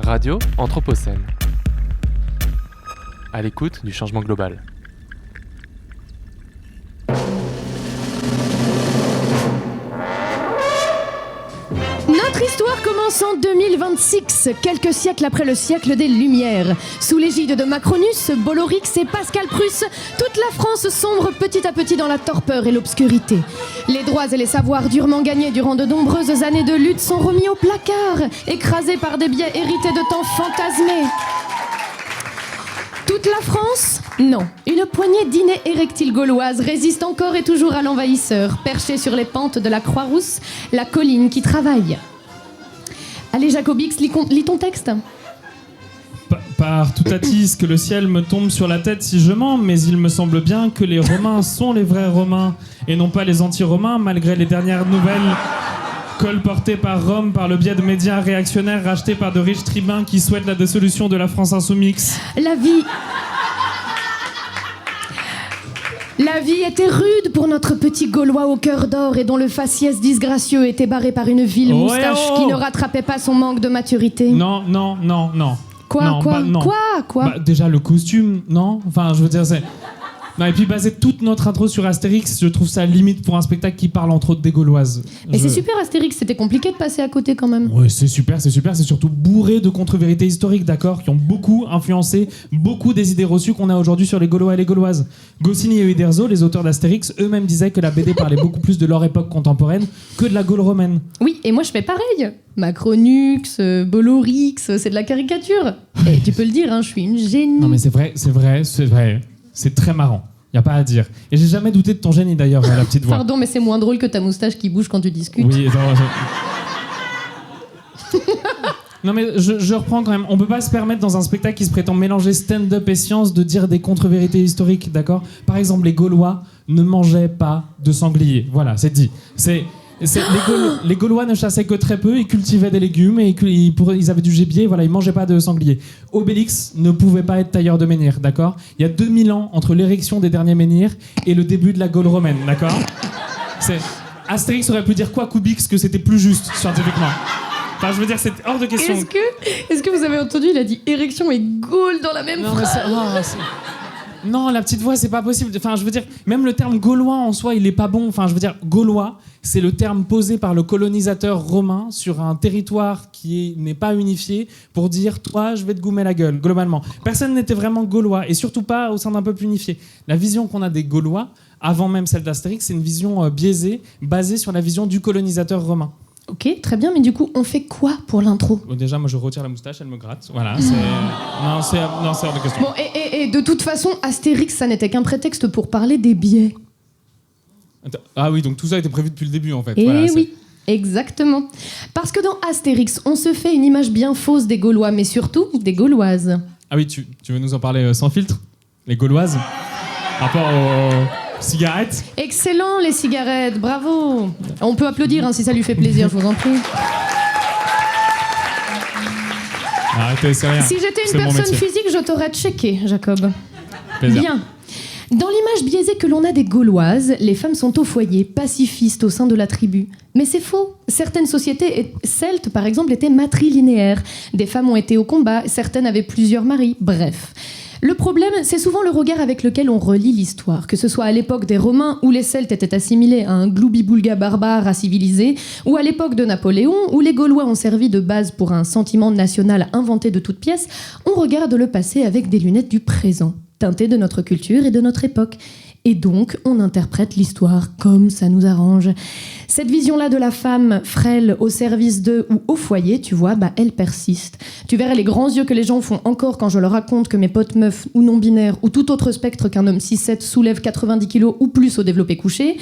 Radio Anthropocène. À l'écoute du changement global. Notre histoire commence en 2026, quelques siècles après le siècle des Lumières. Sous l'égide de Macronus, Bollorix et Pascal Prusse, toute la France sombre petit à petit dans la torpeur et l'obscurité. Les droits et les savoirs durement gagnés durant de nombreuses années de lutte sont remis au placard, écrasés par des biais hérités de temps fantasmés. Toute la France ? Non. Une poignée d'innées érectiles gauloises résiste encore et toujours à l'envahisseur, perchée sur les pentes de la Croix-Rousse, la colline qui travaille. Allez, Jacobix, lis ton texte. Par tout atis que le ciel me tombe sur la tête si je mens, mais il me semble bien que les Romains sont les vrais Romains, et non pas les anti-Romains, malgré les dernières nouvelles colportées par Rome par le biais de médias réactionnaires rachetés par de riches tribuns qui souhaitent la dissolution de la France insoumise. La vie était rude pour notre petit Gaulois au cœur d'or et dont le faciès disgracieux était barré par une vile moustache qui ne rattrapait pas son manque de maturité. Non. Quoi Déjà le costume, non. Enfin, je veux dire, c'est... Non, et puis baser toute notre intro sur Astérix, je trouve ça limite pour un spectacle qui parle entre autres des Gauloises. Mais c'est super Astérix, c'était compliqué de passer à côté quand même. Ouais, c'est super, c'est surtout bourré de contre-vérités historiques, d'accord, qui ont beaucoup influencé beaucoup des idées reçues qu'on a aujourd'hui sur les Gaulois et les Gauloises. Goscinny et Uderzo, les auteurs d'Astérix, eux-mêmes disaient que la BD parlait beaucoup plus de leur époque contemporaine que de la Gaule romaine. Oui, et moi je fais pareil. Macronux, Bollorix, c'est de la caricature. Et tu peux le dire, hein, je suis une génie. Non mais c'est vrai. C'est très marrant. Y a pas à dire. Et j'ai jamais douté de ton génie d'ailleurs, la petite voix. Pardon, mais c'est moins drôle que ta moustache qui bouge quand tu discutes. Oui, non mais je reprends quand même. On peut pas se permettre dans un spectacle qui se prétend mélanger stand-up et science de dire des contre-vérités historiques, d'accord ? Par exemple, les Gaulois ne mangeaient pas de sanglier. Voilà, c'est dit. Les Gaulois ne chassaient que très peu, ils cultivaient des légumes et ils avaient du gibier, voilà, ils mangeaient pas de sanglier. Obélix ne pouvait pas être tailleur de menhir, d'accord ? Il y a 2000 ans entre l'érection des derniers menhirs et le début de la Gaule romaine, d'accord ? Astérix aurait pu dire quoi Kubix que c'était plus juste scientifiquement. Enfin, je veux dire, c'est hors de question. Est-ce que vous avez entendu, il a dit érection et Gaule dans la même phrase. Non, la petite voix, c'est pas possible. Enfin, je veux dire, même le terme gaulois en soi, il est pas bon. Enfin, je veux dire, gaulois, c'est le terme posé par le colonisateur romain sur un territoire qui n'est pas unifié pour dire, toi, je vais te goumer la gueule, globalement. Personne n'était vraiment gaulois, et surtout pas au sein d'un peuple unifié. La vision qu'on a des Gaulois, avant même celle d'Astérix, c'est une vision biaisée, basée sur la vision du colonisateur romain. Ok, très bien, mais du coup, on fait quoi pour l'intro ? Bon, déjà, moi, je retire la moustache, elle me gratte. Voilà, c'est hors de question. Bon, et de toute façon, Astérix, ça n'était qu'un prétexte pour parler des biais. Ah oui, donc tout ça était prévu depuis le début, en fait. Et voilà, oui, exactement. Parce que dans Astérix, on se fait une image bien fausse des Gaulois, mais surtout des Gauloises. Ah oui, tu veux nous en parler sans filtre ? Les Gauloises ? Rapport aux cigarettes ? Excellent, les cigarettes, bravo. On peut applaudir hein, si ça lui fait plaisir, je vous en prie. Arrêtez, c'est rien. Si j'étais une personne physique, je t'aurais checké, Jacob. Plaisir. Bien. Dans l'image biaisée que l'on a des Gauloises, les femmes sont au foyer, pacifistes au sein de la tribu. Mais c'est faux. Certaines sociétés celtes, par exemple, étaient matrilinéaires. Des femmes ont été au combat, certaines avaient plusieurs maris. Bref. Le problème, c'est souvent le regard avec lequel on relit l'histoire, que ce soit à l'époque des Romains où les Celtes étaient assimilés à un gloubi-boulga barbare à civilisé, ou à l'époque de Napoléon où les Gaulois ont servi de base pour un sentiment national inventé de toutes pièces. On regarde le passé avec des lunettes du présent, teintées de notre culture et de notre époque. Et donc, on interprète l'histoire comme ça nous arrange. Cette vision-là de la femme frêle au service d'eux ou au foyer, tu vois, elle persiste. Tu verrais les grands yeux que les gens font encore quand je leur raconte que mes potes meufs ou non-binaires ou tout autre spectre qu'un homme 6-7 soulève 90 kilos ou plus au développé couché.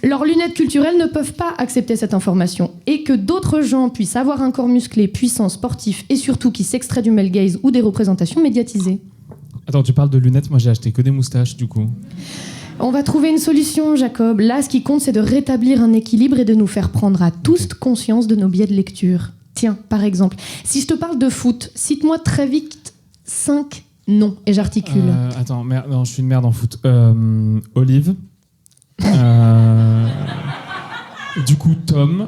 Leurs lunettes culturelles ne peuvent pas accepter cette information. Et que d'autres gens puissent avoir un corps musclé, puissant, sportif et surtout qui s'extrait du male gaze ou des représentations médiatisées. Attends, tu parles de lunettes, moi j'ai acheté que des moustaches du coup. On va trouver une solution, Jacob. Là, ce qui compte, c'est de rétablir un équilibre et de nous faire prendre à tous conscience de nos biais de lecture. Tiens, par exemple, si je te parle de foot, cite-moi très vite 5 noms et j'articule. Attends, non, je suis une merde en foot. Olive. Du coup, Tom,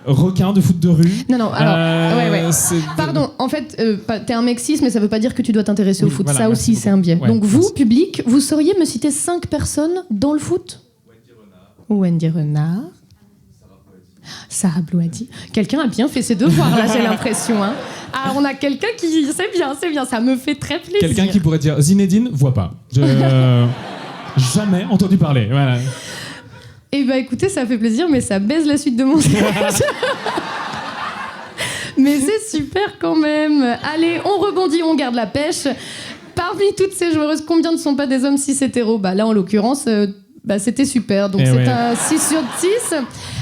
requin de foot de rue. Non, alors, ouais. c'est- Pardon, en fait, t'es un mexiste, mais ça veut pas dire que tu dois t'intéresser au Oui, foot. voilà, Ça merci aussi, c'est un biais. beaucoup. Ouais, Donc vous, merci. public, vous sauriez me citer 5 personnes dans le foot? Wendy Renard. Sarah Blouadi. Quelqu'un a bien fait ses devoirs, là, j'ai l'impression. Hein. Ah, on a quelqu'un qui... C'est bien, ça me fait très plaisir. Quelqu'un qui pourrait dire Zinedine, voit pas. Jamais entendu parler. Voilà. Eh ben écoutez, ça fait plaisir, mais ça baise la suite de mon sketch. Mais c'est super quand même. Allez, on rebondit, on garde la pêche. Parmi toutes ces joueuses, combien ne sont pas des hommes cis hétéros? Bah là, en l'occurrence, c'était super. Donc Eh c'est ouais. un 6 sur 10.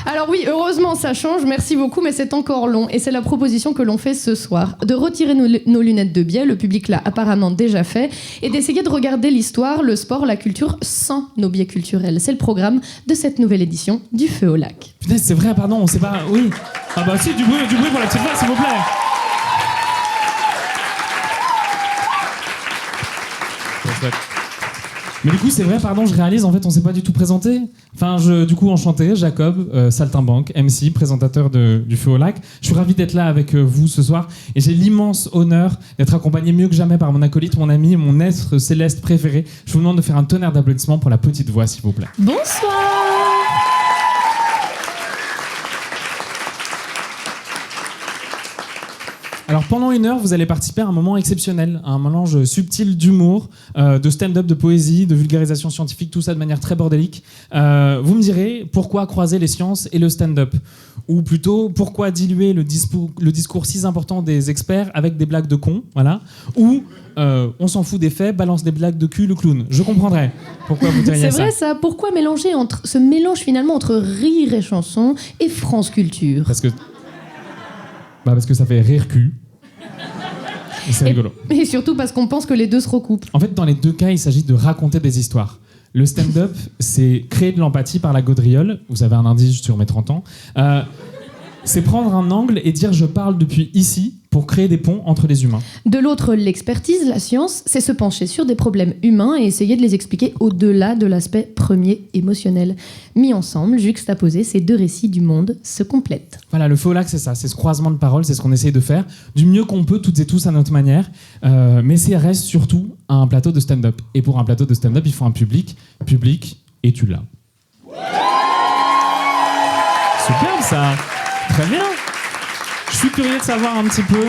Alors oui, heureusement, ça change. Merci beaucoup, mais c'est encore long. Et c'est la proposition que l'on fait ce soir. De retirer nos lunettes de biais, le public l'a apparemment déjà fait, et d'essayer de regarder l'histoire, le sport, la culture sans nos biais culturels. C'est le programme de cette nouvelle édition du Feu au lac. Putain, c'est vrai, pardon, on sait pas. Oui. Ah bah si, du bruit pour la petite voix, s'il vous plaît. Mais du coup, c'est vrai, pardon, je réalise, en fait, on s'est pas du tout présenté. Enfin, du coup, enchanté, Jacob, saltimbanque, MC, présentateur du Feu au lac. Je suis ravi d'être là avec vous ce soir. Et j'ai l'immense honneur d'être accompagné mieux que jamais par mon acolyte, mon ami, mon être céleste préféré. Je vous demande de faire un tonnerre d'applaudissements pour la petite voix, s'il vous plaît. Bonsoir. Alors pendant 1 heure, vous allez participer à un moment exceptionnel, à un mélange subtil d'humour, de stand-up, de poésie, de vulgarisation scientifique, tout ça de manière très bordélique. Vous me direz pourquoi croiser les sciences et le stand-up, ou plutôt pourquoi diluer le discours si important des experts avec des blagues de cons, voilà, ou on s'en fout des faits, balance des blagues de cul le clown. Je comprendrais pourquoi vous diriez C'est ça. vrai ça. Pourquoi mélanger ce mélange finalement entre rire et chanson et France Culture? Parce que ça fait rire cul. Et c'est rigolo. Et surtout parce qu'on pense que les deux se recoupent. En fait, dans les deux cas, il s'agit de raconter des histoires. Le stand-up, c'est créer de l'empathie par la gaudriole. Vous avez un indice sur mes 30 ans. C'est prendre un angle et dire « je parle depuis ici » pour créer des ponts entre les humains. De l'autre, l'expertise, la science, c'est se pencher sur des problèmes humains et essayer de les expliquer au-delà de l'aspect premier émotionnel. Mis ensemble, juxtaposés, ces deux récits du monde se complètent. Voilà, le Feu au lac, c'est ça. C'est ce croisement de paroles, c'est ce qu'on essaye de faire du mieux qu'on peut, toutes et tous à notre manière. Mais ça reste surtout un plateau de stand-up. Et pour un plateau de stand-up, il faut un public. Public, et tu l'as. Superbe ça. Très bien. Je suis curieux de savoir un petit peu,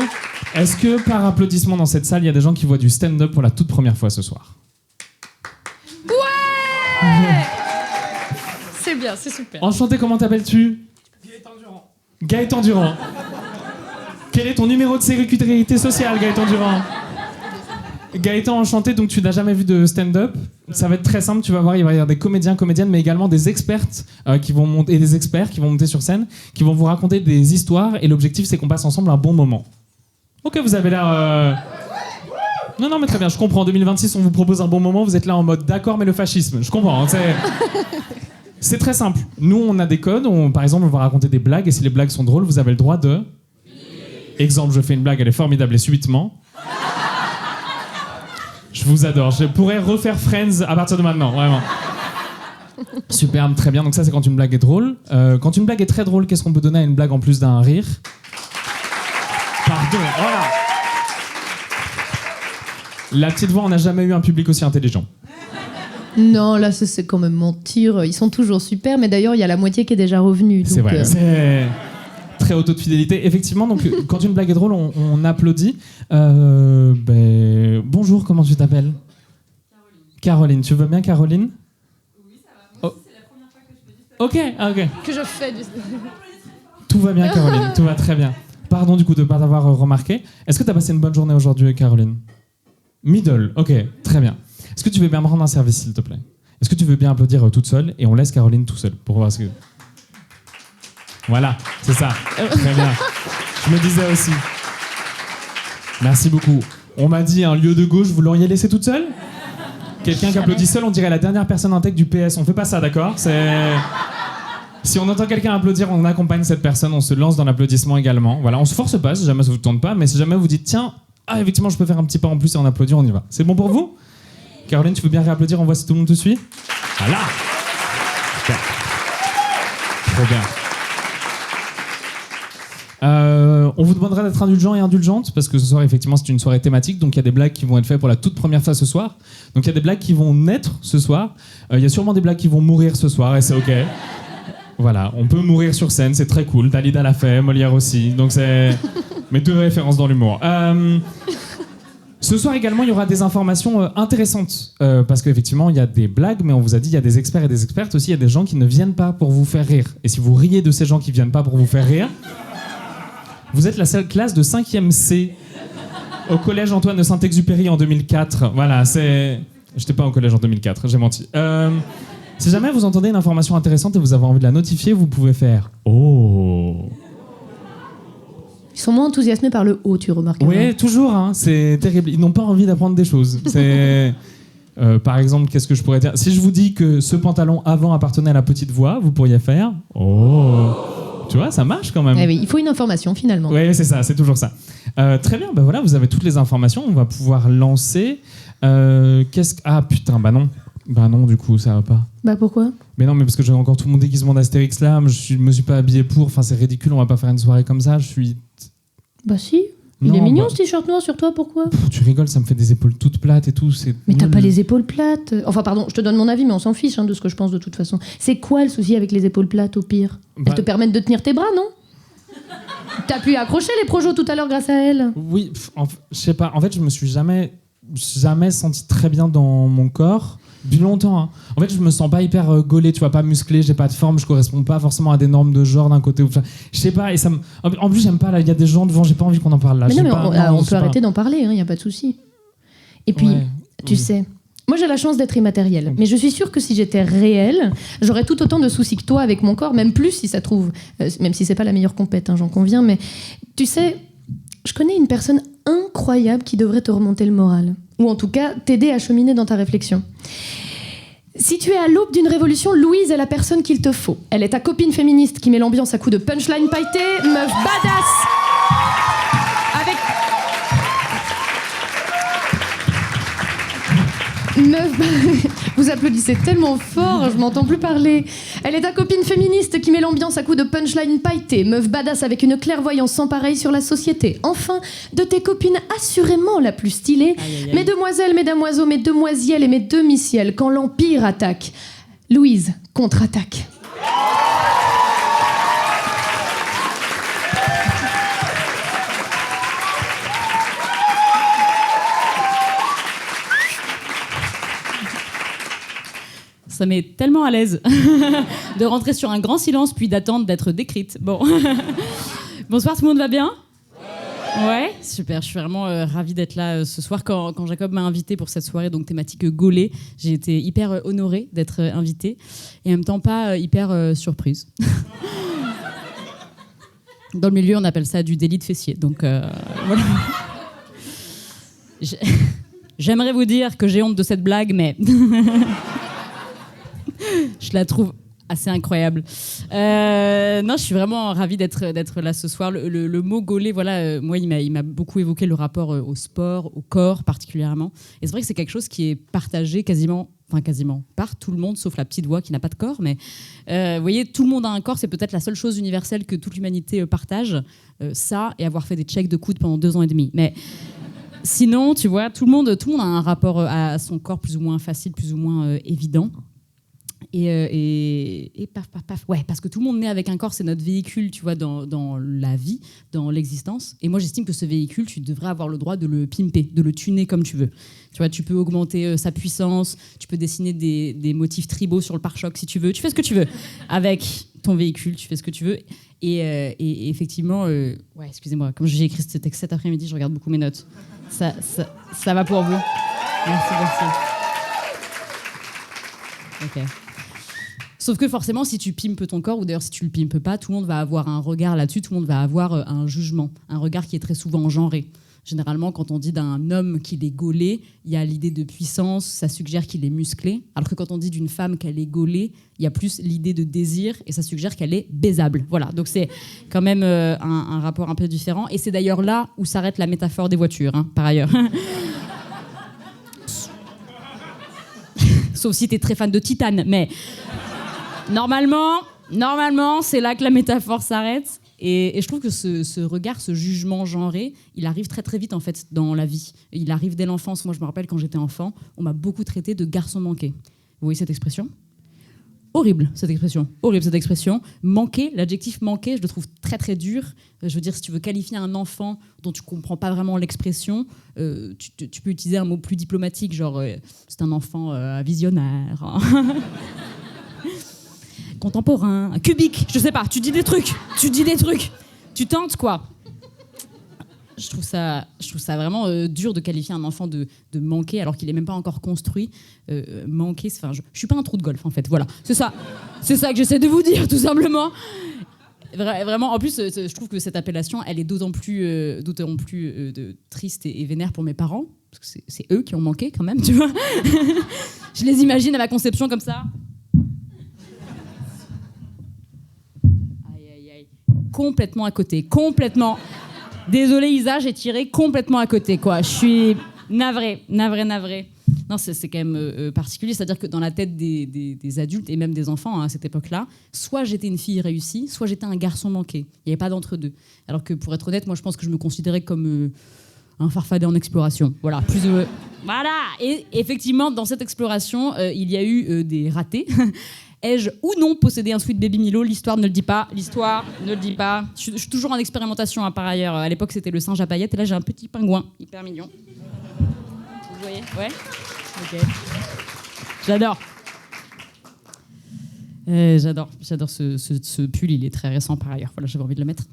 est-ce que par applaudissement dans cette salle, il y a des gens qui voient du stand-up pour la toute première fois ce soir? C'est bien, c'est super. Enchanté, comment t'appelles-tu? Gaëtan Durand. Gaëtan Durand. Quel est ton numéro de sécurité sociale, Gaëtan Durand? Gaëtan, enchanté, donc tu n'as jamais vu de stand-up. Ça va être très simple, tu vas voir, il va y avoir des comédiens, comédiennes, mais également des expertes qui vont monter, et des experts qui vont monter sur scène, qui vont vous raconter des histoires, et l'objectif c'est qu'on passe ensemble un bon moment. Ok, vous avez l'air... Non, mais très bien, je comprends. En 2026, on vous propose un bon moment, vous êtes là en mode d'accord, mais le fascisme, je comprends. C'est très simple. Nous, on a des codes, par exemple, on va raconter des blagues, et si les blagues sont drôles, vous avez le droit de... Exemple, je fais une blague, elle est formidable, et subitement... Je vous adore. Je pourrais refaire Friends à partir de maintenant, vraiment. Superbe, très bien. Donc ça, c'est quand une blague est drôle. Quand une blague est très drôle, qu'est-ce qu'on peut donner à une blague en plus d'un rire? Pardon, voilà. La petite voix, on n'a jamais eu un public aussi intelligent. Non, là, c'est quand même mentir. Ils sont toujours super, mais d'ailleurs, il y a la moitié qui est déjà revenue. C'est vrai, c'est très haut taux de fidélité. Effectivement, donc, quand une blague est drôle, on applaudit. Bonjour, comment tu t'appelles? Caroline. Tu veux bien, Caroline? Oui, ça va. Moi aussi, c'est la première fois que je fais du stand-up. Ok. Que je fais du... Tout va bien, Caroline. Tout va très bien. Pardon, du coup, de ne pas t'avoir remarqué. Est-ce que tu as passé une bonne journée aujourd'hui, Caroline? Middle. Ok, très bien. Est-ce que tu veux bien me rendre un service, s'il te plaît? Est-ce que tu veux bien applaudir toute seule et on laisse Caroline tout seule pour voir ce que... Voilà, c'est ça. Très bien. Je me disais aussi. Merci beaucoup. On m'a dit un lieu de gauche, vous l'auriez laissé toute seule? Quelqu'un qui applaudit seul, on dirait la dernière personne intègre du PS. On fait pas ça, d'accord? Si on entend quelqu'un applaudir, on accompagne cette personne, on se lance dans l'applaudissement également. Voilà, on se force pas si jamais ça vous tente pas, mais si jamais vous dites tiens, effectivement, je peux faire un petit pas en plus et en applaudir, on y va. C'est bon pour vous? Caroline, tu veux bien réapplaudir? On voit si tout le monde te suit. Voilà. Super. Trop bien. On vous demandera d'être indulgent et indulgente parce que ce soir, effectivement, c'est une soirée thématique. Donc, il y a des blagues qui vont être faites pour la toute première fois ce soir. Donc, il y a des blagues qui vont naître ce soir. Il y a sûrement des blagues qui vont mourir ce soir et c'est OK. Voilà, on peut mourir sur scène, c'est très cool. Dalida l'a fait, Molière aussi. Donc, c'est mes deux références dans l'humour. Ce soir également, il y aura des informations intéressantes parce qu'effectivement, il y a des blagues, mais on vous a dit il y a des experts et des expertes aussi. Il y a des gens qui ne viennent pas pour vous faire rire. Et si vous riez de ces gens qui ne viennent pas pour vous faire rire, vous êtes la seule classe de 5e C au collège Antoine de Saint-Exupéry en 2004. Voilà, c'est... J'étais pas au collège en 2004, j'ai menti. Si jamais vous entendez une information intéressante et vous avez envie de la notifier, vous pouvez faire « Oh ». Ils sont moins enthousiasmés par le haut, tu remarques. Oui, toujours, hein, c'est terrible. Ils n'ont pas envie d'apprendre des choses. C'est... par exemple, qu'est-ce que je pourrais dire ? Si je vous dis que ce pantalon avant appartenait à la petite voix, vous pourriez faire « Oh ». Tu vois, ça marche quand même. Eh oui, il faut une information finalement. Oui, c'est ça, c'est toujours ça. Très bien, bah voilà, vous avez toutes les informations, on va pouvoir lancer. Ah putain, bah non, du coup, ça va pas. Bah pourquoi ? Mais non, mais parce que j'ai encore tout mon déguisement d'Astérix là, je me suis pas habillé pour, enfin c'est ridicule, on va pas faire une soirée comme ça, je suis... Bah si, il est mignon ce t-shirt noir sur toi, pourquoi ? Tu rigoles, ça me fait des épaules toutes plates et tout, c'est... Mais t'as pas les épaules plates. Enfin pardon, je te donne mon avis, mais on s'en fiche de ce que je pense de toute façon. C'est quoi le souci avec les épaules plates au pire ? Elles te permettent de tenir tes bras, non ? T'as pu accrocher les projos tout à l'heure grâce à elles. Oui, je sais pas, en fait je me suis jamais senti très bien dans mon corps. Depuis longtemps, hein. En fait, je me sens pas hyper gaulé, tu vois, pas musclé, j'ai pas de forme, je correspond pas forcément à des normes de genre d'un côté ou je sais pas, et ça me... En plus, j'aime pas, là, il y a des gens devant, j'ai pas envie qu'on en parle là. Mais non, mais pas, on peut arrêter d'en parler, y a pas de souci. Et puis, ouais, tu sais, moi j'ai la chance d'être immatérielle, mais je suis sûre que si j'étais réelle, j'aurais tout autant de soucis que toi avec mon corps, même plus si ça trouve, même si c'est pas la meilleure compète, hein, j'en conviens, mais tu sais, je connais une personne incroyable qui devrait te remonter le moral, ou en tout cas t'aider à cheminer dans ta réflexion. Si tu es à l'aube d'une révolution, Louise est la personne qu'il te faut. Elle est ta copine féministe qui met l'ambiance à coups de punchline pailleté, meuf badass. Vous applaudissez tellement fort, je m'entends plus parler. Elle est ta copine féministe qui met l'ambiance à coups de punchline pailleté, meuf badass avec une clairvoyance sans pareil sur la société. Enfin, de tes copines assurément la plus stylée, mes demoiselles, mes damoiseaux, mes demoisielles et mes demi-ciels, quand l'Empire attaque. Louise contre-attaque. Ça met tellement à l'aise de rentrer sur un grand silence puis d'attendre d'être décrite. Bon. Bonsoir, tout le monde va bien ? Ouais, super. Je suis vraiment ravie d'être là ce soir. Quand Jacob m'a invitée pour cette soirée donc thématique gaulée, j'ai été hyper honorée d'être invitée et en même temps pas hyper surprise. Dans le milieu, on appelle ça du délit de fessier. Donc voilà. J'aimerais vous dire que j'ai honte de cette blague, mais je la trouve assez incroyable. Non, je suis vraiment ravie d'être là ce soir. Le mot gaulé, voilà, moi, il m'a beaucoup évoqué le rapport au sport, au corps particulièrement. Et c'est vrai que c'est quelque chose qui est partagé quasiment par tout le monde, sauf la petite voix qui n'a pas de corps. Mais vous voyez, tout le monde a un corps, c'est peut-être la seule chose universelle que toute l'humanité partage. Ça, et avoir fait des checks de coude pendant 2 ans et demi. Mais sinon, tu vois, tout le monde a un rapport à son corps plus ou moins facile, plus ou moins évident. Et paf, ouais, parce que tout le monde naît avec un corps, c'est notre véhicule, tu vois, dans la vie, dans l'existence. Et moi, j'estime que ce véhicule, tu devrais avoir le droit de le pimper, de le tuner comme tu veux. Tu vois, tu peux augmenter sa puissance, tu peux dessiner des motifs tribaux sur le pare-choc si tu veux. Tu fais ce que tu veux avec ton véhicule, tu fais ce que tu veux. Et effectivement, ouais, excusez-moi, comme j'ai écrit ce texte cet après-midi, je regarde beaucoup mes notes. Ça va pour vous. Merci. Ok. Sauf que forcément, si tu pimpes ton corps, ou d'ailleurs si tu le pimpes pas, tout le monde va avoir un regard là-dessus, tout le monde va avoir un jugement, un regard qui est très souvent genré. Généralement, quand on dit d'un homme qu'il est gaulé, il y a l'idée de puissance, ça suggère qu'il est musclé, alors que quand on dit d'une femme qu'elle est gaulée, il y a plus l'idée de désir, et ça suggère qu'elle est baisable. Voilà, donc c'est quand même un rapport un peu différent, et c'est d'ailleurs là où s'arrête la métaphore des voitures, hein, par ailleurs. Sauf si t'es très fan de Titane, mais... Normalement, Normalement, c'est là que la métaphore s'arrête. Et je trouve que ce regard, ce jugement genré, il arrive très très vite en fait dans la vie. Il arrive dès l'enfance. Moi, je me rappelle quand j'étais enfant, on m'a beaucoup traité de garçon manqué. Vous voyez cette expression ? Horrible cette expression. Manquer, l'adjectif manquer, je le trouve très très dur. Je veux dire, si tu veux qualifier un enfant dont tu comprends pas vraiment l'expression, tu peux utiliser un mot plus diplomatique, genre c'est un enfant visionnaire. Hein. Contemporain, cubique, je sais pas, tu dis des trucs, tu tentes quoi. Je trouve ça vraiment dur de qualifier un enfant de manquer alors qu'il est même pas encore construit. Manquer, enfin, je suis pas un trou de golf en fait, voilà, c'est ça que j'essaie de vous dire tout simplement. Vraiment, en plus, je trouve que cette appellation, elle est d'autant plus triste et vénère pour mes parents, parce que c'est eux qui ont manqué quand même, tu vois. Je les imagine à ma conception comme ça. Complètement à côté, complètement. Désolée Isa, j'ai tiré complètement à côté, quoi. Je suis navrée. Non, c'est quand même particulier, c'est-à-dire que dans la tête des adultes et même des enfants hein, à cette époque-là, soit j'étais une fille réussie, soit j'étais un garçon manqué. Il n'y avait pas d'entre-deux. Alors que pour être honnête, moi je pense que je me considérais comme un farfadet en exploration. Voilà, voilà. Et effectivement, dans cette exploration, il y a eu des ratés. Ai-je ou non possédé un Sweet Baby Milo ? L'histoire ne le dit pas. Je suis toujours en expérimentation, hein, par ailleurs. À l'époque, c'était le singe à paillettes. Et là, j'ai un petit pingouin hyper mignon. Vous voyez ? Ouais ? Ok. J'adore. J'adore ce pull. Il est très récent, par ailleurs. Voilà, j'avais envie de le mettre,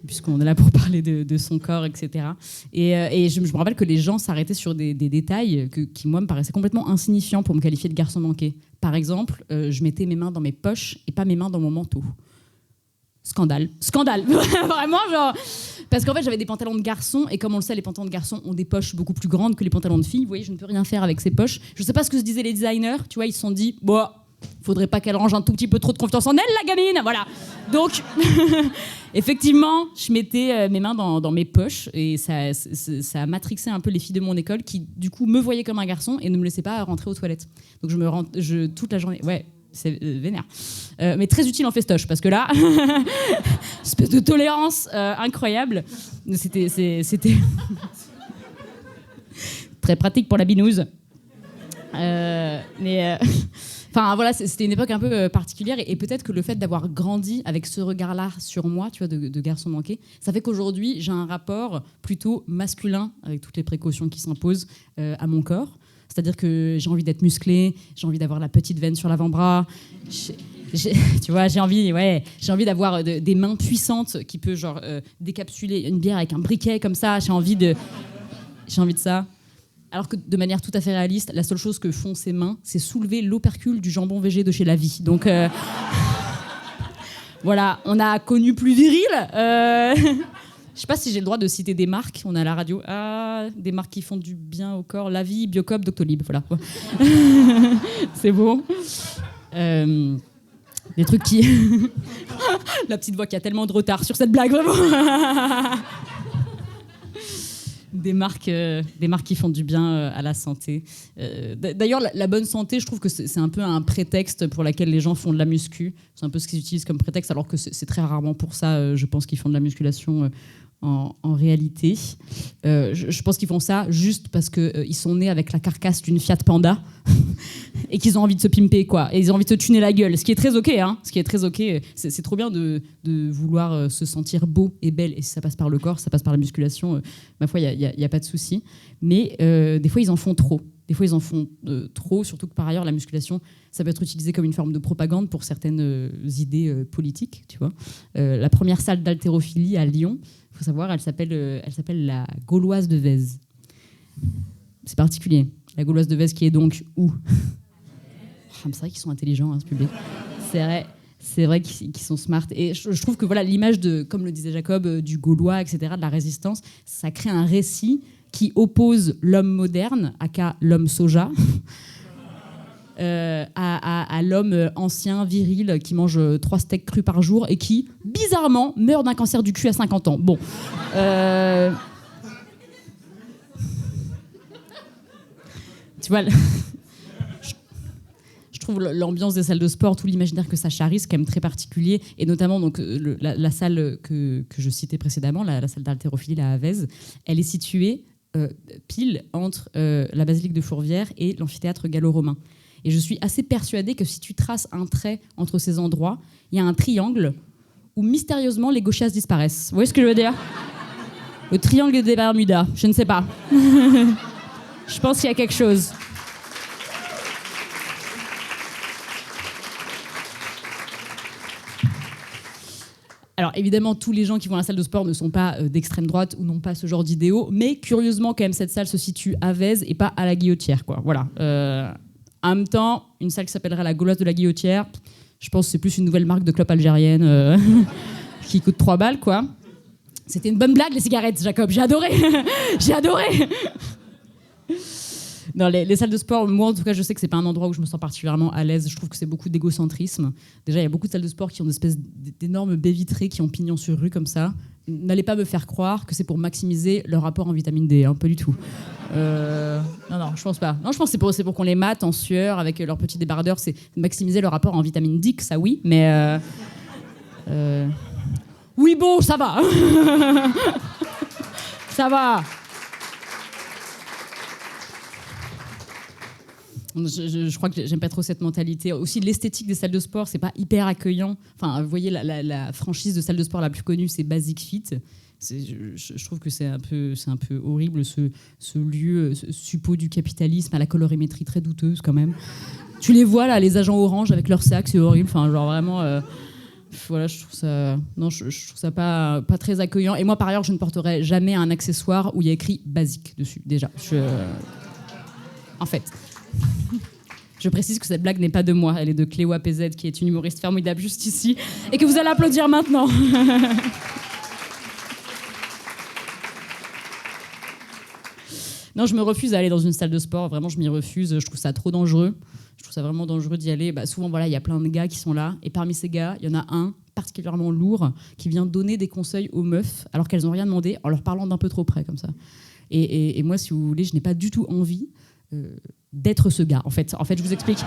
puisqu'on est là pour parler de son corps, etc. Et je me rappelle que les gens s'arrêtaient sur des détails qui, moi, me paraissaient complètement insignifiants pour me qualifier de garçon manqué. Par exemple, je mettais mes mains dans mes poches et pas mes mains dans mon manteau. Scandale. Vraiment, genre... Parce qu'en fait, j'avais des pantalons de garçon, et comme on le sait, les pantalons de garçon ont des poches beaucoup plus grandes que les pantalons de filles. Vous voyez, je ne peux rien faire avec ces poches. Je ne sais pas ce que se disaient les designers, tu vois, ils se sont dit... Bon, faudrait pas qu'elle range un tout petit peu trop de confiance en elle, la gamine, voilà. Donc, effectivement, je mettais mes mains dans mes poches et ça a matrixé un peu les filles de mon école qui, du coup, me voyaient comme un garçon et ne me laissaient pas rentrer aux toilettes. Donc, toute la journée... Ouais, c'est vénère. Mais très utile en festoche, parce que là, espèce de tolérance incroyable. C'était très pratique pour la binouse. Enfin voilà, c'était une époque un peu particulière et peut-être que le fait d'avoir grandi avec ce regard-là sur moi, tu vois, de garçon manqué, ça fait qu'aujourd'hui j'ai un rapport plutôt masculin avec toutes les précautions qui s'imposent à mon corps. C'est-à-dire que j'ai envie d'être musclée, j'ai envie d'avoir la petite veine sur l'avant-bras. Tu vois, j'ai envie d'avoir des mains puissantes qui peut genre décapsuler une bière avec un briquet comme ça. J'ai envie de ça. Alors que de manière tout à fait réaliste, la seule chose que font ces mains, c'est soulever l'opercule du jambon végé de chez La Vie. Donc voilà, on a connu plus viril. Je sais pas si j'ai le droit de citer des marques. On est à la radio. Ah, des marques qui font du bien au corps. La Vie, Biocop, Doctolib. Voilà. C'est beau. Des trucs qui... La petite voix qui a tellement de retard sur cette blague, vraiment. Des marques qui font du bien à la santé. D'ailleurs, la bonne santé, je trouve que c'est un peu un prétexte pour lequel les gens font de la muscu. C'est un peu ce qu'ils utilisent comme prétexte, alors que c'est très rarement pour ça, je pense, qu'ils font de la musculation en réalité. Je pense qu'ils font ça juste parce qu'ils sont nés avec la carcasse d'une Fiat Panda et qu'ils ont envie de se pimper, quoi. Et ils ont envie de se tuner la gueule, ce qui est très OK, hein. Ce qui est très OK. C'est trop bien de vouloir se sentir beau et belle. Et si ça passe par le corps, ça passe par la musculation, ma foi, il n'y a pas de souci. Mais des fois, ils en font trop. Trop, surtout que par ailleurs, la musculation, ça peut être utilisé comme une forme de propagande pour certaines idées politiques, tu vois. La première salle d'haltérophilie à Lyon, il faut savoir, elle s'appelle la Gauloise de Vèze. C'est particulier. La Gauloise de Vèze qui est donc où ? C'est vrai qu'ils sont intelligents, hein, ce public. C'est vrai qu'ils sont smart. Et je trouve que voilà, l'image de, comme le disait Jacob, du Gaulois, etc., de la résistance, ça crée un récit qui oppose l'homme moderne, aka l'homme soja, à l'homme ancien, viril, qui mange 3 steaks crus par jour et qui, bizarrement, meurt d'un cancer du cul à 50 ans. Bon. Tu vois, je trouve l'ambiance des salles de sport, tout l'imaginaire que ça charrie, c'est quand même très particulier. Et notamment donc, la salle que je citais précédemment, la salle d'haltérophilie, la Avez, elle est située pile entre la basilique de Fourvière et l'amphithéâtre gallo-romain. Et je suis assez persuadée que si tu traces un trait entre ces endroits, il y a un triangle où mystérieusement les gauchias disparaissent. Vous voyez ce que je veux dire ? Le triangle des Bermudas, je ne sais pas. Je pense qu'il y a quelque chose. Alors évidemment, tous les gens qui vont à la salle de sport ne sont pas d'extrême droite ou n'ont pas ce genre d'idéaux, mais curieusement, quand même, cette salle se situe à Vèze et pas à la Guillotière, quoi. Voilà. En même temps, une salle qui s'appellerait la Gauloise de la Guillotière, je pense que c'est plus une nouvelle marque de clope algérienne qui coûte 3 balles, quoi. C'était une bonne blague, les cigarettes, Jacob. J'ai adoré. J'ai adoré. Non, les salles de sport, moi en tout cas, je sais que c'est pas un endroit où je me sens particulièrement à l'aise. Je trouve que c'est beaucoup d'égocentrisme. Déjà, il y a beaucoup de salles de sport qui ont des espèces d'énormes baies vitrées qui ont pignon sur rue comme ça. N'allez pas me faire croire que c'est pour maximiser leur apport en vitamine D, hein, pas du tout. Non, je pense pas. Non, je pense que c'est pour qu'on les mate en sueur avec leurs petits débardeurs. C'est maximiser leur apport en vitamine D, ça oui, mais... Oui, bon, ça va. Ça va. Je crois que j'aime pas trop cette mentalité. Aussi, l'esthétique des salles de sport, c'est pas hyper accueillant. Enfin, vous voyez, la franchise de salle de sport la plus connue, c'est Basic Fit. Je trouve que c'est un peu horrible, ce lieu suppôt du capitalisme à la colorimétrie très douteuse, quand même. Tu les vois, là, les agents orange avec leurs sacs, c'est horrible. Enfin, genre vraiment... Voilà, je trouve ça, non, je trouve ça pas très accueillant. Et moi, par ailleurs, je ne porterai jamais un accessoire où il y a écrit basique dessus. Déjà, en fait, je précise que cette blague n'est pas de moi, elle est de Cléo APZ, qui est une humoriste formidable juste ici, et que vous allez applaudir maintenant. Non, je me refuse à aller dans une salle de sport. Vraiment, je m'y refuse. Je trouve ça trop dangereux. Je trouve ça vraiment dangereux d'y aller. Souvent, voilà, il y a plein de gars qui sont là. Et parmi ces gars, il y en a un particulièrement lourd qui vient donner des conseils aux meufs alors qu'elles n'ont rien demandé en leur parlant d'un peu trop près, comme ça. Et moi, si vous voulez, je n'ai pas du tout envie d'être ce gars. En fait, je vous explique.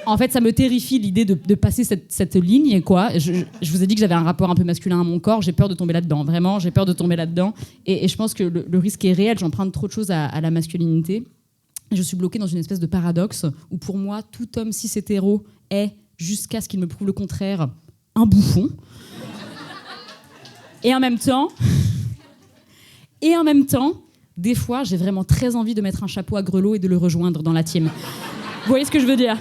En fait, ça me terrifie l'idée de passer cette ligne, quoi. Je vous ai dit que j'avais un rapport un peu masculin à mon corps. J'ai peur de tomber là-dedans. Vraiment, j'ai peur de tomber là-dedans. Et je pense que le risque est réel. J'emprunte trop de choses à la masculinité. Je suis bloquée dans une espèce de paradoxe où, pour moi, tout homme cis-hétéro est, jusqu'à ce qu'il me prouve le contraire, un bouffon. Et en même temps, des fois, j'ai vraiment très envie de mettre un chapeau à grelots et de le rejoindre dans la team. Vous voyez ce que je veux dire ?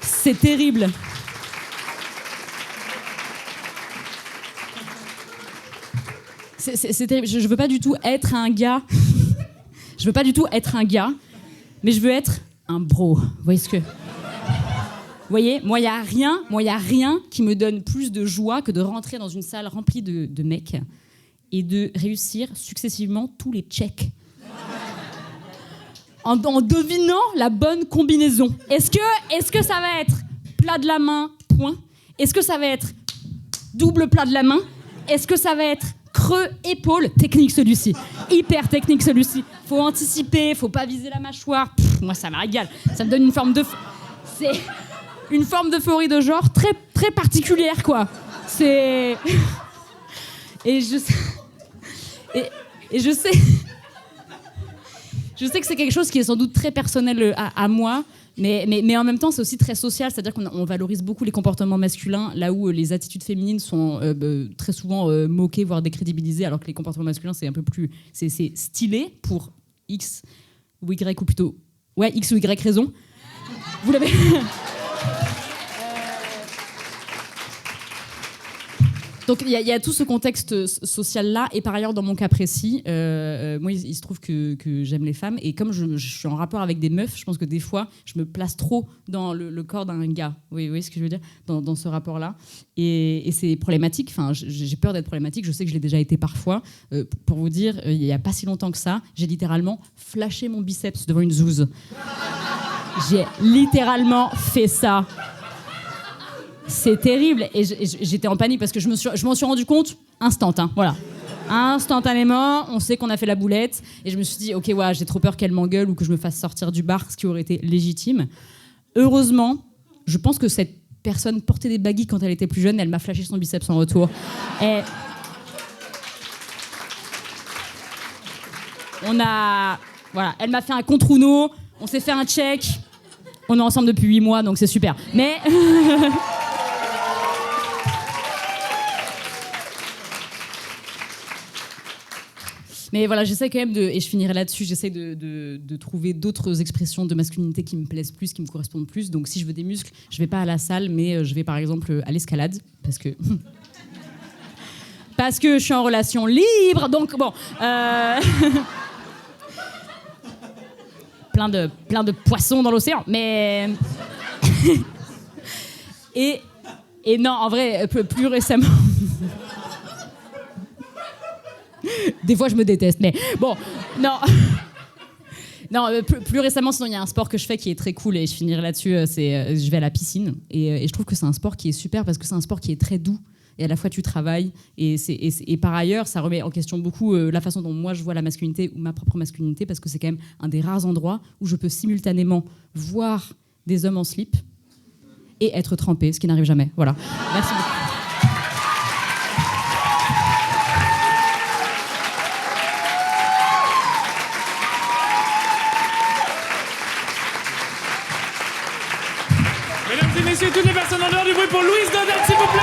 C'est terrible. C'est terrible. Je veux pas du tout être un gars. Je veux pas du tout être un gars, mais je veux être un bro. Vous voyez ce que... Vous voyez, moi, il y a rien qui me donne plus de joie que de rentrer dans une salle remplie de mecs et de réussir successivement tous les checks. En devinant la bonne combinaison. Est-ce que ça va être plat de la main, point ? Est-ce que ça va être double plat de la main ? Est-ce que ça va être creux, épaule ? Technique celui-ci. Hyper technique celui-ci. Faut anticiper, faut pas viser la mâchoire. Moi, ça me régale. Ça me donne une forme de... C'est une forme d'euphorie de genre très, très particulière, quoi. C'est... Et je sais... Et je sais... Je sais que c'est quelque chose qui est sans doute très personnel à moi, mais en même temps, c'est aussi très social, c'est-à-dire qu'on valorise beaucoup les comportements masculins, là où les attitudes féminines sont très souvent moquées, voire décrédibilisées, alors que les comportements masculins, c'est un peu plus... C'est stylé pour X ou Y, ou plutôt... Ouais, X ou Y raison. Vous l'avez... Donc il y a tout ce contexte social-là, et par ailleurs, dans mon cas précis, moi, il se trouve que j'aime les femmes, et comme je suis en rapport avec des meufs, je pense que des fois, je me place trop dans le corps d'un gars. Oui, vous voyez ce que je veux dire, dans ce rapport-là. Et c'est problématique, enfin, j'ai peur d'être problématique, je sais que je l'ai déjà été parfois. Pour vous dire, il n'y a pas si longtemps que ça, j'ai littéralement flashé mon biceps devant une zouze. J'ai littéralement fait ça. C'est terrible, et j'étais en panique parce que je m'en suis rendu compte instant, hein, voilà. Instantanément, on sait qu'on a fait la boulette. Et je me suis dit, ok, ouais, j'ai trop peur qu'elle m'engueule ou que je me fasse sortir du bar, ce qui aurait été légitime. Heureusement, je pense que cette personne portait des baguilles quand elle était plus jeune. Elle m'a flashé son biceps en retour. Et voilà, elle m'a fait un contre Uno. On s'est fait un check. On est ensemble depuis 8 mois, donc c'est super. Mais... Mais voilà, j'essaie quand même et je finirai là-dessus, j'essaie de trouver d'autres expressions de masculinité qui me plaisent plus, qui me correspondent plus. Donc si je veux des muscles, je vais pas à la salle, mais je vais par exemple à l'escalade, parce que je suis en relation libre, donc bon... plein de poissons dans l'océan, mais... et non, en vrai, plus récemment... Des fois, je me déteste, mais bon, non. Non, plus récemment, sinon, il y a un sport que je fais qui est très cool et je finirai là-dessus. Je vais à la piscine et je trouve que c'est un sport qui est super parce que c'est un sport qui est très doux et à la fois tu travailles et par ailleurs, ça remet en question beaucoup la façon dont moi je vois la masculinité ou ma propre masculinité parce que c'est quand même un des rares endroits où je peux simultanément voir des hommes en slip et être trempé, ce qui n'arrive jamais. Voilà. Merci beaucoup. Mesdames et messieurs, toutes les personnes en dehors du bruit pour Louise Dodel, s'il vous plaît.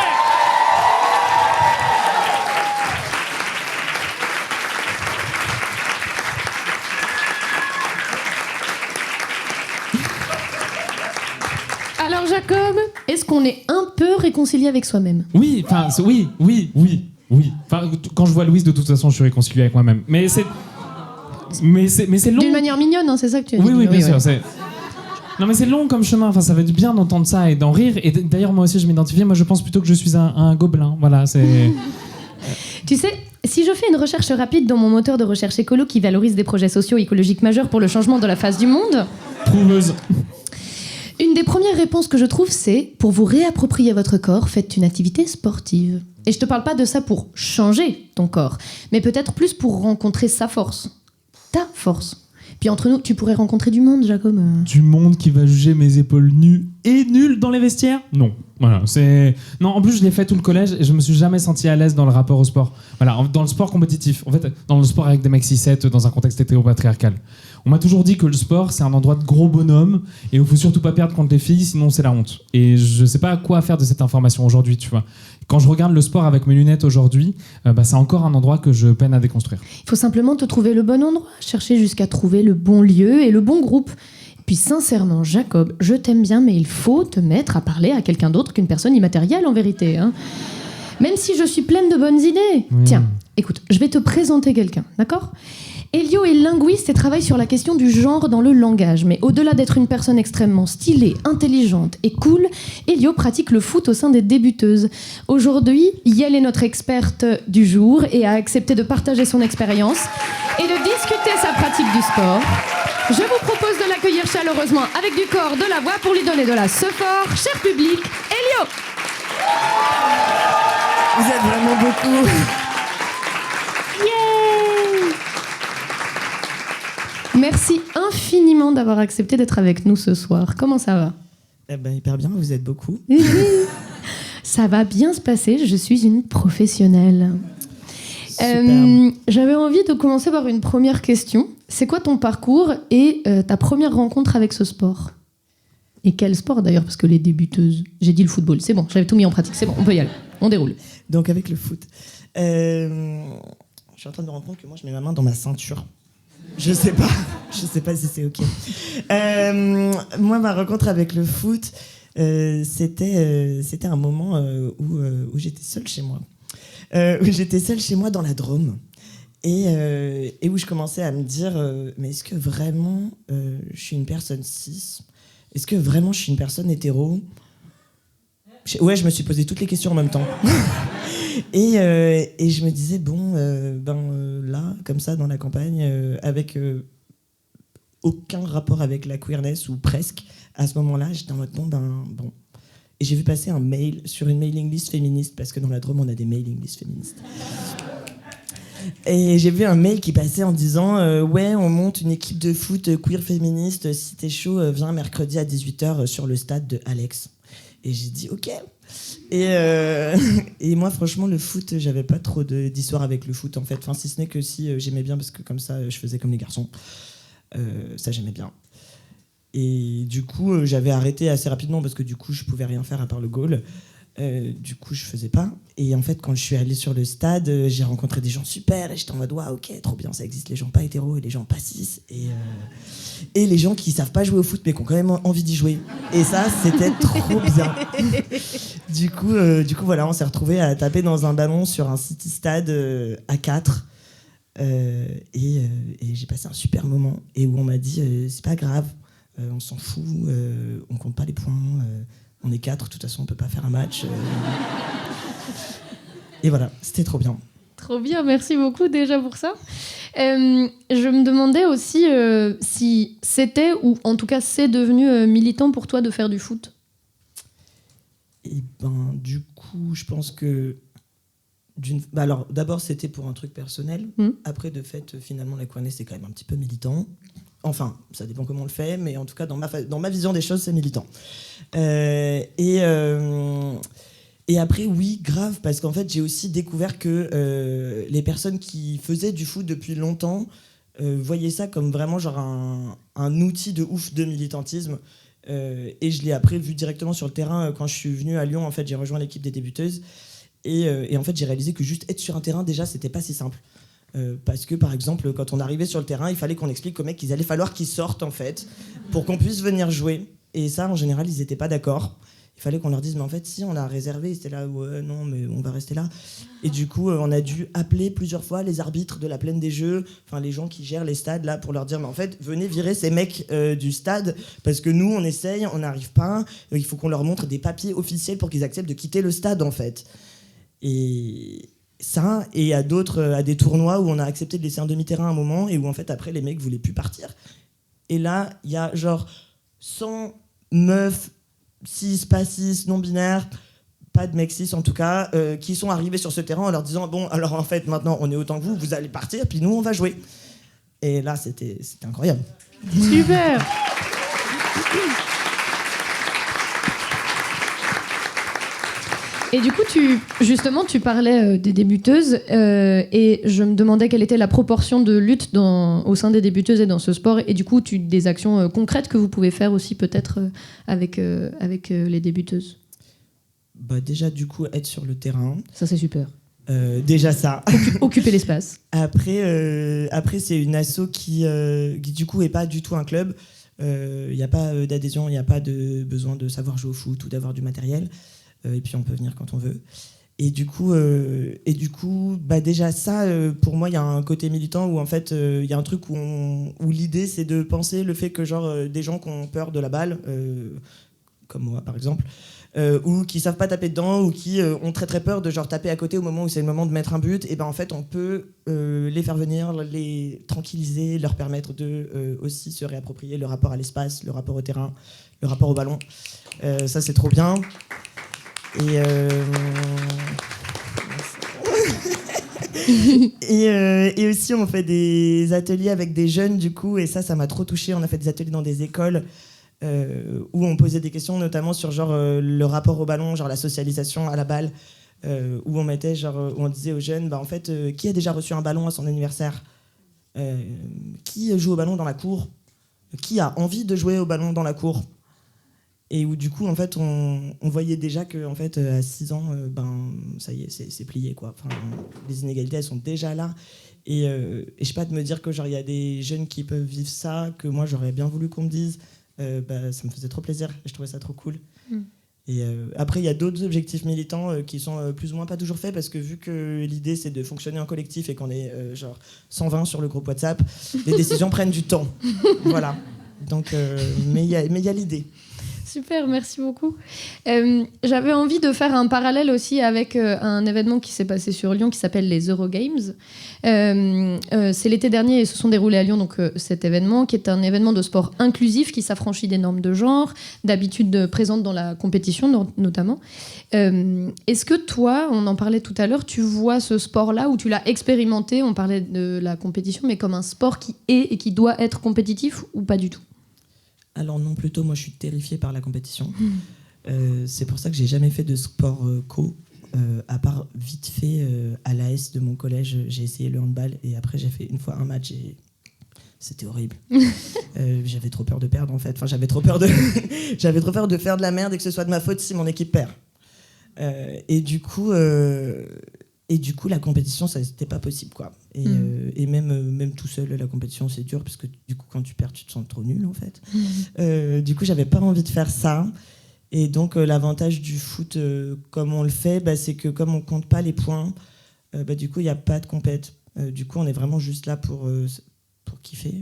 Alors Jacob, est-ce qu'on est un peu réconcilié avec soi-même? Oui, enfin, oui. Enfin, quand je vois Louise, de toute façon, je suis réconcilié avec moi-même. Mais c'est long. D'une manière mignonne, hein, c'est ça que tu as dit. Oui, bien sûr. C'est... Non, mais c'est long comme chemin. Enfin, ça fait du bien d'entendre ça et d'en rire. Et d'ailleurs, moi aussi, je m'identifie. Moi, je pense plutôt que je suis un gobelin. Voilà, c'est... Tu sais, si je fais une recherche rapide dans mon moteur de recherche écolo qui valorise des projets sociaux et écologiques majeurs pour le changement de la face du monde... Trouveuse. Une des premières réponses que je trouve, c'est pour vous réapproprier votre corps, faites une activité sportive. Et je te parle pas de ça pour changer ton corps, mais peut-être plus pour rencontrer sa force. Ta force. Puis entre nous, tu pourrais rencontrer du monde, Jacob. Du monde qui va juger mes épaules nues et nulles dans les vestiaires? Non. Voilà, c'est... Non, en plus, je l'ai fait tout le collège et je me suis jamais senti à l'aise dans le rapport au sport. Voilà, dans le sport compétitif. En fait, dans le sport avec des mecs 6-7, dans un contexte hétéropatriarcal. On m'a toujours dit que le sport, c'est un endroit de gros bonhommes et où il faut surtout pas perdre contre les filles, sinon c'est la honte. Et je sais pas quoi faire de cette information aujourd'hui, tu vois. Quand je regarde le sport avec mes lunettes aujourd'hui, c'est encore un endroit que je peine à déconstruire. Il faut simplement te trouver le bon endroit, chercher jusqu'à trouver le bon lieu et le bon groupe. Puis sincèrement, Jacob, je t'aime bien, mais il faut te mettre à parler à quelqu'un d'autre qu'une personne immatérielle en vérité. Hein. Même si je suis pleine de bonnes idées. Oui. Tiens, écoute, je vais te présenter quelqu'un, d'accord ? Elio est linguiste et travaille sur la question du genre dans le langage. Mais au-delà d'être une personne extrêmement stylée, intelligente et cool, Elio pratique le foot au sein des débuteuses. Aujourd'hui, Yael est notre experte du jour et a accepté de partager son expérience et de discuter sa pratique du sport. Je vous propose de l'accueillir chaleureusement avec du corps, de la voix pour lui donner de la ce fort. Cher public, Elio! Vous êtes vraiment beaucoup. Merci infiniment d'avoir accepté d'être avec nous ce soir. Comment ça va ? Hyper bien, vous êtes beaucoup. Ça va bien se passer, je suis une professionnelle. J'avais envie de commencer par une première question. C'est quoi ton parcours et ta première rencontre avec ce sport ? Et quel sport d'ailleurs ? Parce que les débuteuses, j'ai dit le football, c'est bon, j'avais tout mis en pratique, c'est bon, on peut y aller, on déroule. Donc avec le foot, je suis en train de me rendre compte que moi je mets ma main dans ma ceinture. Je sais pas si c'est ok. Moi, ma rencontre avec le foot, c'était un moment où j'étais seule chez moi. Où j'étais seule chez moi dans la Drôme. Et où je commençais à me dire, mais est-ce que vraiment je suis une personne cis ? Est-ce que vraiment je suis une personne hétéro ? Ouais, je me suis posé toutes les questions en même temps. Et je me disais, là, comme ça, dans la campagne, avec aucun rapport avec la queerness, ou presque, à ce moment-là, j'étais en mode, bon. Et j'ai vu passer un mail sur une mailing list féministe, parce que dans la Drôme, on a des mailing lists féministes. Et j'ai vu un mail qui passait en disant ouais, on monte une équipe de foot queer féministe, si t'es chaud, viens mercredi à 18h sur le stade de Alex. Et j'ai dit ok. Et moi franchement le foot, j'avais pas trop d'histoire avec le foot en fait, enfin, si ce n'est que si j'aimais bien parce que comme ça je faisais comme les garçons, ça j'aimais bien. Et du coup j'avais arrêté assez rapidement parce que du coup je pouvais rien faire à part le goal. Du coup je faisais pas, et en fait quand je suis allée sur le stade, j'ai rencontré des gens super et j'étais en mode ouais, ok, trop bien, ça existe les gens pas hétéros et les gens pas cis et les gens qui savent pas jouer au foot mais qui ont quand même envie d'y jouer, et ça c'était trop bien. Du coup voilà, on s'est retrouvés à taper dans un ballon sur un city stade à 4 et j'ai passé un super moment, et où on m'a dit c'est pas grave, on s'en fout, on compte pas les points, on est 4, de toute façon on peut pas faire un match. Et voilà, c'était trop bien. Trop bien, merci beaucoup déjà pour ça. Je me demandais aussi si c'était, ou en tout cas c'est devenu militant pour toi de faire du foot. Et ben du coup, je pense que alors d'abord c'était pour un truc personnel. Après, de fait, finalement la queerness c'est quand même un petit peu militant. Enfin, ça dépend comment on le fait, mais en tout cas dans ma vision des choses c'est militant. Et après oui, grave, parce qu'en fait j'ai aussi découvert que les personnes qui faisaient du foot depuis longtemps voyaient ça comme vraiment genre un outil de ouf de militantisme. Et je l'ai après vu directement sur le terrain quand je suis venu à Lyon. En fait, j'ai rejoint l'équipe des débuteuses et en fait, j'ai réalisé que juste être sur un terrain déjà, c'était pas si simple. Parce que par exemple, quand on arrivait sur le terrain, il fallait qu'on explique aux mecs qu'il allait falloir qu'ils sortent en fait pour qu'on puisse venir jouer. Et ça, en général, ils étaient pas d'accord. Il fallait qu'on leur dise mais en fait si on a réservé, c'était là ouais non mais on va rester là. Et du coup on a dû appeler plusieurs fois les arbitres de la plaine des Jeux, enfin les gens qui gèrent les stades là, pour leur dire mais en fait venez virer ces mecs du stade parce que nous on essaye, on n'arrive pas, il faut qu'on leur montre des papiers officiels pour qu'ils acceptent de quitter le stade en fait. Et ça, et à des tournois où on a accepté de laisser un demi-terrain à un moment et où en fait après les mecs voulaient plus partir. Et là il y a genre 100 meufs cis, pas cis, non-binaires, pas de mecs cis en tout cas, qui sont arrivés sur ce terrain en leur disant bon alors en fait maintenant on est autant que vous allez partir puis nous on va jouer. Et là c'était incroyable. Super. Et du coup, tu parlais des débuteuses et je me demandais quelle était la proportion de lutte au sein des débuteuses et dans ce sport. Et du coup, des actions concrètes que vous pouvez faire aussi peut-être avec les débuteuses. Bah déjà, du coup, être sur le terrain. Ça, c'est super. Déjà ça. Occuper l'espace. Après, c'est une asso qui du coup, est pas du tout un club. Il n'y a pas d'adhésion, il n'y a pas de besoin de savoir jouer au foot ou d'avoir du matériel. Et puis on peut venir quand on veut. Et du coup, bah déjà ça, pour moi, il y a un côté militant où en fait, il y a un truc où l'idée c'est de penser le fait que genre des gens qui ont peur de la balle, comme moi par exemple, ou qui savent pas taper dedans, ou qui ont très très peur de genre taper à côté au moment où c'est le moment de mettre un but, et ben en fait on peut les faire venir, les tranquilliser, leur permettre de aussi se réapproprier le rapport à l'espace, le rapport au terrain, le rapport au ballon. Ça c'est trop bien. Et aussi on fait des ateliers avec des jeunes du coup, et ça m'a trop touchée. On a fait des ateliers dans des écoles où on posait des questions notamment sur genre le rapport au ballon, genre la socialisation à la balle, où on mettait genre où on disait aux jeunes bah en fait qui a déjà reçu un ballon à son anniversaire, qui joue au ballon dans la cour, qui a envie de jouer au ballon dans la cour. Et où du coup en fait on voyait déjà que en fait à 6 ans ben ça y est c'est plié quoi. Enfin, les inégalités elles sont déjà là, et je sais pas, de me dire que genre il y a des jeunes qui peuvent vivre ça, que moi j'aurais bien voulu qu'on me dise, bah, ça me faisait trop plaisir et je trouvais ça trop cool. Et après il y a d'autres objectifs militants qui sont plus ou moins pas toujours faits, parce que vu que l'idée c'est de fonctionner en collectif et qu'on est genre 120 sur le groupe WhatsApp, les décisions prennent du temps. Voilà. Donc mais il y a l'idée. Super, merci beaucoup. J'avais envie de faire un parallèle aussi avec un événement qui s'est passé sur Lyon qui s'appelle les Eurogames. C'est l'été dernier et se sont déroulés à Lyon, donc cet événement qui est un événement de sport inclusif qui s'affranchit des normes de genre, d'habitude présentes dans la compétition notamment. Est-ce que toi, on en parlait tout à l'heure, tu vois ce sport-là où tu l'as expérimenté, on parlait de la compétition, mais comme un sport qui est et qui doit être compétitif ou pas du tout? Alors non, plutôt, moi je suis terrifiée par la compétition. C'est pour ça que j'ai jamais fait de sport co, à part vite fait à l'AS de mon collège, j'ai essayé le handball et après j'ai fait une fois un match et c'était horrible. J'avais trop peur de perdre en fait. Enfin, j'avais trop peur de faire de la merde et que ce soit de ma faute si mon équipe perd. Et du coup, la compétition, ça c'était pas possible quoi. Et même tout seul, la compétition c'est dur parce que du coup quand tu perds, tu te sens trop nul en fait. Du coup, j'avais pas envie de faire ça. Et donc l'avantage du foot, comme on le fait, c'est que comme on compte pas les points, du coup il y a pas de compète. Du coup, on est vraiment juste là pour kiffer.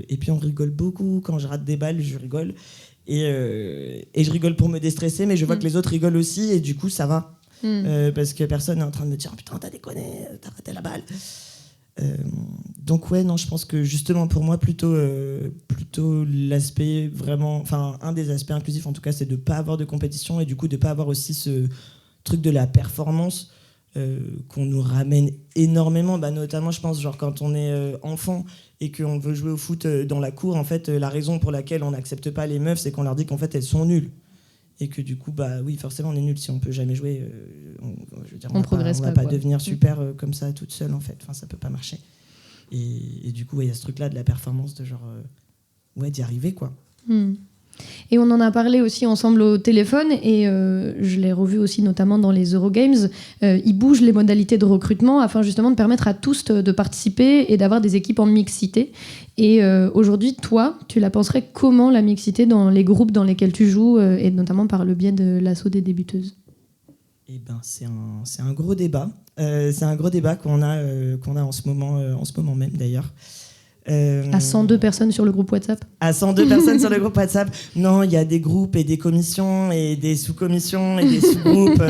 Et puis on rigole beaucoup quand je rate des balles, je rigole. Et je rigole pour me déstresser, mais je vois que les autres rigolent aussi, et du coup ça va. Parce que personne n'est en train de me dire putain t'as déconné, t'as raté la balle. Donc ouais, non, je pense que justement pour moi plutôt l'aspect vraiment, enfin un des aspects inclusifs en tout cas, c'est de pas avoir de compétition et du coup de pas avoir aussi ce truc de la performance qu'on nous ramène énormément, notamment je pense genre quand on est enfant et qu'on veut jouer au foot dans la cour, en fait la raison pour laquelle on n'accepte pas les meufs, c'est qu'on leur dit qu'en fait elles sont nulles. Et que du coup, oui, forcément, on est nul si on peut jamais jouer. On va pas devenir super comme ça toute seule, en fait. Enfin, ça peut pas marcher. Et du coup, il y a ce truc-là de la performance, de genre, d'y arriver, quoi. Et on en a parlé aussi ensemble au téléphone, et je l'ai revu aussi notamment dans les Eurogames. Ils bougent les modalités de recrutement afin justement de permettre à tous de participer et d'avoir des équipes en mixité. Et aujourd'hui, toi, tu la penserais comment, la mixité dans les groupes dans lesquels tu joues, et notamment par le biais de l'assaut des débuteuses? Eh ben, c'est un gros débat. C'est un gros débat qu'on a en ce moment même, d'ailleurs. À 102 personnes sur le groupe WhatsApp. À 102 personnes sur le groupe WhatsApp. Non, il y a des groupes et des commissions et des sous-commissions et des sous-groupes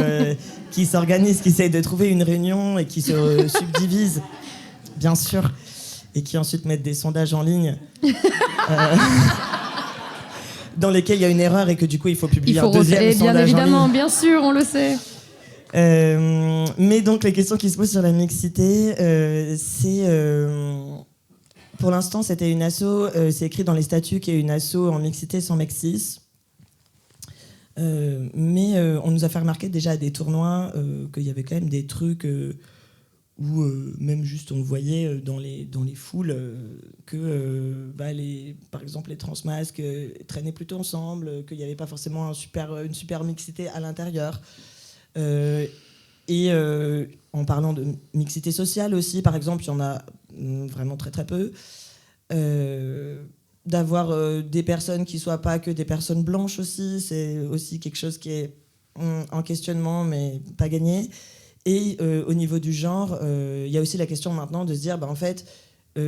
qui s'organisent, qui essayent de trouver une réunion et qui se subdivisent, bien sûr, et qui ensuite mettent des sondages en ligne dans lesquels il y a une erreur et que du coup il faut publier un deuxième sondage en ligne. Bien évidemment, bien sûr, on le sait. Mais donc les questions qui se posent sur la mixité, c'est... Pour l'instant, c'était une asso, c'est écrit dans les statuts qu'il y a une asso en mixité sans mec cis. Mais on nous a fait remarquer déjà à des tournois qu'il y avait quand même des trucs où même juste on voyait dans les foules que par exemple les transmasques traînaient plutôt ensemble, qu'il n'y avait pas forcément une super mixité à l'intérieur. Et en parlant de mixité sociale aussi, par exemple, il y en a vraiment très très peu. D'avoir des personnes qui ne soient pas que des personnes blanches aussi, c'est aussi quelque chose qui est en questionnement, mais pas gagné. Et au niveau du genre, il y a aussi la question maintenant de se dire, en fait,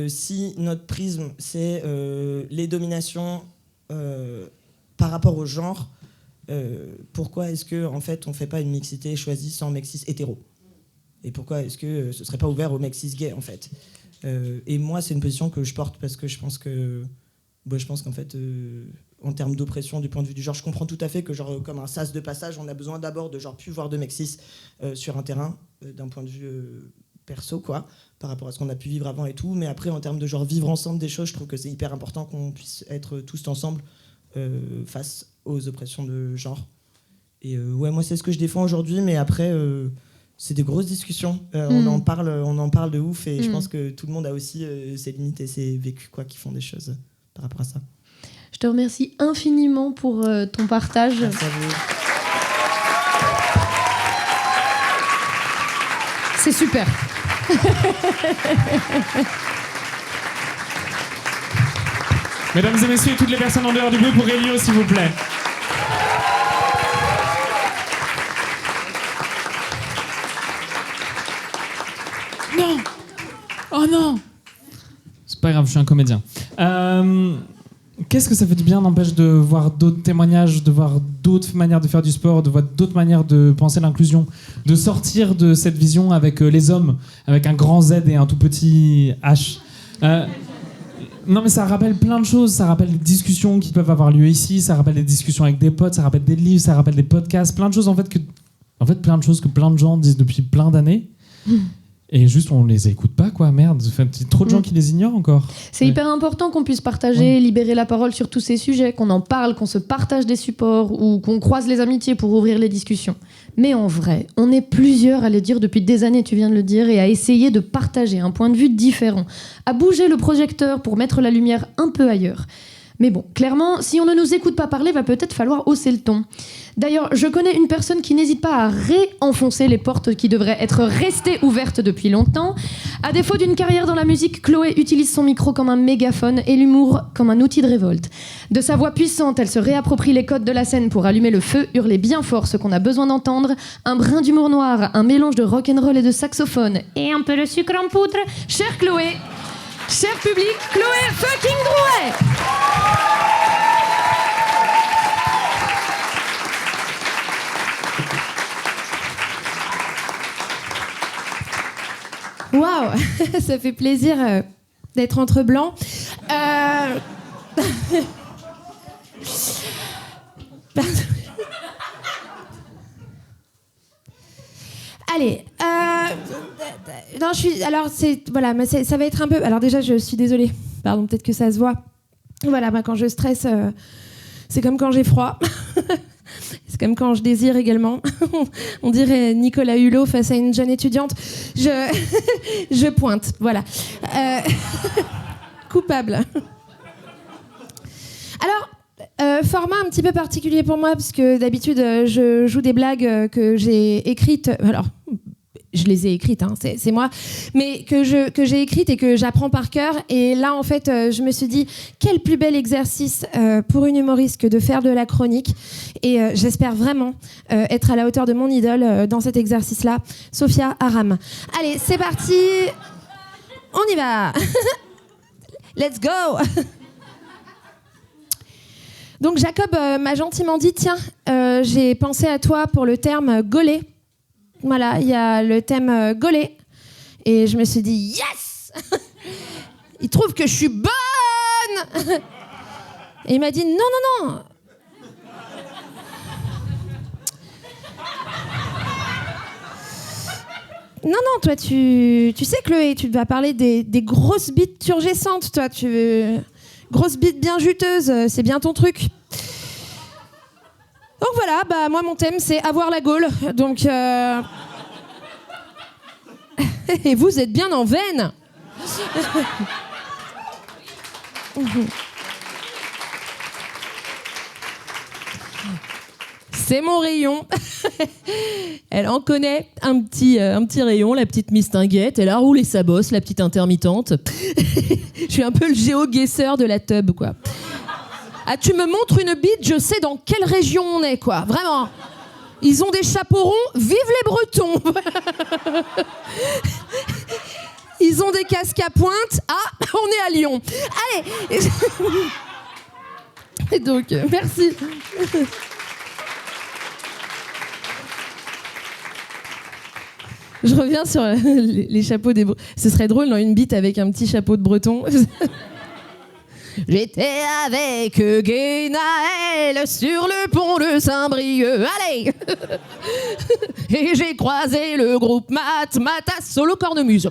si notre prisme, c'est les dominations par rapport au genre, pourquoi est-ce qu'en fait, on ne fait pas une mixité choisie sans mec cis hétéro? Et pourquoi est-ce que ce ne serait pas ouvert aux mecs cis gays, en fait? Et moi, c'est une position que je porte parce que je pense qu'en fait, en termes d'oppression du point de vue du genre, je comprends tout à fait que, genre, comme un sas de passage, on a besoin d'abord de genre plus voir de mecs cis sur un terrain, d'un point de vue perso, quoi, par rapport à ce qu'on a pu vivre avant et tout. Mais après, en termes de genre vivre ensemble des choses, je trouve que c'est hyper important qu'on puisse être tous ensemble face aux oppressions de genre. Et moi, c'est ce que je défends aujourd'hui, mais après... c'est des grosses discussions. On en parle de ouf et je pense que tout le monde a aussi ses limites et ses vécus qui font des choses par rapport à ça. Je te remercie infiniment pour ton partage. Merci à vous. C'est super. Mesdames et messieurs, toutes les personnes en dehors du bruit pour Elio, s'il vous plaît. Non! Oh non! C'est pas grave, je suis un comédien. Qu'est-ce que ça fait du bien, n'empêche, de voir d'autres témoignages, de voir d'autres manières de faire du sport, de voir d'autres manières de penser l'inclusion, de sortir de cette vision avec les hommes, avec un grand Z et un tout petit H. Non mais ça rappelle plein de choses, ça rappelle des discussions qui peuvent avoir lieu ici, ça rappelle des discussions avec des potes, ça rappelle des livres, ça rappelle des podcasts, plein de choses plein de choses que plein de gens disent depuis plein d'années. Et juste, on les écoute pas, quoi, merde. Enfin, il y a trop de gens qui les ignorent encore. C'est hyper important qu'on puisse partager, libérer la parole sur tous ces sujets, qu'on en parle, qu'on se partage des supports ou qu'on croise les amitiés pour ouvrir les discussions. Mais en vrai, on est plusieurs à le dire depuis des années, tu viens de le dire, et à essayer de partager un point de vue différent, à bouger le projecteur pour mettre la lumière un peu ailleurs. Mais bon, clairement, si on ne nous écoute pas parler, va peut-être falloir hausser le ton. D'ailleurs, je connais une personne qui n'hésite pas à réenfoncer les portes qui devraient être restées ouvertes depuis longtemps. À défaut d'une carrière dans la musique, Chloé utilise son micro comme un mégaphone et l'humour comme un outil de révolte. De sa voix puissante, elle se réapproprie les codes de la scène pour allumer le feu, hurler bien fort ce qu'on a besoin d'entendre, un brin d'humour noir, un mélange de rock'n'roll et de saxophone, et un peu de sucre en poudre. Chère Chloé, cher public, Chloé fucking Drouet! Waouh, ça fait plaisir d'être entre blancs. Allez, non, je suis. Alors, voilà, mais ça va être un peu. Alors, déjà, je suis désolée. Pardon, peut-être que ça se voit. Voilà, moi, quand je stresse, c'est comme quand j'ai froid. C'est comme quand je désire également. On dirait Nicolas Hulot face à une jeune étudiante. Je pointe, voilà. Coupable. Alors, format un petit peu particulier pour moi, parce que d'habitude, je joue des blagues que j'ai écrites. Alors, je les ai écrites, hein, c'est moi, mais que j'ai écrites et que j'apprends par cœur. Et là, en fait, je me suis dit, quel plus bel exercice pour une humoriste que de faire de la chronique. Et j'espère vraiment être à la hauteur de mon idole dans cet exercice-là, Sophia Aram. Allez, c'est parti, on y va. Let's go. Donc Jacob m'a gentiment dit, tiens, j'ai pensé à toi pour le terme gauler. Voilà, il y a le thème gauler. Et je me suis dit, yes. Il trouve que je suis bonne. Et il m'a dit, non. Non, toi, tu sais, Chloé, tu vas parler des grosses bites turgescentes, toi. Grosses bites bien juteuses, c'est bien ton truc. Donc voilà, bah moi mon thème c'est avoir la gaule. Donc et vous êtes bien en veine. C'est mon rayon. Elle en connaît un petit rayon, la petite mistinguette. Elle a roulé sa bosse, la petite intermittente. Je suis un peu le GeoGuessr de la tub, quoi. Ah, tu me montres une bite, je sais dans quelle région on est, quoi. Vraiment. Ils ont des chapeaux ronds, vive les Bretons. Ils ont des casques à pointe. Ah, on est à Lyon. Allez. Et donc, merci. Je reviens sur les chapeaux des Bretons. Ce serait drôle dans une bite avec un petit chapeau de Breton. J'étais avec Guénaël sur le pont de Saint-Brieuc. Allez. Et j'ai croisé le groupe Matas solo cornemuse.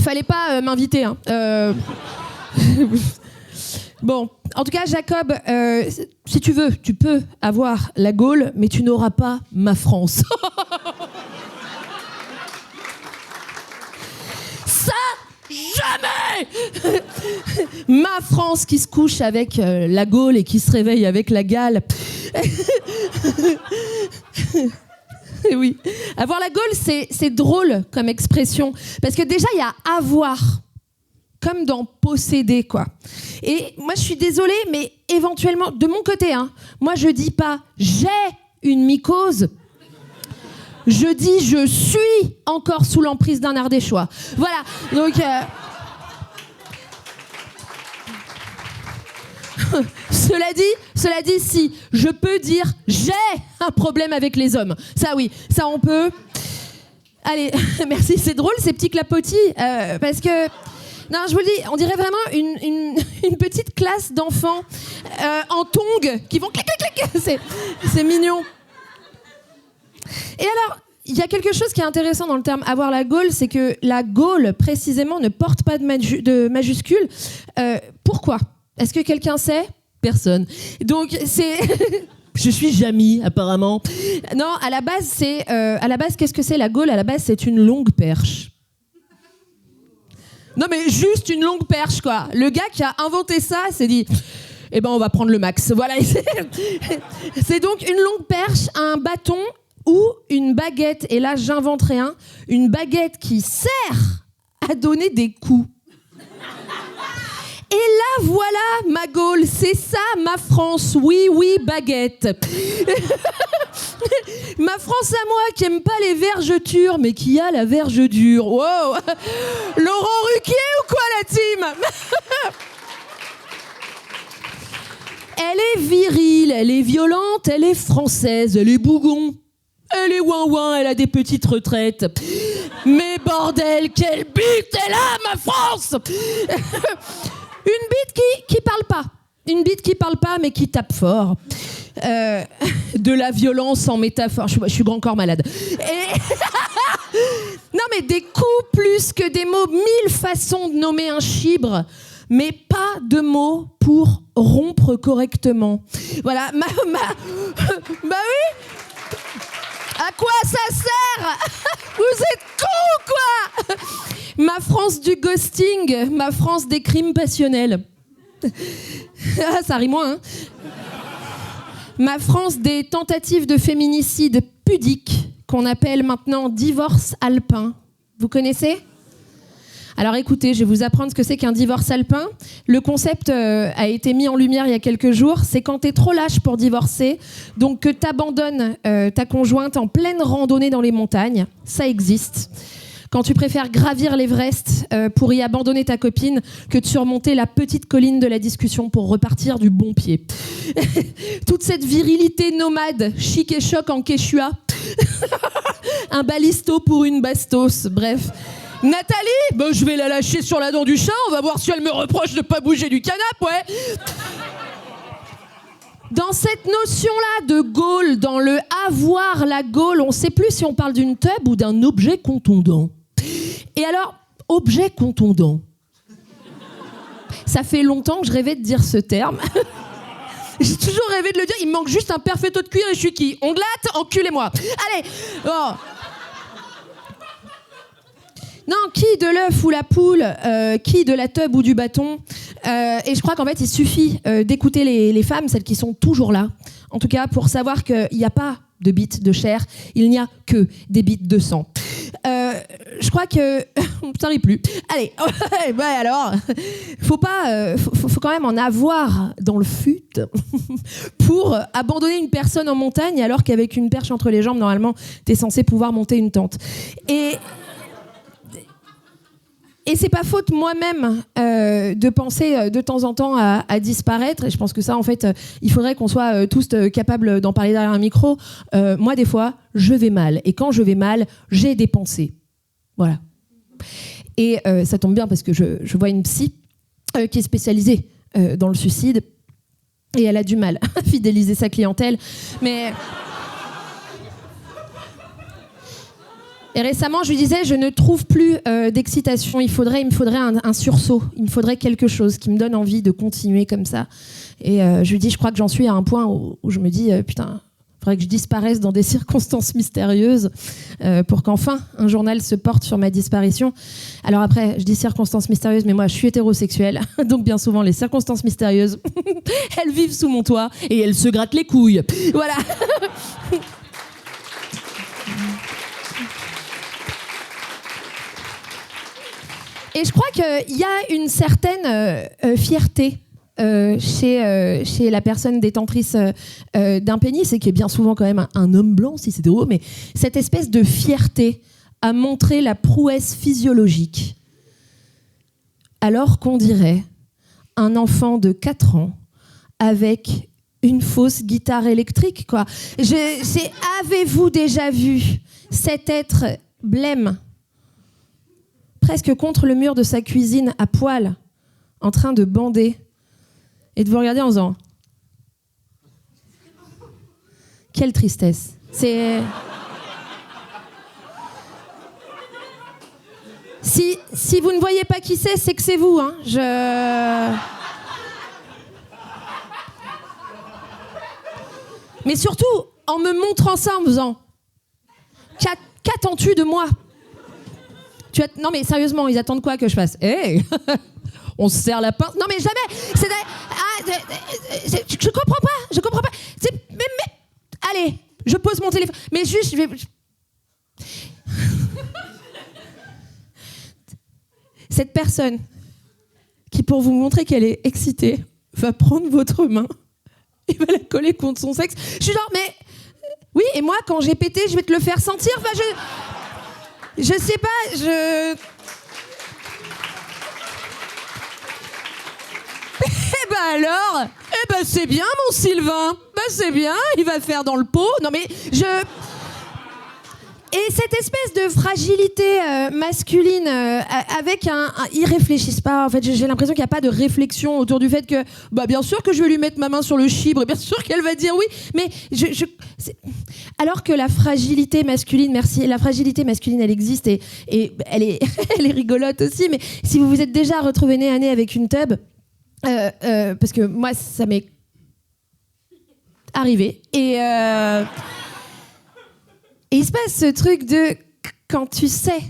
Fallait pas m'inviter, hein. Bon, en tout cas, Jacob, si tu veux, tu peux avoir la Gaule, mais tu n'auras pas ma France. Ça, jamais. Ma France qui se couche avec la Gaule et qui se réveille avec la Galle. Et oui. Avoir la Gaule, c'est drôle comme expression. Parce que déjà, il y a avoir. Comme dans posséder, quoi. Et moi, je suis désolée, mais éventuellement, de mon côté, hein, moi, je dis pas « j'ai une mycose ». Je dis « je suis encore sous l'emprise d'un Ardéchois ». Voilà, donc... Cela dit, si je peux dire j'ai un problème avec les hommes. Ça oui, ça on peut. Allez, merci, c'est drôle ces petits clapotis, parce que... Non, je vous le dis, on dirait vraiment une petite classe d'enfants en tongs qui vont clic, clic, clic. C'est mignon. Et alors, il y a quelque chose qui est intéressant dans le terme « avoir la Gaule », c'est que la Gaule, précisément, ne porte pas de majuscule. Pourquoi ? Est-ce que quelqu'un sait ? Personne. Donc, c'est... Je suis Jamie, apparemment. Non, à la base, qu'est-ce que c'est la Gaule ? À la base, c'est une longue perche. Non, mais juste une longue perche, quoi. Le gars qui a inventé ça s'est dit... Eh ben, on va prendre le max. Voilà. C'est donc une longue perche, un bâton ou une baguette. Et là, j'invente rien. Une baguette qui sert à donner des coups. Et là, voilà, ma Gaule, c'est ça, ma France. Oui, oui, baguette. Ma France à moi, qui aime pas les vergetures, mais qui a la verge dure. Wow. Laurent Ruquier ou quoi, la team? Elle est virile, elle est violente, elle est française, elle est bougon. Elle est ouin-ouin, elle a des petites retraites. Mais bordel, quelle bite elle a, ma France! Une bite qui parle pas. Une bite qui parle pas, mais qui tape fort. De la violence en métaphore. Je suis grand corps malade. Et... non, mais des coups plus que des mots. 1000 façons de nommer un chibre, mais pas de mots pour rompre correctement. Voilà. Bah oui. À quoi ça sert? Vous êtes cons, quoi! Ma France du ghosting, ma France des crimes passionnels. Ah, ça rime moins, hein? Ma France des tentatives de féminicide pudique, qu'on appelle maintenant divorce alpin. Vous connaissez? Alors écoutez, je vais vous apprendre ce que c'est qu'un divorce alpin. Le concept a été mis en lumière il y a quelques jours. C'est quand t'es trop lâche pour divorcer, donc que t'abandonnes ta conjointe en pleine randonnée dans les montagnes. Ça existe. Quand tu préfères gravir l'Everest pour y abandonner ta copine que de surmonter la petite colline de la discussion pour repartir du bon pied. Toute cette virilité nomade, chic et choc en quechua. Un balisto pour une bastos, bref... Nathalie, je vais la lâcher sur la dent du chat, on va voir si elle me reproche de pas bouger du canapé, ouais. Dans cette notion-là de Gaule, dans le avoir la Gaule, on sait plus si on parle d'une teub ou d'un objet contondant. Et alors, objet contondant. Ça fait longtemps que je rêvais de dire ce terme. J'ai toujours rêvé de le dire, il me manque juste un perfecto de cuir et je suis qui? On glatte, enculez-moi. Allez, oh. Non, qui de l'œuf ou la poule, qui de la teub ou du bâton. Et je crois qu'en fait, il suffit d'écouter les femmes, celles qui sont toujours là, en tout cas pour savoir qu'il n'y a pas de bites de chair, il n'y a que des bites de sang. Je crois que... ça rit plus. Allez, bah alors, faut quand même en avoir dans le fut pour abandonner une personne en montagne alors qu'avec une perche entre les jambes, normalement, t'es censé pouvoir monter une tente. Et c'est pas faute moi-même de penser de temps en temps à disparaître. Et je pense que ça, en fait, il faudrait qu'on soit tous capables d'en parler derrière un micro. Moi, des fois, je vais mal. Et quand je vais mal, j'ai des pensées. Voilà. Et ça tombe bien parce que je vois une psy qui est spécialisée dans le suicide. Et elle a du mal à fidéliser sa clientèle. Mais... Et récemment, je lui disais, je ne trouve plus d'excitation. Il me faudrait un sursaut. Il me faudrait quelque chose qui me donne envie de continuer comme ça. Et je lui dis, je crois que j'en suis à un point où je me dis, putain, il faudrait que je disparaisse dans des circonstances mystérieuses pour qu'enfin un journal se porte sur ma disparition. Alors après, je dis circonstances mystérieuses, mais moi, je suis hétérosexuelle. Donc bien souvent, les circonstances mystérieuses, elles vivent sous mon toit et elles se grattent les couilles. Voilà. Et je crois qu'il y a une certaine fierté chez la personne détentrice d'un pénis, et qui est bien souvent quand même un homme blanc, si c'est hétéro, mais cette espèce de fierté à montrer la prouesse physiologique. Alors qu'on dirait un enfant de 4 ans avec une fausse guitare électrique, quoi. Avez-vous déjà vu cet être blême, presque contre le mur de sa cuisine, à poil, en train de bander, et de vous regarder en faisant... Quelle tristesse. C'est... Si vous ne voyez pas qui c'est que c'est vous, hein. Mais surtout, en me montrant ça, en me faisant... Qu'attends-tu de moi ? Non mais sérieusement, ils attendent quoi que je fasse ? Hey on se serre la pince. Non mais jamais. Je comprends pas. Mais, allez, je pose mon téléphone. Mais juste, je vais... Cette personne qui, pour vous montrer qu'elle est excitée, va prendre votre main et va la coller contre son sexe. Je suis genre, mais... Oui, et moi, quand j'ai pété, je vais te le faire sentir. Enfin, je sais pas, Eh ben alors, c'est bien mon Sylvain. C'est bien, il va faire dans le pot. Non mais Et cette espèce de fragilité masculine avec ils réfléchissent pas. En fait, j'ai l'impression qu'il n'y a pas de réflexion autour du fait que, bien sûr que je vais lui mettre ma main sur le chibre et bien sûr qu'elle va dire oui. Mais alors que la fragilité masculine, la fragilité masculine, elle existe et elle est, elle est rigolote aussi. Mais si vous vous êtes déjà retrouvé nez à nez avec une teub, parce que moi, ça m'est arrivé et il se passe ce truc de quand tu sais,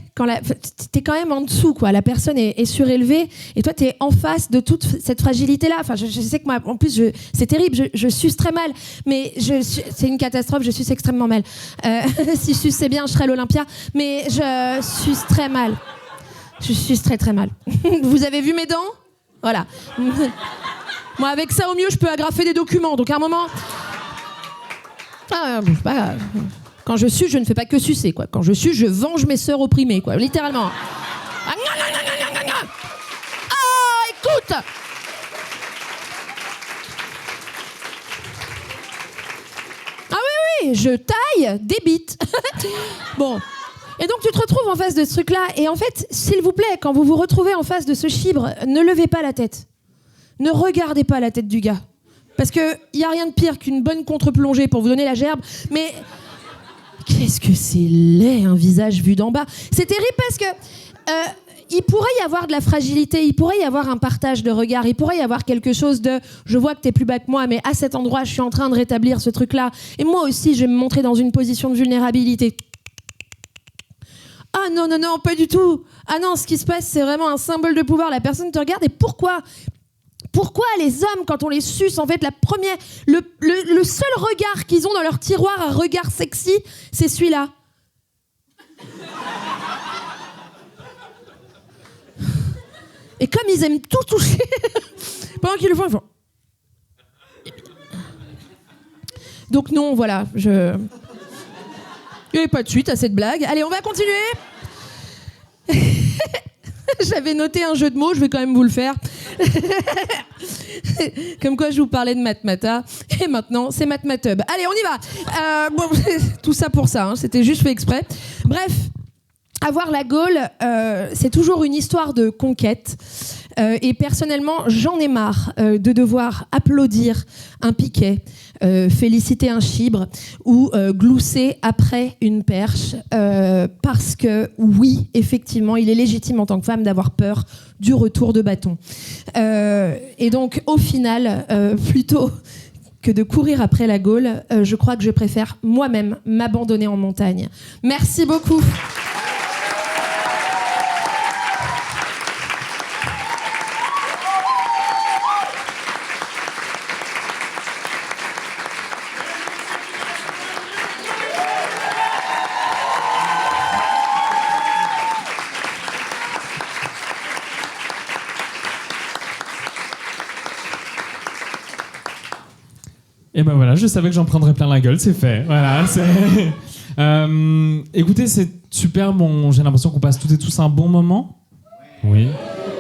t'es quand même en dessous, quoi. La personne est surélevée et toi t'es en face de toute cette fragilité-là. Enfin, je sais que moi, en plus, c'est terrible. Je suce très mal, mais c'est une catastrophe. Je suce extrêmement mal. Si je suçais bien, je serais à l'Olympia. Mais je suce très mal. Je suce très très mal. Vous avez vu mes dents ? Voilà. Moi, avec ça, au mieux, je peux agrafer des documents. Donc, à un moment... Quand je suce, je ne fais pas que sucer, quoi. Quand je suce, je venge mes sœurs opprimées, quoi. Littéralement. Écoute! Ah oui, je taille des bites. Bon. Et donc, tu te retrouves en face de ce truc-là. Et en fait, s'il vous plaît, quand vous vous retrouvez en face de ce chibre, ne levez pas la tête. Ne regardez pas la tête du gars. Parce qu'il n'y a rien de pire qu'une bonne contre-plongée pour vous donner la gerbe. Mais qu'est-ce que c'est laid, un visage vu d'en bas. C'est terrible parce que il pourrait y avoir de la fragilité, il pourrait y avoir un partage de regard, il pourrait y avoir quelque chose de « je vois que t'es plus bas que moi, mais à cet endroit, je suis en train de rétablir ce truc-là. Et moi aussi, je vais me montrer dans une position de vulnérabilité. » Ah non, pas du tout. Ah non, ce qui se passe, c'est vraiment un symbole de pouvoir. La personne te regarde et pourquoi les hommes, quand on les suce, en fait, le seul regard qu'ils ont dans leur tiroir à regard sexy, c'est celui-là. Et comme ils aiment tout toucher, pendant qu'ils le font, ils font... Donc non, voilà, Il n'y avait pas de suite à cette blague. Allez, on va continuer. J'avais noté un jeu de mots, je vais quand même vous le faire. Comme quoi je vous parlais de Matmata. Et maintenant, c'est Matmatub. Allez, on y va. Tout ça pour ça, hein, c'était juste fait exprès. Bref, avoir la Gaule, c'est toujours une histoire de conquête. Et personnellement, j'en ai marre de devoir applaudir un piquet, féliciter un chibre ou glousser après une perche parce que oui, effectivement, il est légitime en tant que femme d'avoir peur du retour de bâton. Et donc, au final, plutôt que de courir après la Gaule, je crois que je préfère moi-même m'abandonner en montagne. Merci beaucoup. Et ben voilà, je savais que j'en prendrais plein la gueule, c'est fait. Voilà, écoutez, c'est super. Bon, j'ai l'impression qu'on passe toutes et tous un bon moment. Oui.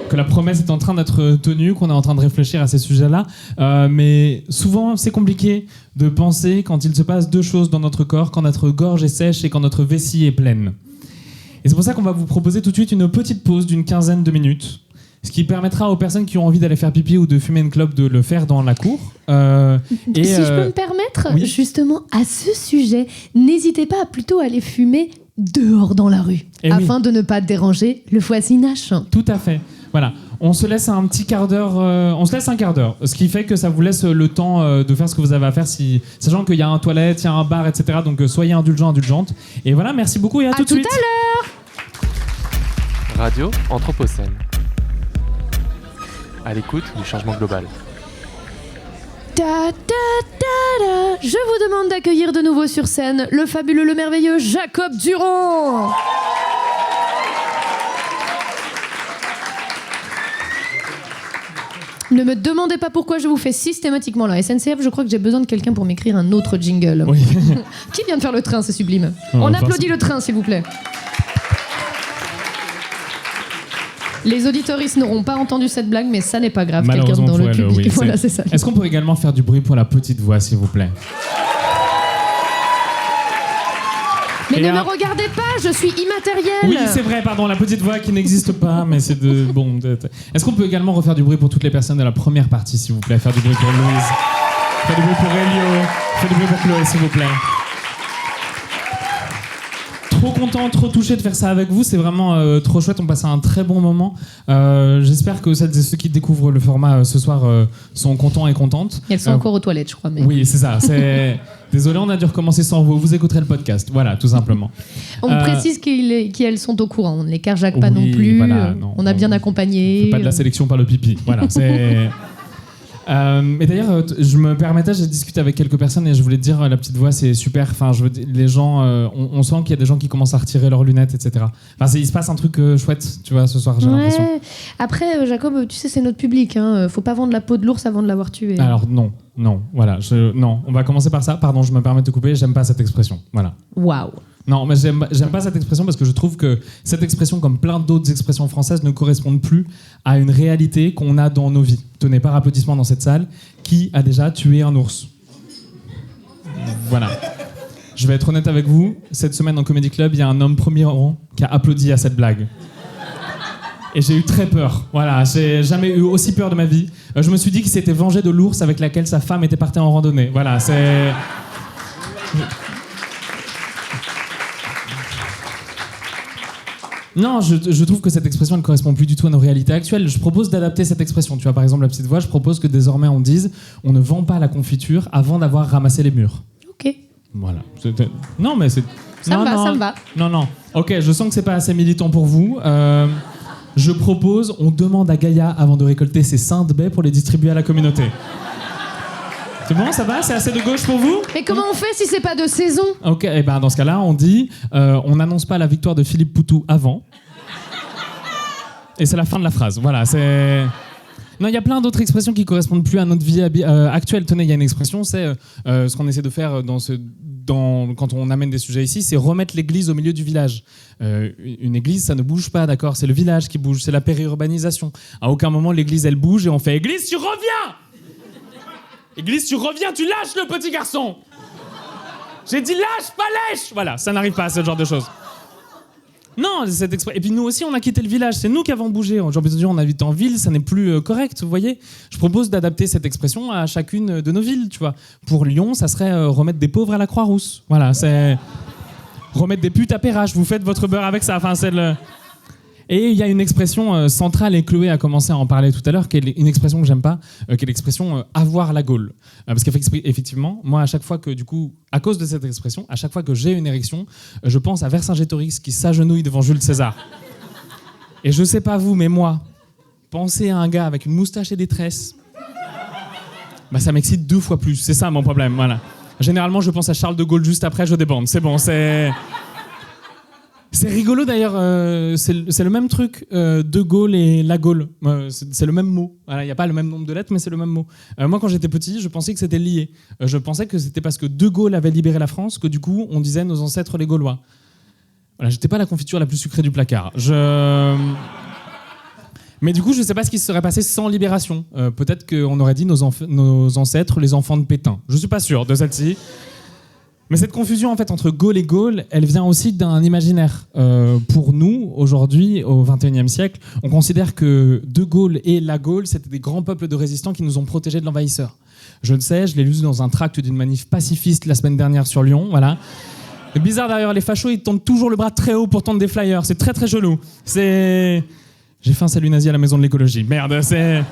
que la promesse est en train d'être tenue, qu'on est en train de réfléchir à ces sujets-là. Mais souvent, c'est compliqué de penser quand il se passe deux choses dans notre corps, quand notre gorge est sèche et quand notre vessie est pleine. Et c'est pour ça qu'on va vous proposer tout de suite une petite pause d'une quinzaine de minutes, ce qui permettra aux personnes qui ont envie d'aller faire pipi ou de fumer une clope de le faire dans la cour. Si je peux me permettre, oui. justement, à ce sujet, n'hésitez pas à plutôt aller fumer dehors dans la rue, afin de ne pas déranger le voisinage. Tout à fait. Voilà. On se laisse un petit quart d'heure. On se laisse un quart d'heure, ce qui fait que ça vous laisse le temps de faire ce que vous avez à faire, sachant qu'il y a un toilette, il y a un bar, etc. Donc soyez indulgents, indulgentes. Et voilà, merci beaucoup et à tout de suite. À l'heure. Radio Anthropocène. À l'écoute du changement global. Ta, ta, ta, ta. Je vous demande d'accueillir de nouveau sur scène le fabuleux, le merveilleux Jacob Durand. Ne me demandez pas pourquoi je vous fais systématiquement la SNCF. Je crois que j'ai besoin de quelqu'un pour m'écrire un autre jingle. Oui. Qui vient de faire le train, c'est sublime. Oh, On enfin, applaudit le train, s'il vous plaît. Les auditoristes n'auront pas entendu cette blague, mais ça n'est pas grave. Quelqu'un Malheureusement dans le pour elle, public. oui, Voilà, c'est ça. Est-ce qu'on pourrait également faire du bruit pour la petite voix, s'il vous plaît? Mais Et ne un- me regardez pas, je suis immatérielle. Oui, c'est vrai, pardon, la petite voix qui n'existe pas, mais c'est de... Bon, est-ce qu'on peut également refaire du bruit pour toutes les personnes de la première partie, s'il vous plaît? Faire du bruit pour Louise, faire du bruit pour Elio, faire du bruit pour Chloé, s'il vous plaît. Trop content, trop touché de faire ça avec vous, c'est vraiment trop chouette, on passe un très bon moment. J'espère que celles et ceux qui découvrent le format ce soir sont contents et contentes. Elles sont encore aux toilettes, je crois. Mais... Oui, c'est ça. Désolé, on a dû recommencer sans vous. Vous écouterez le podcast. Voilà, tout simplement. On précise qu'elles sont au courant. On ne les carjaque pas Oui, non plus. voilà, non, on a bien on accompagné. fait pas de la sélection par le pipi. Voilà, c'est... et d'ailleurs, je me permettais, j'ai discuté avec quelques personnes et je voulais te dire, la petite voix, c'est super. Enfin, je veux dire, les gens, on sent qu'il y a des gens qui commencent à retirer leurs lunettes, etc. Enfin, il se passe un truc chouette, tu vois, ce soir, j'ai l'impression. Après, Jacob, tu sais, c'est notre public. Faut pas vendre la peau de l'ours avant de l'avoir tué. Alors non, voilà, non. On va commencer par ça. Pardon, je me permets de te couper. J'aime pas cette expression. Voilà. Waouh. Non, mais j'aime pas cette expression parce que je trouve que cette expression, comme plein d'autres expressions françaises, ne correspondent plus à une réalité qu'on a dans nos vies. Tenez, par applaudissement dans cette salle, qui a déjà tué un ours? Voilà. Je vais être honnête avec vous, cette semaine en Comedy Club, il y a un homme premier rang qui a applaudi à cette blague. Et j'ai eu très peur. Voilà, j'ai jamais eu aussi peur de ma vie. Je me suis dit qu'il s'était vengé de l'ours avec laquelle sa femme était partie en randonnée. Voilà, c'est... Non, je trouve que cette expression ne correspond plus du tout à nos réalités actuelles. Je propose d'adapter cette expression. Tu vois, par exemple, la petite voix, je propose que désormais on dise on ne vend pas la confiture avant d'avoir ramassé les murs. Ok. Voilà. Non, mais c'est... Ça me va. Non. Ok, je sens que c'est pas assez militant pour vous. Je propose, on demande à Gaïa avant de récolter ses seins de baie pour les distribuer à la communauté. C'est bon, ça va? C'est assez de gauche pour vous? Mais comment on fait si c'est pas de saison? Ok, et ben dans ce cas-là, on dit on n'annonce pas la victoire de Philippe Poutou avant. Et c'est la fin de la phrase. Voilà, c'est... Non, il y a plein d'autres expressions qui correspondent plus à notre vie actuelle. Tenez, il y a une expression, c'est ce qu'on essaie de faire quand on amène des sujets ici, c'est remettre l'église au milieu du village. Une église, ça ne bouge pas, d'accord? C'est le village qui bouge, c'est la périurbanisation. À aucun moment, l'église, elle bouge et on fait « Église, tu reviens !» Église, tu reviens, tu lâches le petit garçon. J'ai dit lâche, pas lèche. Voilà, ça n'arrive pas à ce genre de choses. Non, et puis nous aussi, on a quitté le village. C'est nous qui avons bougé. J'ai envie de dire, on habite en ville, ça n'est plus correct, vous voyez. Je propose d'adapter cette expression à chacune de nos villes, tu vois. Pour Lyon, ça serait remettre des pauvres à la Croix-Rousse. Voilà, c'est... Remettre des putes à Perrache. Vous faites votre beurre avec ça. Enfin, c'est le... Et il y a une expression centrale, et Chloé a commencé à en parler tout à l'heure, qui est une expression que j'aime pas, qui est l'expression avoir la gaule. Parce qu'effectivement, moi, à chaque fois que, du coup, à cause de cette expression, à chaque fois que j'ai une érection, je pense à Vercingétorix qui s'agenouille devant Jules César. Et je sais pas vous, mais moi, penser à un gars avec une moustache et des tresses, bah, ça m'excite 2 fois plus. C'est ça mon problème, voilà. Généralement, je pense à Charles de Gaulle juste après, je débande. C'est bon, c'est... C'est rigolo d'ailleurs, c'est le même truc, De Gaulle et la Gaule. C'est le même mot. Voilà, il n'y a pas le même nombre de lettres, mais c'est le même mot. Moi, quand j'étais petit, je pensais que c'était lié. Je pensais que c'était parce que De Gaulle avait libéré la France que du coup, on disait nos ancêtres les Gaulois. Voilà, j'étais pas la confiture la plus sucrée du placard. Mais du coup, je ne sais pas ce qui se serait passé sans libération. Peut-être qu'on aurait dit nos ancêtres, les enfants de Pétain. Je ne suis pas sûr de celle-ci. Mais cette confusion en fait entre Gaule et Gaulle, elle vient aussi d'un imaginaire. Pour nous, aujourd'hui, au XXIe siècle, on considère que De Gaulle et la Gaule, c'était des grands peuples de résistants qui nous ont protégés de l'envahisseur. Je le sais, je l'ai lu dans un tract d'une manif pacifiste la semaine dernière sur Lyon, voilà. C'est bizarre d'ailleurs, les fachos, ils tendent toujours le bras très haut pour tendre des flyers. C'est très très chelou. J'ai fait un salut nazi à la maison de l'écologie. Merde, c'est...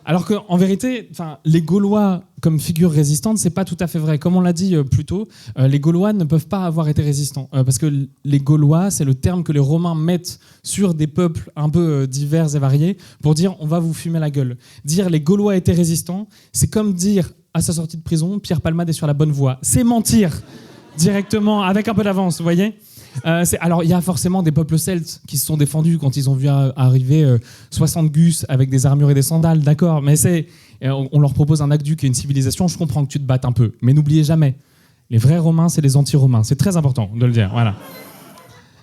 Alors qu'en vérité, les Gaulois comme figure résistante, c'est pas tout à fait vrai. Comme on l'a dit plus tôt, les Gaulois ne peuvent pas avoir été résistants. Parce que les Gaulois, c'est le terme que les Romains mettent sur des peuples un peu divers et variés pour dire on va vous fumer la gueule. Dire les Gaulois étaient résistants, c'est comme dire à sa sortie de prison, Pierre Palmade est sur la bonne voie. C'est mentir directement, avec un peu d'avance, vous voyez ? Alors, il y a forcément des peuples celtes qui se sont défendus quand ils ont vu arriver 60 gus avec des armures et des sandales, d'accord, mais on leur propose un aqueduc et une civilisation, je comprends que tu te battes un peu, mais n'oubliez jamais, les vrais Romains, c'est les anti-Romains, c'est très important de le dire, voilà.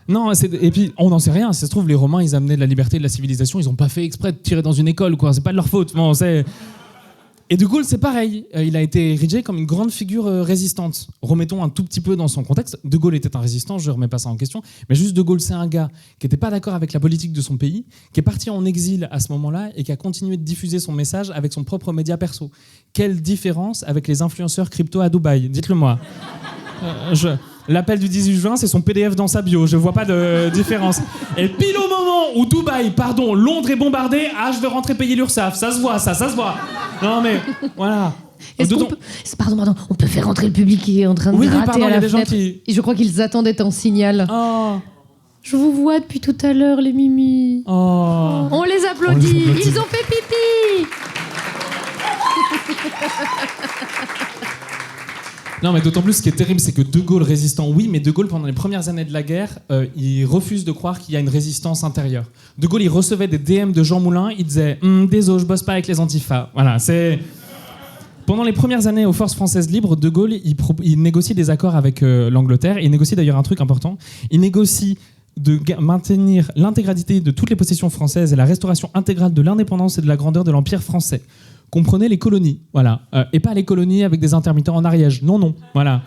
Non, et puis on n'en sait rien, si ça se trouve, les Romains, ils amenaient de la liberté et de la civilisation, ils n'ont pas fait exprès de tirer dans une école, quoi, c'est pas de leur faute, bon, c'est... Et De Gaulle, c'est pareil. Il a été érigé comme une grande figure résistante. Remettons un tout petit peu dans son contexte. De Gaulle était un résistant, je ne remets pas ça en question. Mais juste De Gaulle, c'est un gars qui n'était pas d'accord avec la politique de son pays, qui est parti en exil à ce moment-là et qui a continué de diffuser son message avec son propre média perso. Quelle différence avec les influenceurs crypto à Dubaï ? Dites-le moi. L'appel du 18 juin, c'est son PDF dans sa bio. Je vois pas de différence. Et pile au moment où Londres est bombardé, je vais rentrer payer l'URSSAF. Ça se voit, ça se voit. Non mais, voilà. Pardon, on peut faire rentrer le public qui est en train de gratter à la fenêtre. Et je crois qu'ils attendaient ton signal. Oh. Je vous vois depuis tout à l'heure, les mimis. Oh. On les applaudit. Ils ont fait pipi. Non, mais d'autant plus, ce qui est terrible, c'est que De Gaulle résistant, oui, mais De Gaulle, pendant les premières années de la guerre, il refuse de croire qu'il y a une résistance intérieure. De Gaulle, il recevait des DM de Jean Moulin, il disait « Désolé, je bosse pas avec les antifas ». Voilà, c'est... Pendant les premières années aux forces françaises libres, De Gaulle, il négocie des accords avec l'Angleterre. Il négocie d'ailleurs un truc important. Il négocie de maintenir l'intégralité de toutes les possessions françaises et la restauration intégrale de l'indépendance et de la grandeur de l'Empire français. Comprenez les colonies, voilà. Et pas les colonies avec des intermittents en Ariège. Non, voilà.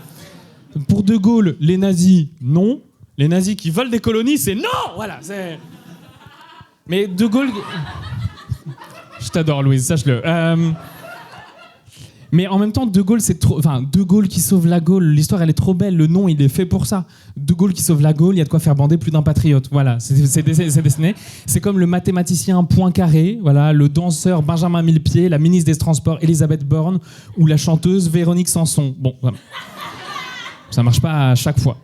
Pour De Gaulle, les nazis, non. Les nazis qui veulent des colonies, c'est non. Voilà, c'est... Mais De Gaulle... Je t'adore, Louise, sache-le. Mais en même temps, De Gaulle, c'est trop... Enfin, De Gaulle qui sauve la Gaule, l'histoire, elle est trop belle. Le nom, il est fait pour ça. De Gaulle qui sauve la Gaule, il y a de quoi faire bander plus d'un patriote. Voilà, c'est dessiné. C'est comme le mathématicien Poincaré, voilà, le danseur Benjamin Millepied, la ministre des Transports Elisabeth Borne ou la chanteuse Véronique Sanson. Bon, voilà. Ça marche pas à chaque fois.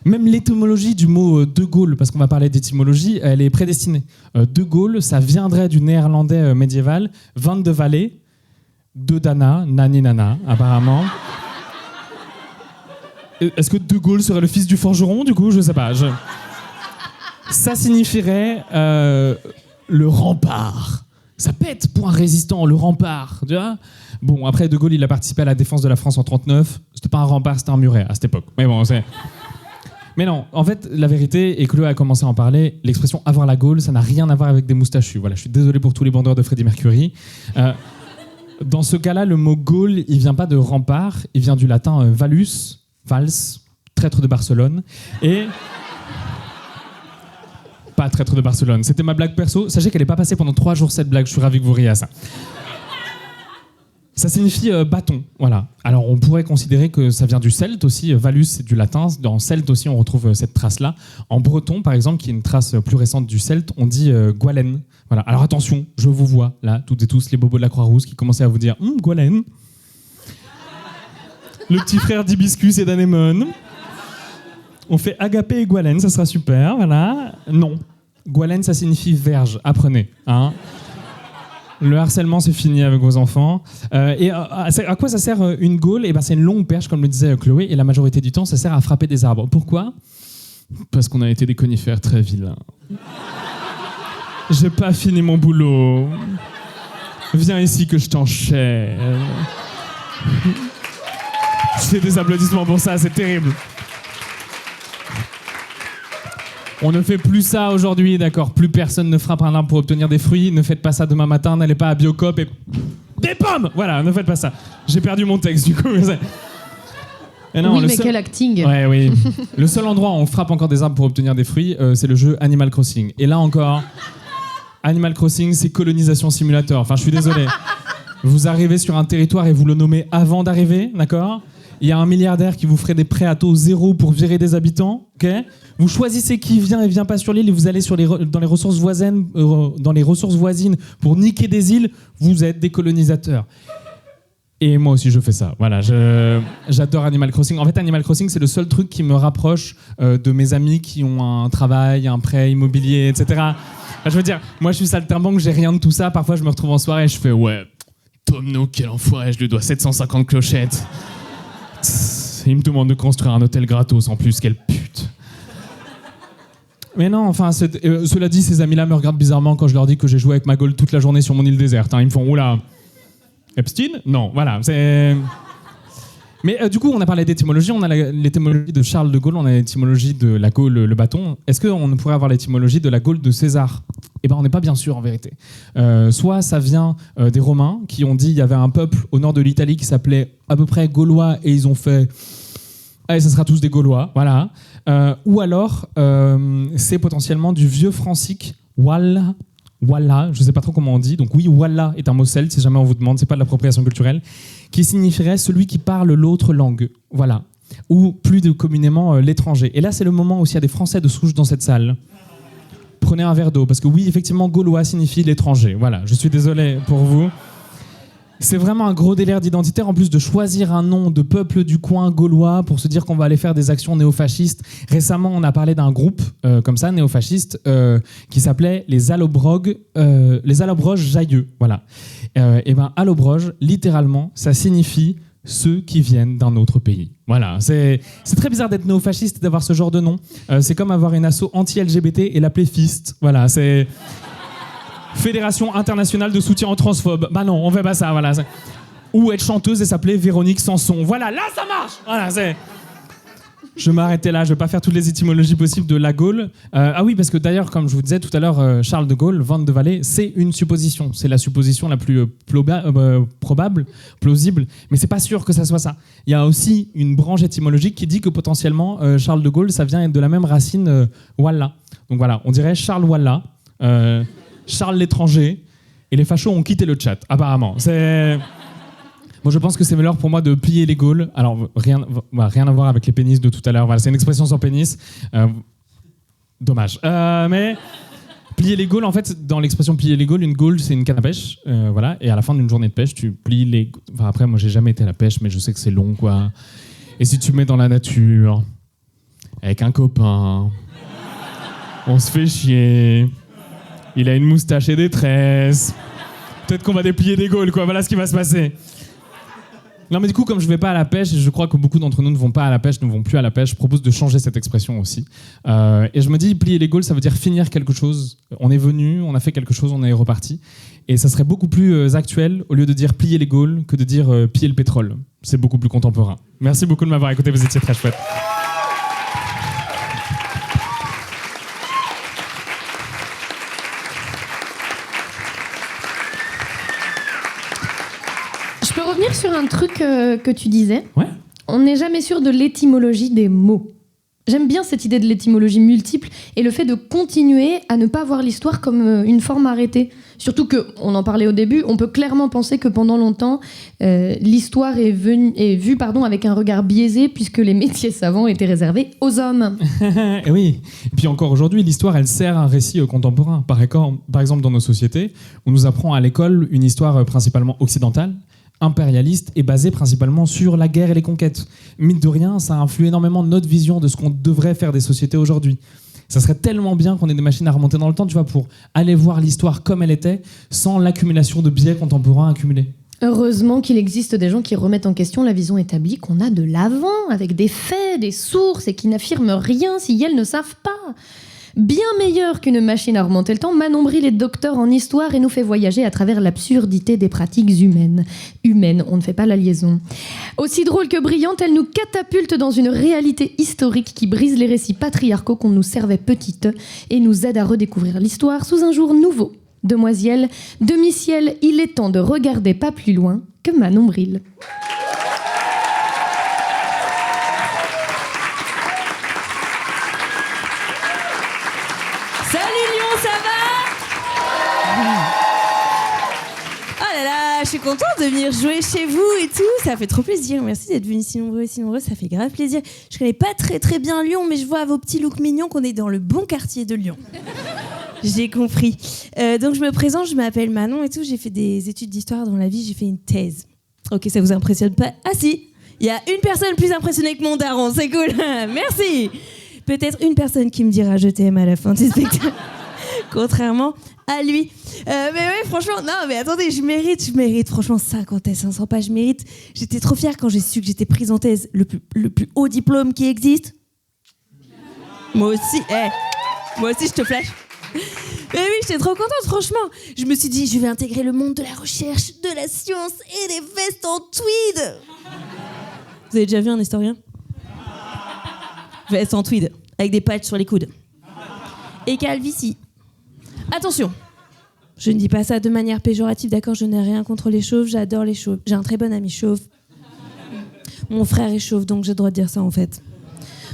Même l'étymologie du mot De Gaulle, parce qu'on va parler d'étymologie, elle est prédestinée. De Gaulle, ça viendrait du néerlandais médiéval, Van de Vallée, de Dana, Nani Nana, apparemment. Est-ce que De Gaulle serait le fils du forgeron, du coup ? Je sais pas. Ça signifierait le rempart. Ça pète pour un résistant, le rempart, tu vois ? Bon, après, De Gaulle, il a participé à la défense de la France en 1939. C'était pas un rempart, c'était un muret à cette époque. Mais bon, c'est... Mais non, en fait, la vérité, et Chloé a commencé à en parler, l'expression « avoir la Gaule », ça n'a rien à voir avec des moustachus. Voilà, je suis désolé pour tous les bandeurs de Freddie Mercury. Dans ce cas-là, le mot Gaule, il vient pas de rempart, il vient du latin valus, vals, traître de Barcelone, et... Pas traître de Barcelone, c'était ma blague perso. Sachez qu'elle n'est pas passée pendant 3 jours, cette blague, je suis ravi que vous riez à ça. Ça signifie bâton, voilà. Alors on pourrait considérer que ça vient du celte aussi, valus c'est du latin, dans celte aussi on retrouve cette trace-là. En breton par exemple, qui est une trace plus récente du celte, on dit Goualen. Voilà. Alors attention, je vous vois là, toutes et tous les bobos de la Croix-Rousse qui commençaient à vous dire Goualen. Le petit frère d'Hibiscus et d'Anémone. On fait Agapé et Goualen, ça sera super, voilà. Non, Goualen ça signifie verge, apprenez, hein. Le harcèlement, c'est fini avec vos enfants. Et à quoi ça sert une gaule ? Eh ben, c'est une longue perche, comme le disait Chloé, et la majorité du temps, ça sert à frapper des arbres. Pourquoi ? Parce qu'on a été des conifères très vilains. J'ai pas fini mon boulot. Viens ici que je t'enchaîne. C'est des applaudissements pour ça, c'est terrible. On ne fait plus ça aujourd'hui, d'accord. Plus personne ne frappe un arbre pour obtenir des fruits. Ne faites pas ça demain matin. N'allez pas à Biocop et... Des pommes! Voilà, ne faites pas ça. J'ai perdu mon texte, du coup. Et non, oui, le mais seul... quel acting. Ouais, oui. Le seul endroit où on frappe encore des arbres pour obtenir des fruits, c'est le jeu Animal Crossing. Et là encore, Animal Crossing, c'est colonisation simulator. Enfin, je suis désolé. Vous arrivez sur un territoire et vous le nommez avant d'arriver, d'accord? Il y a un milliardaire qui vous ferait des prêts à taux zéro pour virer des habitants, ok? Vous choisissez qui vient et vient pas sur l'île et vous allez dans les ressources voisines pour niquer des îles, vous êtes des colonisateurs. Et moi aussi je fais ça, voilà, j'adore Animal Crossing. En fait, Animal Crossing, c'est le seul truc qui me rapproche de mes amis qui ont un travail, un prêt immobilier, etc. Enfin, je veux dire, moi je suis saltimbanque, j'ai rien de tout ça. Parfois je me retrouve en soirée et je fais « Ouais, Tom Nook, quel enfoiré, je lui dois 750 clochettes. » Il me demande de construire un hôtel gratos en plus, quelle pute. Mais non, enfin, cela dit, ces amis-là me regardent bizarrement quand je leur dis que j'ai joué avec ma Gaule toute la journée sur mon île déserte. Ils me font « Oula, Epstein ?» Non, voilà, c'est... Mais du coup, on a parlé d'étymologie, on a l'étymologie de Charles de Gaulle, on a l'étymologie de la Gaule, le bâton. Est-ce qu'on pourrait avoir l'étymologie de la Gaule de César ? Eh ben, on n'est pas bien sûr en vérité. Soit ça vient des Romains qui ont dit il y avait un peuple au nord de l'Italie qui s'appelait à peu près Gaulois et ils ont fait allez, ça sera tous des Gaulois, voilà. Ou alors c'est potentiellement du vieux francique Walla, je ne sais pas trop comment on dit. Donc oui, Walla est un mot celte, si jamais on vous demande, c'est pas de l'appropriation culturelle, qui signifierait celui qui parle l'autre langue, voilà. Ou plus communément l'étranger. Et là, c'est le moment où il y a des Français de souche dans cette salle. Prenez un verre d'eau, parce que oui, effectivement, gaulois signifie l'étranger. Voilà, je suis désolé pour vous. C'est vraiment un gros délire d'identitaire, en plus de choisir un nom de peuple du coin gaulois pour se dire qu'on va aller faire des actions néofascistes. Récemment, on a parlé d'un groupe comme ça, néofasciste, qui s'appelait les Allobroges Jailleux. Voilà. Et ben, Allobroges, littéralement, ça signifie ceux qui viennent d'un autre pays. Voilà, c'est très bizarre d'être néofasciste et d'avoir ce genre de nom. C'est comme avoir une asso anti-LGBT et l'appeler FIST. Voilà, c'est... Fédération internationale de soutien aux transphobes. Bah non, on fait pas ça, voilà. Ou être chanteuse et s'appeler Véronique Sanson. Voilà, là ça marche. Voilà, c'est... Je m'arrêtais là, je vais pas faire toutes les étymologies possibles de la Gaule. Ah oui, parce que d'ailleurs, comme je vous disais tout à l'heure, Charles de Gaulle, Vente de Vallée, c'est une supposition. C'est la supposition la plus probable, plausible, mais c'est pas sûr que ça soit ça. Il y a aussi une branche étymologique qui dit que potentiellement, Charles de Gaulle, ça vient de la même racine Walla. Donc voilà, on dirait Charles Walla, Charles l'étranger, et les fachos ont quitté le chat, apparemment. C'est... Bon, je pense que c'est l'heure pour moi de plier les Gaules. Alors, rien à voir avec les pénis de tout à l'heure. Voilà, c'est une expression sans pénis. Dommage. Mais plier les Gaules, en fait, dans l'expression plier les Gaules, une Gaule, c'est une canne à pêche. Voilà, et à la fin d'une journée de pêche, tu plies les... Enfin, après, moi, j'ai jamais été à la pêche, mais je sais que c'est long, quoi. Et si tu mets dans la nature, avec un copain, on se fait chier, il a une moustache et des tresses, peut-être qu'on va déplier des Gaules, quoi. Voilà ce qui va se passer. Non, mais du coup, comme je ne vais pas à la pêche, et je crois que beaucoup d'entre nous ne vont pas à la pêche, ne vont plus à la pêche, je propose de changer cette expression aussi. Et je me dis, plier les Gaules, ça veut dire finir quelque chose. On est venu, on a fait quelque chose, on est reparti. Et ça serait beaucoup plus actuel, au lieu de dire plier les Gaules, que de dire piller le pétrole. C'est beaucoup plus contemporain. Merci beaucoup de m'avoir écouté, vous étiez très chouette. Je peux revenir sur un truc que tu disais. Ouais. On n'est jamais sûr de l'étymologie des mots. J'aime bien cette idée de l'étymologie multiple et le fait de continuer à ne pas voir l'histoire comme une forme arrêtée. Surtout qu'on en parlait au début, on peut clairement penser que pendant longtemps, l'histoire est vue avec un regard biaisé puisque les métiers savants étaient réservés aux hommes. Et oui. Et puis encore aujourd'hui, l'histoire, elle sert un récit contemporain. Par exemple, dans nos sociétés, on nous apprend à l'école une histoire principalement occidentale, impérialiste et basée principalement sur la guerre et les conquêtes. Mine de rien, ça influe énormément notre vision de ce qu'on devrait faire des sociétés aujourd'hui. Ça serait tellement bien qu'on ait des machines à remonter dans le temps, tu vois, pour aller voir l'histoire comme elle était, sans l'accumulation de biais contemporains accumulés. Heureusement qu'il existe des gens qui remettent en question la vision établie qu'on a de l'avant, avec des faits, des sources, et qui n'affirment rien si elles ne savent pas. Bien meilleur qu'une machine à remonter le temps, Manon Bril est docteur en histoire et nous fait voyager à travers l'absurdité des pratiques humaines. Humaines, on ne fait pas la liaison. Aussi drôle que brillante, elle nous catapulte dans une réalité historique qui brise les récits patriarcaux qu'on nous servait petites et nous aide à redécouvrir l'histoire sous un jour nouveau. Demoiselle, demi-ciel, il est temps de regarder pas plus loin que Manon Bril. Salut Lyon, ça va? Oh là là, je suis contente de venir jouer chez vous et tout, ça fait trop plaisir. Merci d'être venus si nombreux, ça fait grave plaisir. Je connais pas très bien Lyon, mais je vois à vos petits looks mignons qu'on est dans le bon quartier de Lyon. J'ai compris. Donc je me présente, je m'appelle Manon et tout, j'ai fait des études d'histoire dans la vie, j'ai fait une thèse. Ok, ça vous impressionne pas? Ah si, il y a une personne plus impressionnée que mon daron, c'est cool. Merci. Peut-être une personne qui me dira je t'aime à la fin du spectacle. Contrairement à lui. Mais ouais, franchement, non, mais attendez, je mérite, franchement, 50 thèses, 500 pages, je mérite. J'étais trop fière quand j'ai su que j'étais prise en thèse, le plus haut diplôme qui existe. Moi aussi, je te flash. Mais oui, j'étais trop contente, franchement. Je me suis dit, je vais intégrer le monde de la recherche, de la science et des vestes en tweed. Vous avez déjà vu un historien? Veste en tweed, avec des patchs sur les coudes. Et calvitie. Attention, je ne dis pas ça de manière péjorative, d'accord? Je n'ai rien contre les chauves, j'adore les chauves. J'ai un très bon ami chauve. Mon frère est chauve, donc j'ai le droit de dire ça en fait.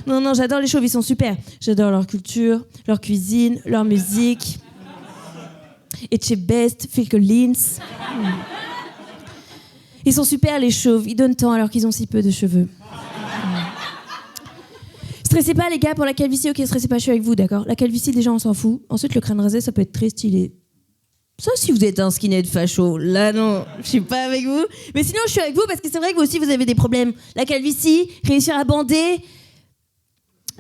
Non, j'adore les chauves, ils sont super. J'adore leur culture, leur cuisine, leur musique. Etche best, Phil Collins. Ils sont super les chauves, ils donnent tant alors qu'ils ont si peu de cheveux. Stressez pas les gars pour la calvitie, ok, stressez pas, je suis avec vous, d'accord? La calvitie déjà on s'en fout. Ensuite le crâne rasé ça peut être très stylé. Sauf si vous êtes un skinhead facho, là non, je suis pas avec vous. Mais sinon je suis avec vous parce que c'est vrai que vous aussi vous avez des problèmes. La calvitie, réussir à bander.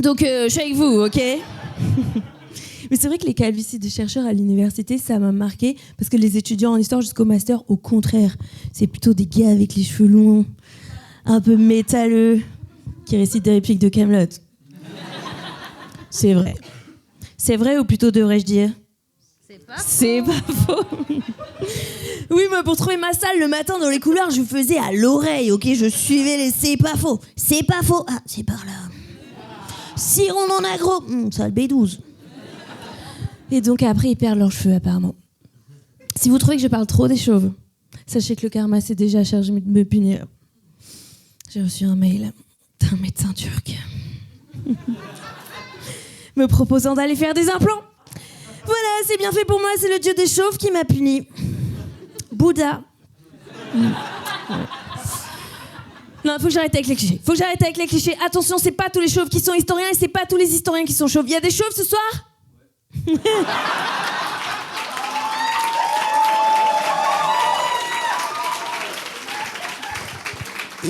Donc je suis avec vous, ok? Mais c'est vrai que les calvities de chercheurs à l'université, ça m'a marqué parce que les étudiants en histoire jusqu'au master, au contraire, c'est plutôt des gars avec les cheveux longs, un peu métalleux, qui récitent des répliques de Kaamelott. C'est vrai. C'est vrai ou plutôt devrais-je dire? C'est pas faux. Oui, mais pour trouver ma salle le matin dans les couloirs, je faisais à l'oreille, ok? Je suivais les c'est pas faux. C'est pas faux. Ah, c'est par là. Ciron en agro. Ça le B12. Et donc après, ils perdent leurs cheveux, apparemment. Si vous trouvez que je parle trop des chauves, sachez que le karma s'est déjà chargé de me punir. J'ai reçu un mail d'un médecin turc me proposant d'aller faire des implants. Voilà, c'est bien fait pour moi, c'est le dieu des chauves qui m'a puni. Bouddha. Non, faut que j'arrête avec les clichés. Attention, c'est pas tous les chauves qui sont historiens et c'est pas tous les historiens qui sont chauves. Il y a des chauves ce soir?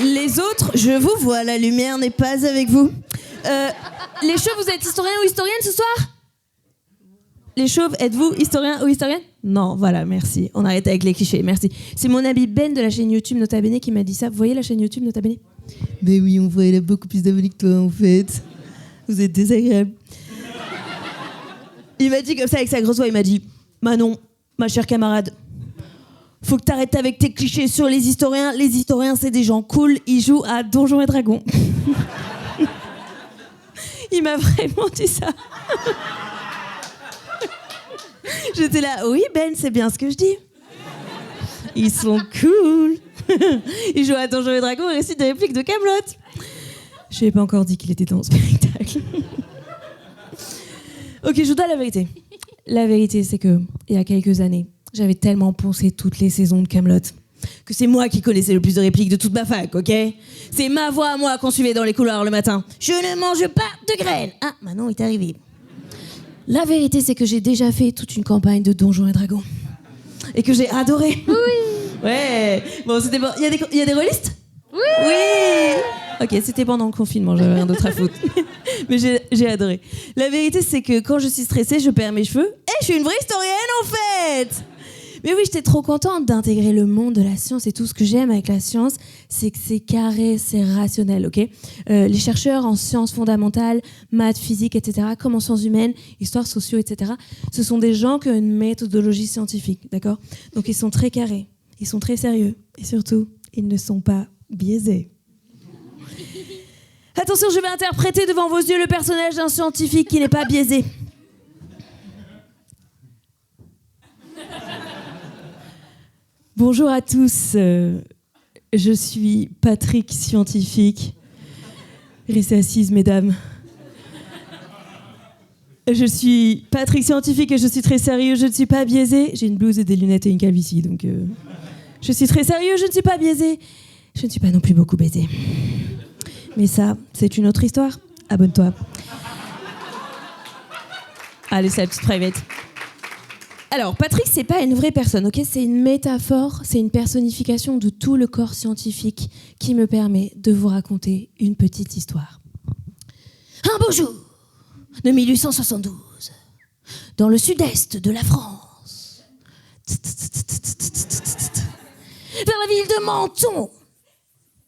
Les autres, je vous vois, la lumière n'est pas avec vous. Les chauves, vous êtes historien ou historienne ce soir? Les chauves, êtes-vous historien ou historienne? Non, voilà, merci. On arrête avec les clichés, merci. C'est mon ami Ben de la chaîne YouTube Nota Bene qui m'a dit ça. Vous voyez la chaîne YouTube Nota Bene? Ben oui, on voit, elle a beaucoup plus d'abonnés que toi, en fait. Vous êtes désagréable. Il m'a dit comme ça avec sa grosse voix, il m'a dit « Manon, ma chère camarade, faut que t'arrêtes avec tes clichés sur les historiens. Les historiens, c'est des gens cool, ils jouent à Donjons et Dragons. » Il m'a vraiment dit ça. J'étais là, oui Ben, c'est bien ce que je dis. Ils sont cool. Ils jouent à Donjons et Dragons et récitent des répliques de Kaamelott. Je lui ai pas encore dit qu'il était dans le spectacle. Ok, je vous donne la vérité. La vérité, c'est que, il y a quelques années, j'avais tellement poncé toutes les saisons de Kaamelott que c'est moi qui connaissais le plus de répliques de toute ma fac, ok? C'est ma voix à moi qu'on suivait dans les couloirs le matin. Je ne mange pas de graines. Ah, maintenant, il est arrivé. La vérité, c'est que j'ai déjà fait toute une campagne de Donjons et Dragons. Et que j'ai adoré. Oui. Ouais. Bon, c'était bon. Il y a des rôlistes? Oui. Ok, c'était pendant le confinement, j'avais rien d'autre à foutre. Mais j'ai adoré. La vérité, c'est que quand je suis stressée, je perds mes cheveux. Et je suis une vraie historienne, en fait. Mais oui, j'étais trop contente d'intégrer le monde de la science et tout. Ce que j'aime avec la science, c'est que c'est carré, c'est rationnel, ok ? Les chercheurs en sciences fondamentales, maths, physique, etc., comme en sciences humaines, histoire, sociaux, etc., ce sont des gens qui ont une méthodologie scientifique, d'accord ? Donc ils sont très carrés, ils sont très sérieux, et surtout, ils ne sont pas biaisés. Attention, je vais interpréter devant vos yeux le personnage d'un scientifique qui n'est pas biaisé. Bonjour à tous, je suis Patrick Scientifique. Restez assises, mesdames. Je suis Patrick Scientifique et je suis très sérieux, je ne suis pas biaisé. J'ai une blouse et des lunettes et une calvitie, donc je suis très sérieux, je ne suis pas biaisé. Je ne suis pas non plus beaucoup baisé. Mais ça, c'est une autre histoire. Abonne-toi. Allez, c'est la petite private. Alors, Patrick, c'est pas une vraie personne, ok ? C'est une métaphore, c'est une personnification de tout le corps scientifique qui me permet de vous raconter une petite histoire. Un beau jour de 1872, dans le sud-est de la France, vers la ville de Menton.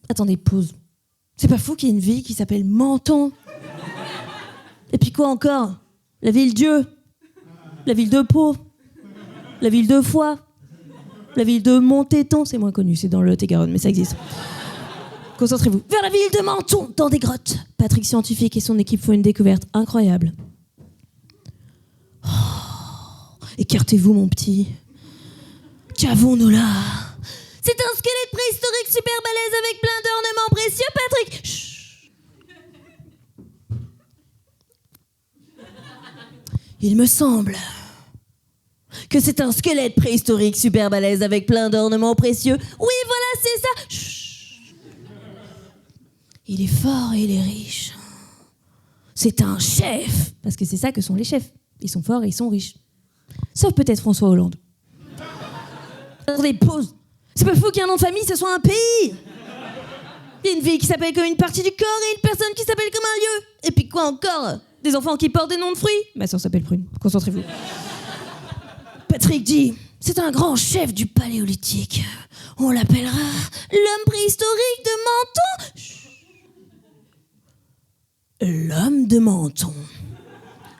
Attendez, pause. C'est pas fou qu'il y ait une ville qui s'appelle Menton. Et puis quoi encore ? La ville Dieu, la ville de Pau, la ville de Foix, la ville de Montéton, c'est moins connu, c'est dans le Lot-et-Garonne, mais ça existe. Concentrez-vous. Vers la ville de Menton, dans des grottes. Patrick Scientifique et son équipe font une découverte incroyable. Oh, écartez-vous, mon petit. Qu'avons-nous là ? C'est un squelette préhistorique super balèze avec plein d'ornements précieux, Patrick. Chut. Il me semble que c'est un squelette préhistorique super balèze avec plein d'ornements précieux. Oui, voilà, c'est ça. Chut. Il est fort et il est riche. C'est un chef. Parce que c'est ça que sont les chefs. Ils sont forts et ils sont riches. Sauf peut-être François Hollande. Attendez, pause. C'est pas fou qu'un nom de famille, ce soit un pays. Il y a une ville qui s'appelle comme une partie du corps et une personne qui s'appelle comme un lieu. Et puis quoi encore ? Des enfants qui portent des noms de fruits ? Ma sœur s'appelle Prune. Concentrez-vous. Patrick dit, c'est un grand chef du paléolithique. On l'appellera l'homme préhistorique de Menton. Chut. L'homme de Menton.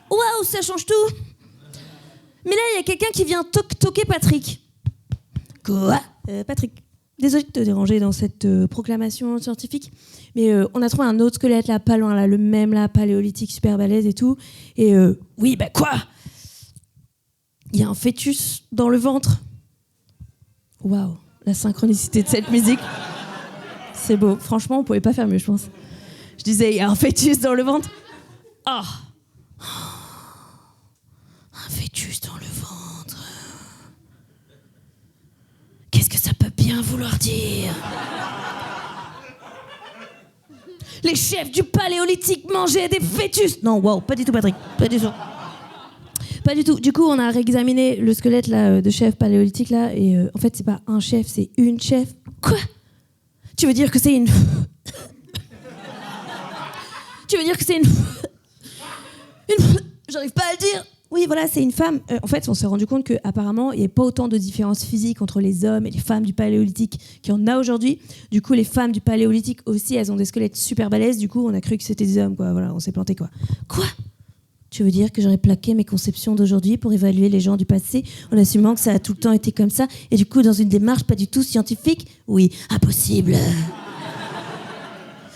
Waouh, ça change tout. Mais là, il y a quelqu'un qui vient toquer Patrick. Quoi ? Patrick, désolé de te déranger dans cette proclamation scientifique, mais on a trouvé un autre squelette là, pas loin, là, le même là, paléolithique, super balèze et tout. Et oui, bah quoi ? Il y a un fœtus dans le ventre. Waouh, la synchronicité de cette musique. C'est beau. Franchement, on pouvait pas faire mieux, je pense. Je disais, il y a un fœtus dans le ventre. Ah, un fœtus dans le ventre. Qu'est-ce que ça peut bien vouloir dire ? Les chefs du paléolithique mangeaient des fœtus. Non, wow, pas du tout, Patrick. Pas du tout. Pas du tout. Du coup, on a réexaminé le squelette là, de chef paléolithique là, et en fait, c'est pas un chef, c'est une chef. Quoi ? Tu veux dire que c'est une... Tu veux dire que c'est une... J'arrive pas à le dire. Oui, voilà, c'est une femme. En fait, on s'est rendu compte qu'apparemment, il n'y avait pas autant de différences physiques entre les hommes et les femmes du paléolithique qu'il y en a aujourd'hui. Du coup, les femmes du paléolithique aussi, elles ont des squelettes super balèzes. Du coup, on a cru que c'était des hommes, quoi. Voilà, on s'est planté, quoi. Quoi ? Tu veux dire que j'aurais plaqué mes conceptions d'aujourd'hui pour évaluer les gens du passé en assumant que ça a tout le temps été comme ça et du coup, dans une démarche pas du tout scientifique ? Oui, impossible.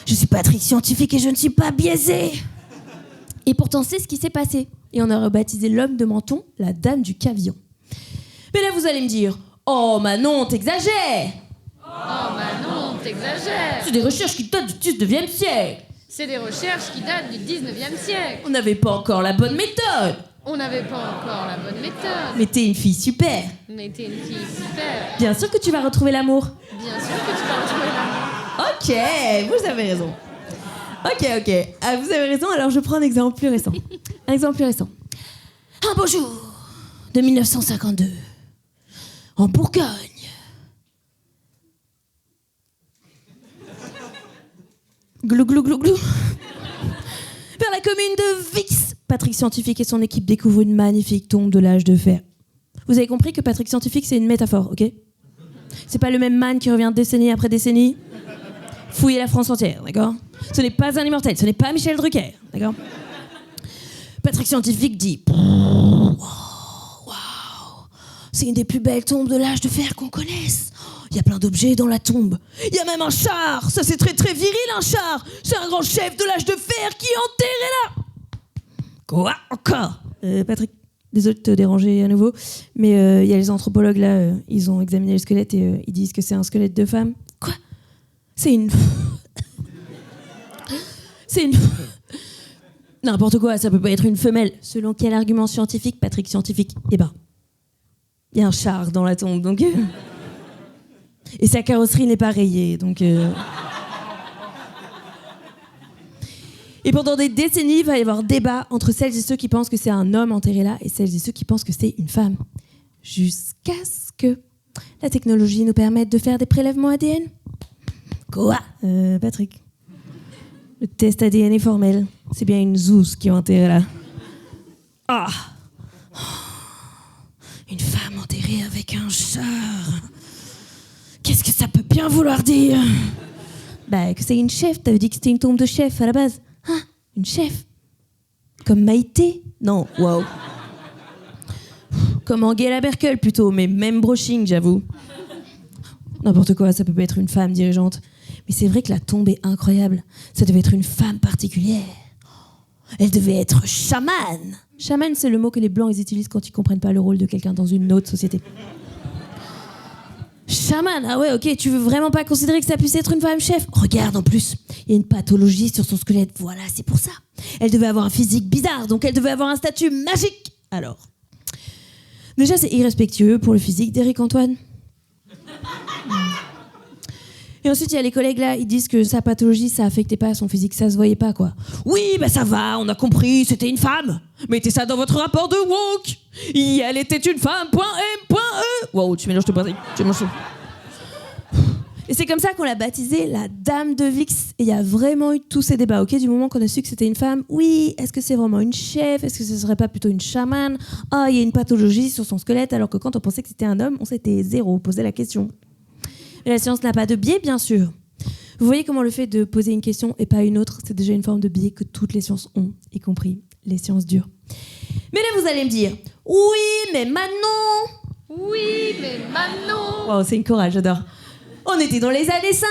Je suis Patrick Scientifique et je ne suis pas biaisé. Et pourtant, c'est ce qui s'est passé. Et on a rebaptisé l'homme de Menton la dame du Cavillon. Mais là, vous allez me dire, oh Manon, t'exagères. Oh Manon, t'exagères. C'est des recherches qui datent du 19e siècle. C'est des recherches qui datent du 19e siècle. On n'avait pas encore la bonne méthode. On n'avait pas encore la bonne méthode. Mais t'es une fille super. Mais t'es une fille super. Bien sûr que tu vas retrouver l'amour. Bien sûr que tu vas retrouver l'amour. Ok, vous avez raison. Ok. Ah, vous avez raison, alors je prends un exemple plus récent. Un exemple plus récent. Un beau jour de 1952, en Bourgogne. Glou, glou, glou, glou. Vers la commune de Vix, Patrick Scientifique et son équipe découvrent une magnifique tombe de l'âge de fer. Vous avez compris que Patrick Scientifique, c'est une métaphore, ok? C'est pas le même man qui revient décennie après décennie fouiller la France entière, d'accord? Ce n'est pas un immortel, ce n'est pas Michel Drucker, d'accord? Patrick Scientifique dit... Waouh, c'est une des plus belles tombes de l'âge de fer qu'on connaisse. Il y a plein d'objets dans la tombe. Il y a même un char. Ça, c'est très très viril, un char. C'est un grand chef de l'âge de fer qui est enterré là. Quoi encore? Patrick, désolé de te déranger à nouveau, mais il y a les anthropologues là, ils ont examiné le squelette et ils disent que c'est un squelette de femme. Quoi? C'est une... c'est une... N'importe quoi, ça peut pas être une femelle. Selon quel argument scientifique, Patrick Scientifique? Eh ben, il y a un char dans la tombe, donc... Et sa carrosserie n'est pas rayée, donc... Et pendant des décennies, il va y avoir débat entre celles et ceux qui pensent que c'est un homme enterré là et celles et ceux qui pensent que c'est une femme. Jusqu'à ce que la technologie nous permette de faire des prélèvements ADN. Quoi? Patrick. Le test ADN est formel. C'est bien une zouze qui est enterrée là. Ah! Une femme enterrée avec un char. Qu'est-ce que ça peut bien vouloir dire? Bah, que c'est une chef. T'avais dit que c'était une tombe de chef à la base. Ah, une chef. Comme Maïté? Non, waouh. Comme Angela Merkel plutôt, mais même brushing, j'avoue. N'importe quoi, ça peut pas être une femme dirigeante. Mais c'est vrai que la tombe est incroyable. Ça devait être une femme particulière. Elle devait être chamane. Chamane, c'est le mot que les Blancs ils utilisent quand ils comprennent pas le rôle de quelqu'un dans une autre société. Chaman, ah ouais, ok, tu veux vraiment pas considérer que ça puisse être une femme chef? Regarde, en plus, il y a une pathologie sur son squelette, voilà, c'est pour ça. Elle devait avoir un physique bizarre, donc elle devait avoir un statut magique. Alors, déjà, c'est irrespectueux pour le physique d'Éric Antoine. Et ensuite, il y a les collègues là, ils disent que sa pathologie, ça affectait pas son physique, ça se voyait pas, quoi. Oui, bah ça va, on a compris, c'était une femme. Mettez ça dans votre rapport de woke. Elle était une femme, .m.e. Wow, tu mélanges tout, Patrick, tu mélanges tout. Et c'est comme ça qu'on l'a baptisée la Dame de Vix. Et il y a vraiment eu tous ces débats, ok? Du moment qu'on a su que c'était une femme, oui, est-ce que c'est vraiment une chef? Est-ce que ce serait pas plutôt une chamane? Ah, il y a une pathologie sur son squelette, alors que quand on pensait que c'était un homme, on s'était zéro posé la question. Mais la science n'a pas de biais, bien sûr. Vous voyez comment le fait de poser une question et pas une autre, c'est déjà une forme de biais que toutes les sciences ont, y compris les sciences dures. Mais là, vous allez me dire, oui, mais Manon. Oui, mais Manon. Wow, c'est une chorale, j'adore. On était dans les années 50.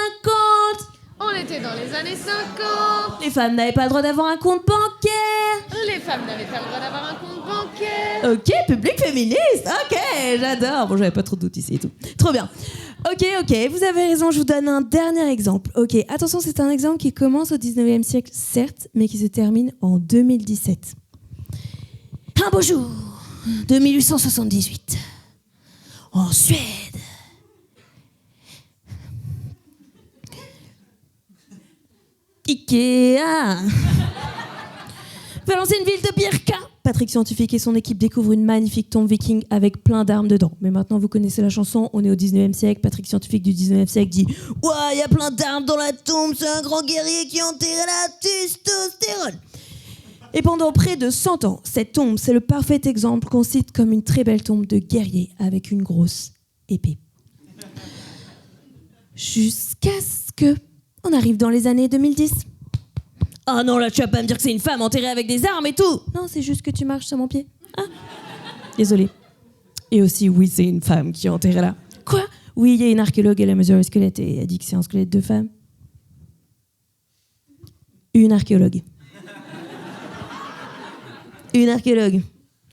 On était dans les années 50. Les femmes n'avaient pas le droit d'avoir un compte bancaire. Les femmes n'avaient pas le droit d'avoir un compte bancaire. Ok, public féministe. Ok, j'adore. Bon, j'avais pas trop de doutes ici et tout. Trop bien. Ok, vous avez raison, je vous donne un dernier exemple. Ok, attention, c'est un exemple qui commence au 19e siècle, certes, mais qui se termine en 2017. Un beau jour de 1878, en Suède. Ikea va lancer une ville de Birka. Patrick Scientifique et son équipe découvrent une magnifique tombe viking avec plein d'armes dedans. Mais maintenant, vous connaissez la chanson, on est au 19e siècle. Patrick Scientifique du 19e siècle dit « Ouah, il y a plein d'armes dans la tombe, c'est un grand guerrier qui enterre la testostérone !» Et pendant près de 100 ans, cette tombe, c'est le parfait exemple qu'on cite comme une très belle tombe de guerrier avec une grosse épée. Jusqu'à ce que on arrive dans les années 2010. Ah non, là, tu vas pas me dire que c'est une femme enterrée avec des armes et tout. Non, c'est juste que tu marches sur mon pied. Ah. Désolée. Et aussi, oui, c'est une femme qui est enterrée là. Quoi? Oui, il y a une archéologue, elle a mesuré le squelette et elle a dit que c'est un squelette de femme. Une archéologue. Une archéologue.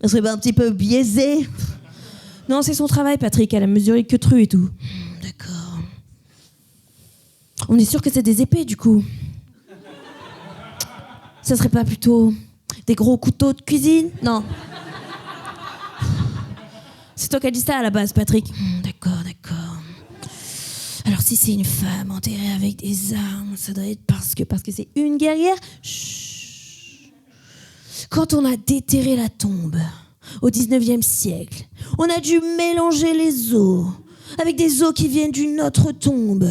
Ça serait pas un petit peu biaisé? Non, c'est son travail, Patrick. Elle a mesuré que tru et tout. D'accord. On est sûr que c'est des épées, du coup. Ça serait pas plutôt des gros couteaux de cuisine? Non. C'est toi qui as dit ça à la base, Patrick. D'accord. Alors si c'est une femme enterrée avec des armes, ça doit être parce que c'est une guerrière. Chut. Quand on a déterré la tombe au 19e siècle, on a dû mélanger les os avec des os qui viennent d'une autre tombe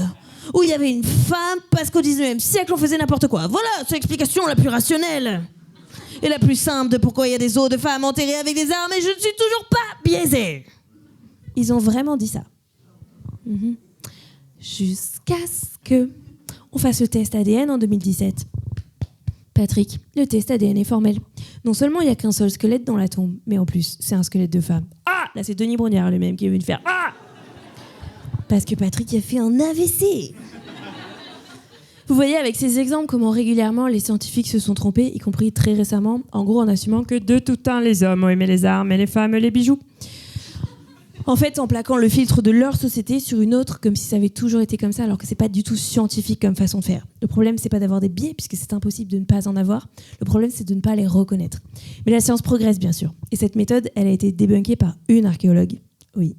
où il y avait une femme parce qu'au 19e siècle, on faisait n'importe quoi. Voilà, c'est l'explication la plus rationnelle et la plus simple de pourquoi il y a des os de femmes enterrées avec des armes et je ne suis toujours pas biaisée. Ils ont vraiment dit ça. Jusqu'à ce que on fasse le test ADN en 2017. Patrick, le test ADN est formel. Non seulement il n'y a qu'un seul squelette dans la tombe, mais en plus, c'est un squelette de femme. Ah, là c'est Denis Brognard le même qui est venu faire ah, parce que Patrick a fait un AVC. Vous voyez avec ces exemples comment régulièrement les scientifiques se sont trompés, y compris très récemment, en gros en assumant que de tout temps les hommes ont aimé les armes et les femmes les bijoux. En fait, en plaquant le filtre de leur société sur une autre, comme si ça avait toujours été comme ça, alors que c'est pas du tout scientifique comme façon de faire. Le problème, c'est pas d'avoir des biais, puisque c'est impossible de ne pas en avoir. Le problème, c'est de ne pas les reconnaître. Mais la science progresse, bien sûr. Et cette méthode, elle a été débunkée par une archéologue. Oui,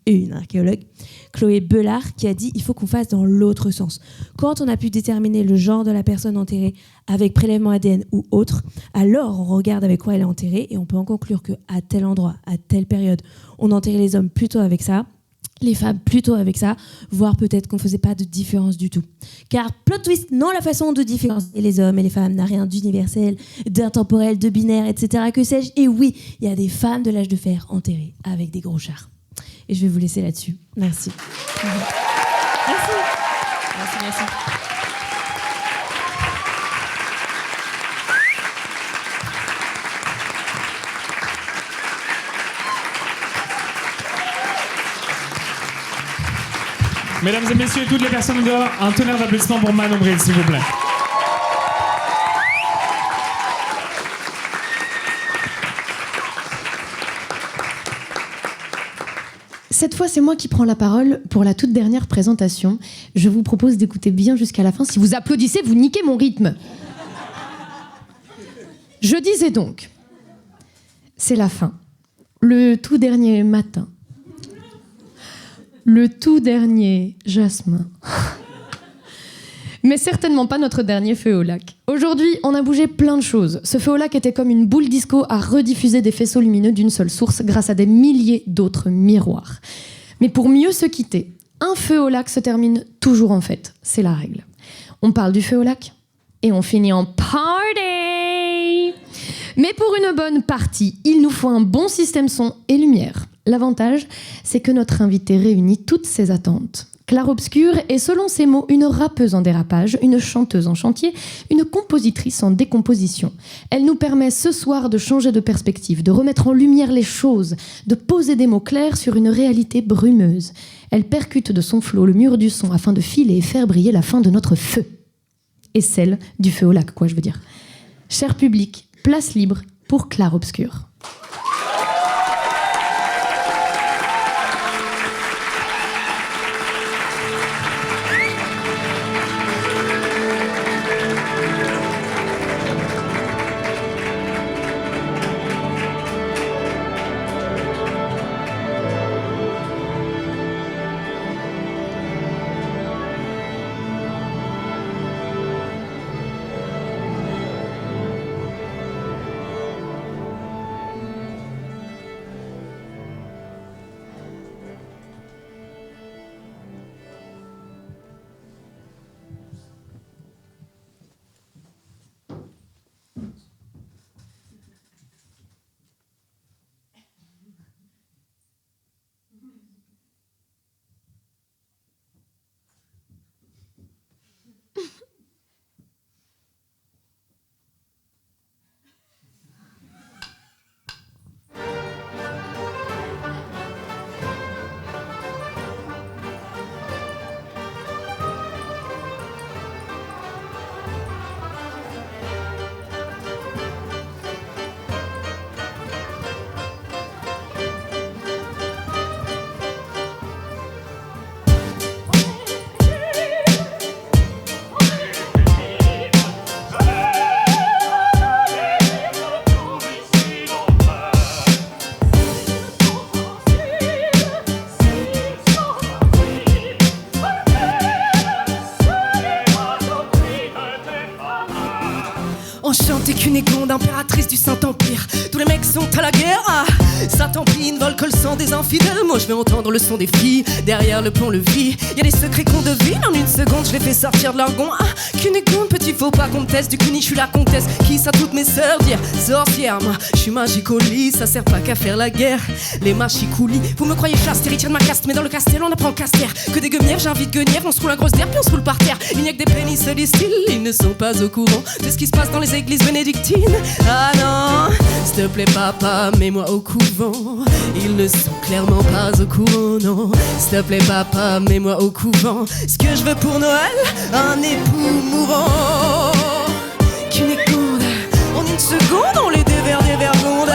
une archéologue. Chloé Bellard, qui a dit il faut qu'on fasse dans l'autre sens. Quand on a pu déterminer le genre de la personne enterrée avec prélèvement ADN ou autre, alors on regarde avec quoi elle est enterrée et on peut en conclure qu'à tel endroit, à telle période, on enterrait les hommes plutôt avec ça, les femmes plutôt avec ça, voire peut-être qu'on ne faisait pas de différence du tout. Car, plot twist, non, la façon de différencier les hommes et les femmes n'a rien d'universel, d'intemporel, de binaire, etc. Que sais-je. Et oui, il y a des femmes de l'âge de fer enterrées avec des gros chars. Et je vais vous laisser là-dessus. Merci. Merci. Merci. Mesdames et messieurs, toutes les personnes dehors, un tonnerre d'applaudissements pour Manon Bril, s'il vous plaît. Cette fois, c'est moi qui prends la parole pour la toute dernière présentation. Je vous propose d'écouter bien jusqu'à la fin. Si vous applaudissez, vous niquez mon rythme. Je disais donc, c'est la fin. Le tout dernier matin. Le tout dernier jasmin. Mais certainement pas notre dernier feu au lac. Aujourd'hui, on a bougé plein de choses. Ce feu au lac était comme une boule disco à rediffuser des faisceaux lumineux d'une seule source grâce à des milliers d'autres miroirs. Mais pour mieux se quitter, un feu au lac se termine toujours en fête. C'est la règle. On parle du feu au lac et on finit en party. Mais pour une bonne partie, il nous faut un bon système son et lumière. L'avantage, c'est que notre invité réunit toutes ses attentes. Clair-obscur est, selon ses mots, une rappeuse en dérapage, une chanteuse en chantier, une compositrice en décomposition. Elle nous permet ce soir de changer de perspective, de remettre en lumière les choses, de poser des mots clairs sur une réalité brumeuse. Elle percute de son flot le mur du son afin de filer et faire briller la fin de notre feu. Et celle du feu au lac, quoi, je veux dire. Cher public, place libre pour Clair-obscur. Enchantée qu'une Églonde, impératrice du Saint-Empire. Tous les mecs sont à la guerre, Ça tampine, vole que le sang des infidèles. Moi je vais entendre le son des filles derrière le pont-levis. Y'a des secrets qu'on devine en une seconde, je les fais sortir de l'argon. Ah, Cunégonde, petit faut pas qu'on me teste. Du cuni, je suis la comtesse qui ça toutes mes sœurs dire sorcière. Moi je suis magique au lit, ça sert pas qu'à faire la guerre. Les machicoulis, vous me croyez chaste, héritière de ma caste, mais dans le castel on apprend caster. Que des gueumières, j'invite guenière, on se roule un grosse derre puis on se roule par terre. Il n'y a que des pénis se disent-ils, ils ne sont pas au courant de ce qui se passe dans les églises bénédictines. Ah non, s'il te plaît papa, mets-moi au couvent. Ils ne sont clairement pas au courant, non. S'il te plaît papa, mets-moi au couvent. Ce que je veux pour Noël, un époux mourant. Cunégonde, en une seconde on les déverse des vergondes.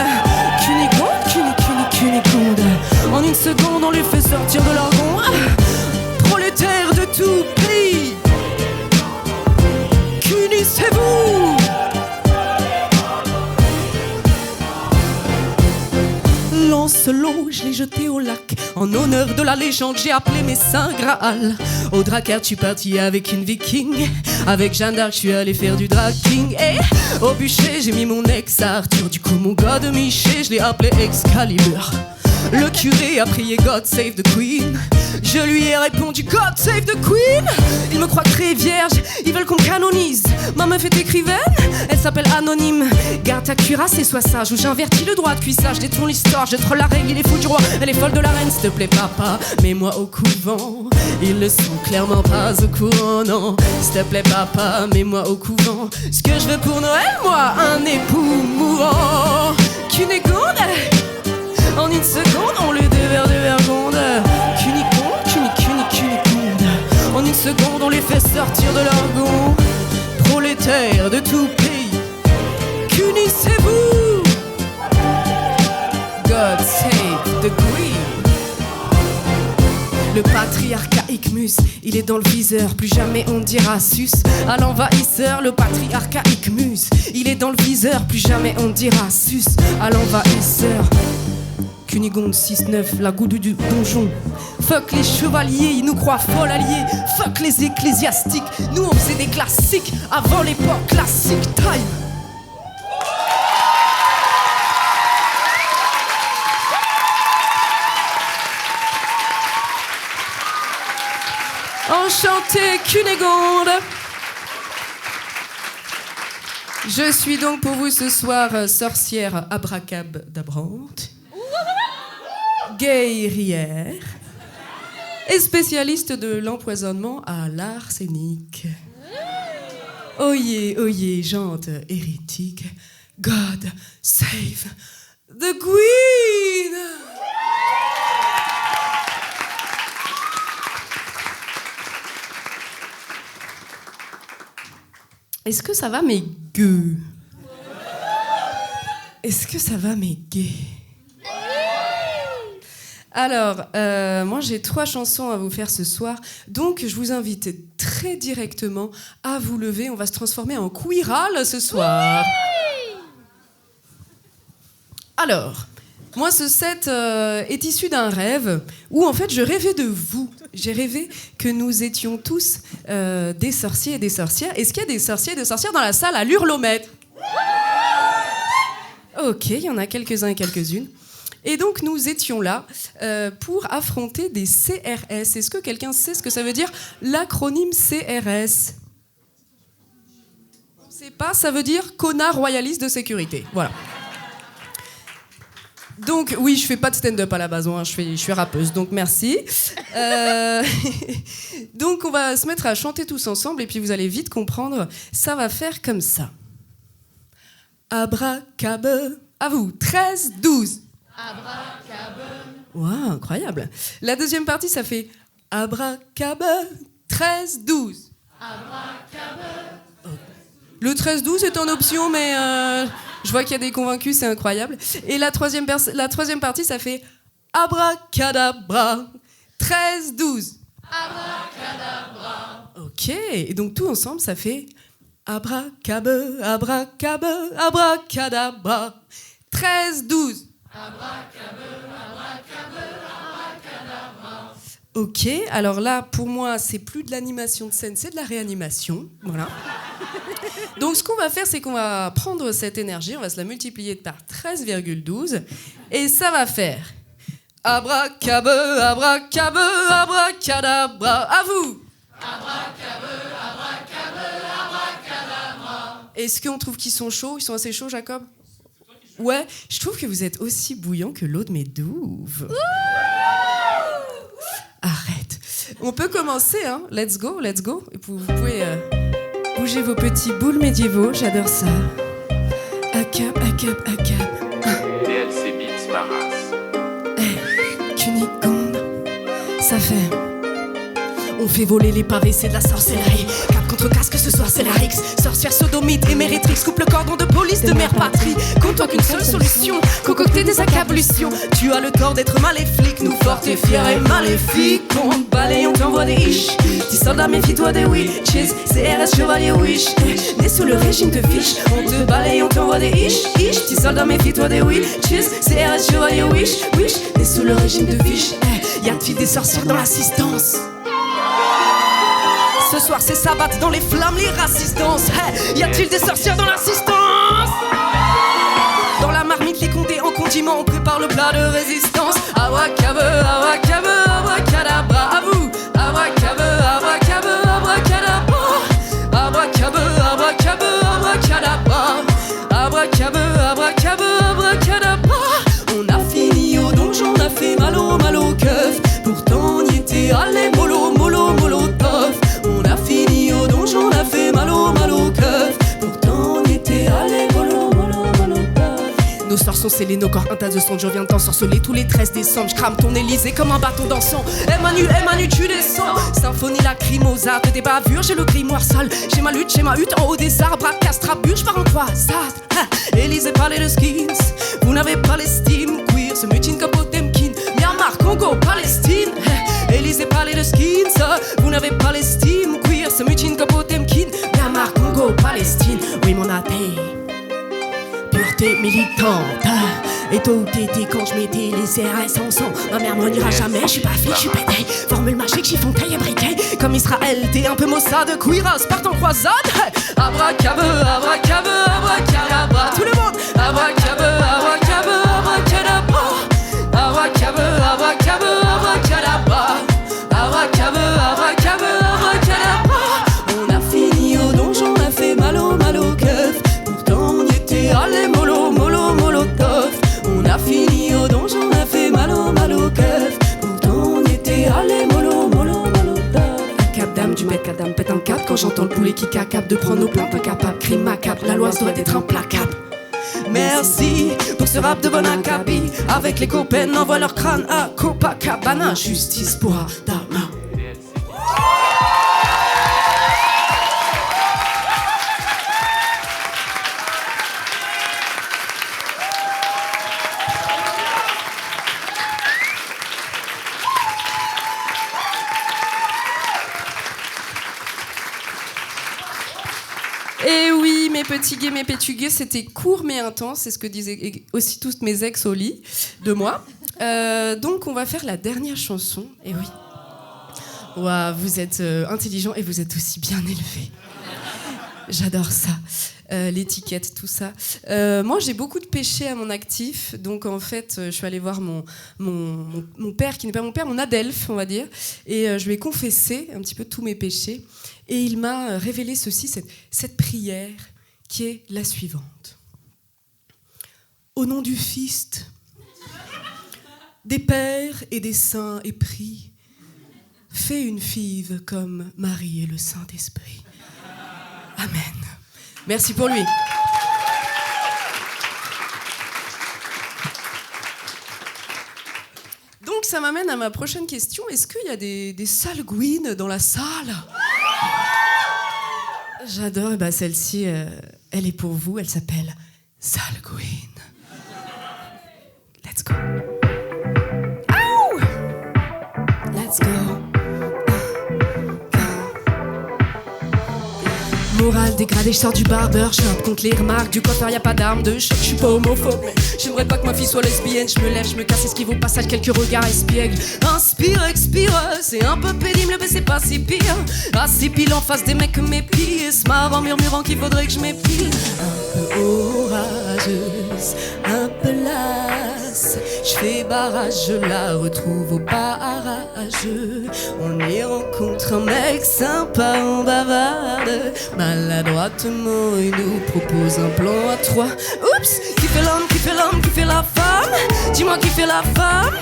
Cunégonde, Cunégonde, en une seconde on les fait sortir de leur gond. Prolétaires de tout pays, unissez-vous. Lancelot, je l'ai jeté au lac. En honneur de la légende, j'ai appelé mes saints Graal. Au Drakkar, je suis parti avec une viking. Avec Jeanne d'Arc, je suis allé faire du drag king. Et au bûcher, j'ai mis mon ex Arthur. Du coup, mon gars de Miché, je l'ai appelé Excalibur. Le curé a prié God save the Queen. Je lui ai répondu God save the Queen. Ils me croient très vierge, ils veulent qu'on me canonise. Ma meuf est écrivaine, elle s'appelle Anonyme. Garde ta cuirasse et sois sage, ou j'invertis le droit de cuissage. Détourne l'histoire, je troll la règle, il est fou du roi. Elle est folle de la reine, s'il te plaît papa, mets-moi au couvent. Ils ne sont clairement pas au courant, non. S'il te plaît papa, mets-moi au couvent. Ce que je veux pour Noël, moi, un époux mourant. Cunégonde, en une seconde, on le déverse de vergonde. Cunégonde, en une seconde, on les fait sortir de leur gond. Prolétaires de tout pays, unissez-vous. God save the Queen. Le patriarcat Icmus, il est dans le viseur. Plus jamais on dira sus à l'envahisseur. Le patriarcat Icmus, il est dans le viseur. Plus jamais on dira sus à l'envahisseur. Cunégonde 6-9, la goudou du donjon. Fuck les chevaliers, ils nous croient folles alliés. Fuck les ecclésiastiques, nous on faisait des classiques avant l'époque classique time. Enchantée Cunégonde. Je suis donc pour vous ce soir sorcière abracadabrante, guerrière et spécialiste de l'empoisonnement à l'arsenic. Oyez, oyez, jante hérétique, God save the Queen. Est-ce que ça va mes gueux? Est-ce que ça va mes gays? Alors, moi j'ai 3 chansons à vous faire ce soir, donc je vous invite très directement à vous lever. On va se transformer en queeral ce soir. Alors, moi ce set est issu d'un rêve où en fait je rêvais de vous. J'ai rêvé que nous étions tous des sorciers et des sorcières. Est-ce qu'il y a des sorciers et des sorcières dans la salle à l'hurlomètre? Ok, il y en a quelques-uns et quelques-unes. Et donc, nous étions là pour affronter des CRS. Est-ce que quelqu'un sait ce que ça veut dire, l'acronyme CRS? On ne sait pas, ça veut dire connard royaliste de sécurité. Voilà. Donc, oui, je fais pas de stand-up à la base, hein, je suis rappeuse, donc merci. Donc, on va se mettre à chanter tous ensemble et puis vous allez vite comprendre, ça va faire comme ça. Abracadabra, à vous, 13, 12. Abracadabra. Waouh, incroyable. La deuxième partie, ça fait abracadabra, 13, 12. Abracadabra. Le 13-12 est en option, mais je vois qu'il y a des convaincus, c'est incroyable. Et la troisième partie, ça fait abracadabra, 13-12. Abracadabra. Ok, et donc tout ensemble, ça fait abracadabra, abracadabra, abracadabra, 13-12. Ok, alors là, pour moi, c'est plus de l'animation de scène, c'est de la réanimation. Voilà. Donc ce qu'on va faire, c'est qu'on va prendre cette énergie, on va se la multiplier par 13,12 et ça va faire abracabeu, abracabeu, abracadabra. À vous. Abracabeu, abracabeu, abracadabra. Est-ce qu'on trouve qu'ils sont chauds? Ils sont assez chauds, Jacob? Ouais, je trouve que vous êtes aussi bouillant que l'eau de mes douves. Arrête. On peut commencer, hein. Let's go, let's go. Et vous pouvez bouger vos petits boules médiévaux, j'adore ça. Acap, acap, acap. DLC Beats Maras. Cunégonde, ça fait. On fait voler les pavés, c'est de la sorcellerie. Cap contre casque, que ce soit Célarix. Sorcière sodomite et mérétrix. Coupe le cordon de police de mère patrie. Compte-toi qu'une seule solution, concocter des accablutions. Tu as le tort d'être maléfique. Nous fortes et fiers et maléfiques. On te balaye, on t'envoie des ish. Petit soldat, méfie-toi des witches. CRS chevalier wish. Né sous le régime de fiche. On te balaye, on t'envoie des ish. Petit soldat, méfie-toi des witches. CRS chevalier wish. Né sous le régime de fiche. Y a-t-il des sorcières dans l'assistance? Ce soir c'est sabbat dans les flammes, les rassistances. Hey, y a-t-il des sorcières dans l'assistance? Dans la marmite, les condés en condiment, on prépare le plat de résistance. Abracabeu, abracabeu, abracadabra. À vous. Abracabeu, abracabeu, abracadabra. Abracabeu, abracabeu, abracadabra. Abracabeu, abracabeu, abracadabra. On a fini au donjon, on a fait mal au keuf. Pourtant on y était allé mollo, mollo, molotov. On a fini au donjon, on a fait mal au keuf. Pourtant on y était allé mollo, mollo, molotov. Nos sorts sont scellés, nos corps un tas de sang. Je viens de t'ensorceler tous les 13 décembre. Je crame ton Élysée comme un bâton dansant. Manu, tu descends. Symphonie lacrymosate, des bavures, j'ai le grimoire sale. J'ai ma lutte en haut des arbres. À castrabure, je pars en croisade. Élysée, palais de skins. Vous n'avez pas l'estime. Queer, se mutine comme Potemkin. Myanmar, Congo, Palestine. Élysée, palais de skins. Vous n'avez pas l'estime. Queer, se mutine comme Potemkin. Myanmar, Congo, Palestine. Oui, mon athée. Pureté militante. Et tôt ou tété quand je mettais les CRS en sang. Ma mère m'en ira jamais, je suis pas flic, je suis pété. Formule magique, chiffon taille et briquet. Comme Israël, t'es un peu Mossad. Queeras, part en croisade. Abracabeu, abracabeu, abracadabra. Tout le monde. Abracabeu, abracabeu, abracadabra. Abracabeu, abracabeu, abracadabra. Abracabeu, abracabeu, abracadabra. On a fini au donjon, on a fait mal au keuf. Pourtant on y était allé mollo, mollo, molotov. On a fini au donjon, on a fait mal au keuf. Pourtant on y était allé mollo, mollo, molotov. Cap d'âme, du mec à dame, pète un cap. Quand j'entends le poulet qui cacape de prendre nos plaintes incapables. Crime macabre, la loi doit être implacable. Merci pour ce rap de bon acabit. Avec les copains, envoie leur crâne à Copacabana. Justice pour Adama. Et oui, mes petits gays, mes pétugués, c'était court mais intense. C'est ce que disaient aussi tous mes ex au lit de moi. Donc on va faire la dernière chanson. Et oui. Ouah, vous êtes intelligents et vous êtes aussi bien élevés. J'adore ça. L'étiquette, tout ça. Moi, j'ai beaucoup de péchés à mon actif. Donc, en fait, je suis allée voir mon père, qui n'est pas mon père, mon adelphe, on va dire. Et je lui ai confessé un petit peu tous mes péchés. Et il m'a révélé ceci, cette prière, qui est la suivante. Au nom du Fils, des pères et des saints épris, fais une five comme Marie et le Saint-Esprit. Amen. Merci pour lui. Donc ça m'amène à ma prochaine question. Est-ce qu'il y a des salguines dans la salle? J'adore. Bah, celle-ci, elle est pour vous. Elle s'appelle Salguine. Let's go. Ow! Let's go. mal dégradé, je sors du barbershop. Contre les remarques du coiffeur, y a pas d'arme de choc. Je suis pas homophobe, mais j'aimerais pas que ma fille soit lesbienne. Je me lève, je me casse, esquive au passage quelques regards espiègles. Inspire, expire, c'est un peu pénible, mais c'est pas si pire. Assez pile en face des mecs que mes pieds se marrent en murmurant qu'il faudrait que je m'épile. Un peu orageuse, un peu lasse. Je fais barrage, je la retrouve au barrage. On y rencontre un mec sympa, on bavarde. Maladroitement, il nous propose un plan à trois. Oups, qui fait l'homme, qui fait l'homme, qui fait la femme? Dis-moi qui fait la femme?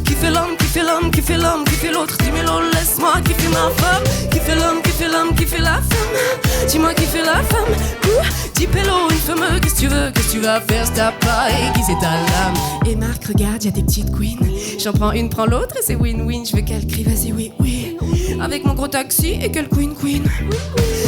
Qui fait l'homme, qui fait l'homme, qui fait l'homme, qui fait l'autre? Dis-moi, laisse-moi, qui fait ma femme? Qui fait l'homme, qui fait l'homme, qui fait la femme? Dis-moi qui fait la femme? Dis pélo, une femme, qu'est-ce que tu veux? Qu'est-ce que tu vas faire? C'est ta pas aiguiser ta lame. Et Marc, regarde, y'a des petites queens. J'en prends une, prends l'autre et c'est win-win. Je veux qu'elle crie, vas-y, oui, oui. Avec mon gros taxi et quelle queen.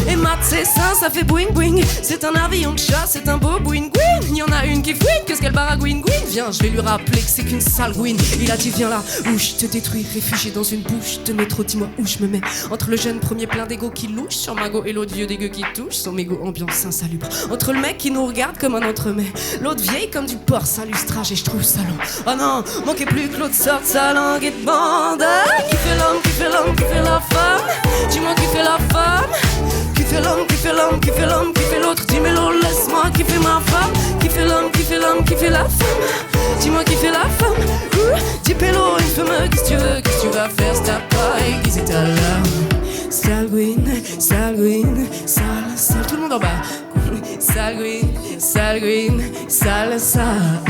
Et Matt, c'est ça fait boing boing. C'est un avion de chat, c'est un beau boing boing. Y'en a une qui fouine, qu'est-ce qu'elle baragouine? Viens, je vais lui rappeler que c'est qu'une sale gouine. Il a dit viens là, où je te détruis, réfugié dans une bouche de métro. Dis-moi où je me mets. Entre le jeune premier plein d'égo qui louche sur ma go et l'autre vieux dégueu qui touche son mégot ambiance insalubre. Entre le mec qui nous regarde comme un entremets, l'autre vieille comme du porc, ça lustrage et je trouve ça long. Oh non, manquait plus que l'autre sorte sa langue et demande qui fait l'homme, qui fait l'homme, qui fait la femme? Dis-moi qui fait la femme? Qui fait l'homme, qui fait l'homme, qui fait l'homme, qui fait l'autre? Dis-moi, laisse-moi, qui fait ma femme? Qui fait l'homme, qui fait l'homme, qui fait la femme? Dis-moi qui fait la femme? Dis pélo, une femme, qu'est-ce que tu veux? Qu'est-ce que tu vas faire? C'est ta pas aiguiser ta lame. Salguine, salguine, sale, sale, tout le monde en bas. Salguine, salguine, sale, sale.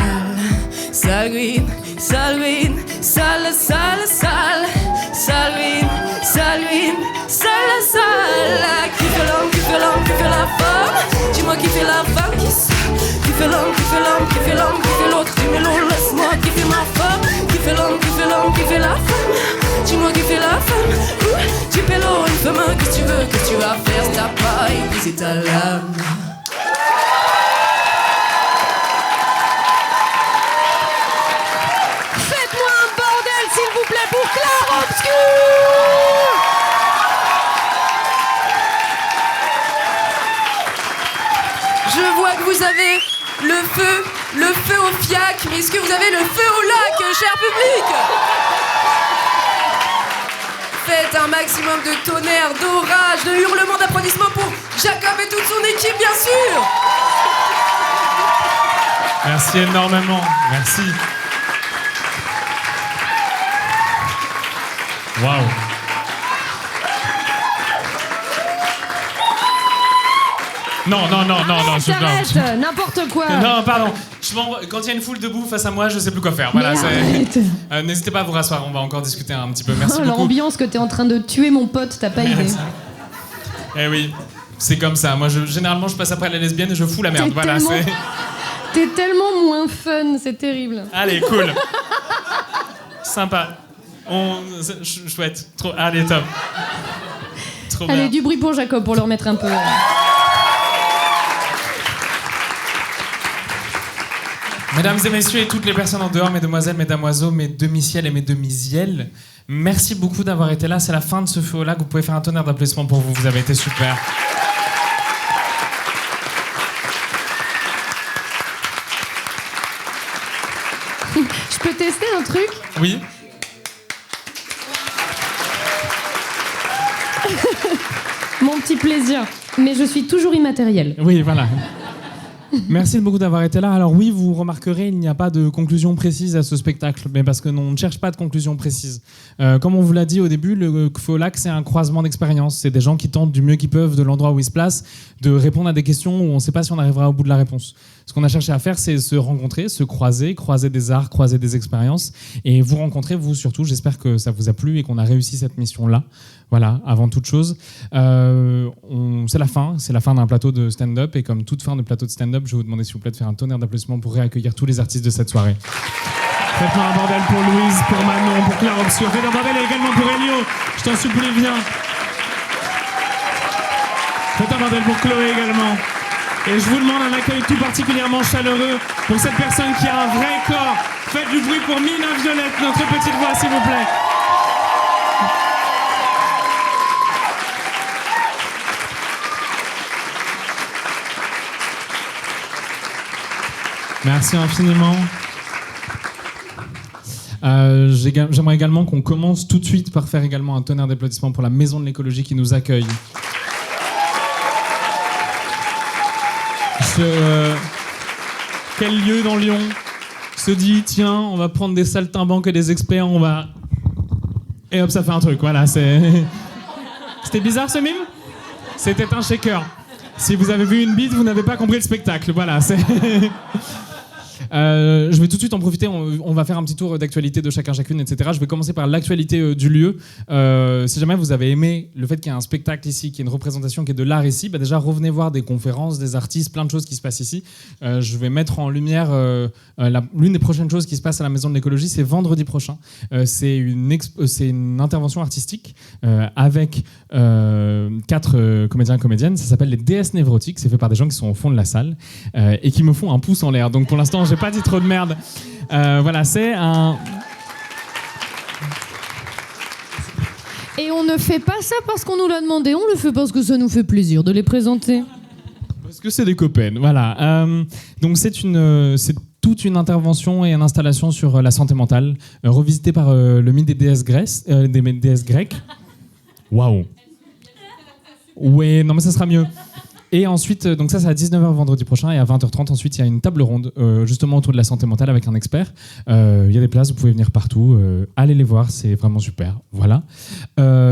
Salguine, salguine, sale, sale, sale. Salguine, salguine, sale, sale. Qui fait l'homme, qui fait l'homme, qui fait la femme? Dis-moi qui fait la femme, qui ça? Qui fait l'homme, qui fait l'homme, qui fait l'homme, qui fait l'autre? Dis-moi, laisse-moi, qui fait ma femme? Qui fait l'homme, qui fait l'homme, qui fait la femme? Dis-moi qui fait la femme? Tu pélo, une femme, qu'est-ce que tu veux? Qu'est-ce que tu vas faire? C'est ta paille, c'est ta lame. Faites-moi un bordel, s'il vous plaît, pour Claire Obscur! Je vois que vous avez le feu au fiac, mais est-ce que vous avez le feu au lac, cher public? Faites un maximum de tonnerre, d'orage, de hurlements, d'applaudissements pour Jacob et toute son équipe, bien sûr! Merci énormément. Merci. Waouh. Non, Arrête, n'importe quoi. Non, pardon. Quand il y a une foule debout face à moi, je sais plus quoi faire. Voilà, n'hésitez pas à vous rasseoir, on va encore discuter un petit peu. Merci beaucoup. L'ambiance que t'es en train de tuer mon pote, t'as pas idée. Eh oui, c'est comme ça. Moi, généralement, je passe après la lesbienne et je fous la merde. Voilà, c'est... T'es tellement moins fun, c'est terrible. Allez, cool. Sympa. Chouette. Trop... Allez, top. Trop bien. Allez, du bruit pour Jacob, pour le remettre un peu. Mesdames et messieurs et toutes les personnes en dehors, mesdemoiselles, mesdamoiseaux, mes demi-ciels et mes demi-ziels, merci beaucoup d'avoir été là. C'est la fin de ce feu au lac. Vous pouvez faire un tonnerre d'applaudissements pour vous. Vous avez été super. Je peux tester un truc? Oui. Mon petit plaisir. Mais je suis toujours immatériel. Oui, voilà. Merci beaucoup d'avoir été là. Alors oui, vous remarquerez, il n'y a pas de conclusion précise à ce spectacle, mais parce que on ne cherche pas de conclusion précise. Comme on vous l'a dit au début, le feu au lac, c'est un croisement d'expériences. C'est des gens qui tentent du mieux qu'ils peuvent de l'endroit où ils se placent, de répondre à des questions où on ne sait pas si on arrivera au bout de la réponse. Ce qu'on a cherché à faire, c'est se rencontrer, se croiser des arts, croiser des expériences, et vous rencontrer, vous surtout. J'espère que ça vous a plu et qu'on a réussi cette mission-là. Voilà, avant toute chose. C'est la fin d'un plateau de stand-up, et comme toute fin de plateau de stand-up, je vais vous demander s'il vous plaît de faire un tonnerre d'applaudissements pour réaccueillir tous les artistes de cette soirée. Faites-moi un bordel pour Louise, pour Manon, pour Claire Obscur. Faites un bordel également pour Elio. Je t'en supplie, viens. Faites un bordel pour Chloé également. Et je vous demande un accueil tout particulièrement chaleureux pour cette personne qui a un vrai corps. Faites du bruit pour Mina Violette, notre petite voix, s'il vous plaît. Merci infiniment. J'aimerais également qu'on commence tout de suite par faire également un tonnerre d'applaudissements pour la Maison de l'écologie qui nous accueille. Quel lieu dans Lyon se dit, tiens, on va prendre des saltimbanques et des experts, on va... Et hop, ça fait un truc, voilà. C'était bizarre ce mime ? C'était un shaker. Si vous avez vu une bite, vous n'avez pas compris le spectacle. Voilà, c'est... Je vais tout de suite en profiter, on va faire un petit tour d'actualité de chacune, etc. Je vais commencer par l'actualité du lieu. Si jamais vous avez aimé le fait qu'il y ait un spectacle ici, qu'il y ait une représentation, qu'il y ait de l'art ici, bah déjà revenez voir des conférences, des artistes, plein de choses qui se passent ici. Je vais mettre en lumière l'une des prochaines choses qui se passe à la Maison de l'écologie, c'est vendredi prochain. C'est une intervention artistique avec 4 comédiens et comédiennes. Ça s'appelle les déesses névrotiques. C'est fait par des gens qui sont au fond de la salle et qui me font un pouce en l'air. Donc pour l'instant, j'ai pas dit trop de merde. Voilà, c'est un... Et on ne fait pas ça parce qu'on nous l'a demandé, on le fait parce que ça nous fait plaisir de les présenter. Parce que c'est des copains, voilà. Donc c'est toute une intervention et une installation sur la santé mentale, revisitée par le mythe des déesses grecques. Waouh. Ouais, non mais ça sera mieux. Et ensuite, donc ça c'est à 19h vendredi prochain, et à 20h30 ensuite il y a une table ronde justement autour de la santé mentale avec un expert. Il y a des places, vous pouvez venir partout, allez les voir, c'est vraiment super. Voilà.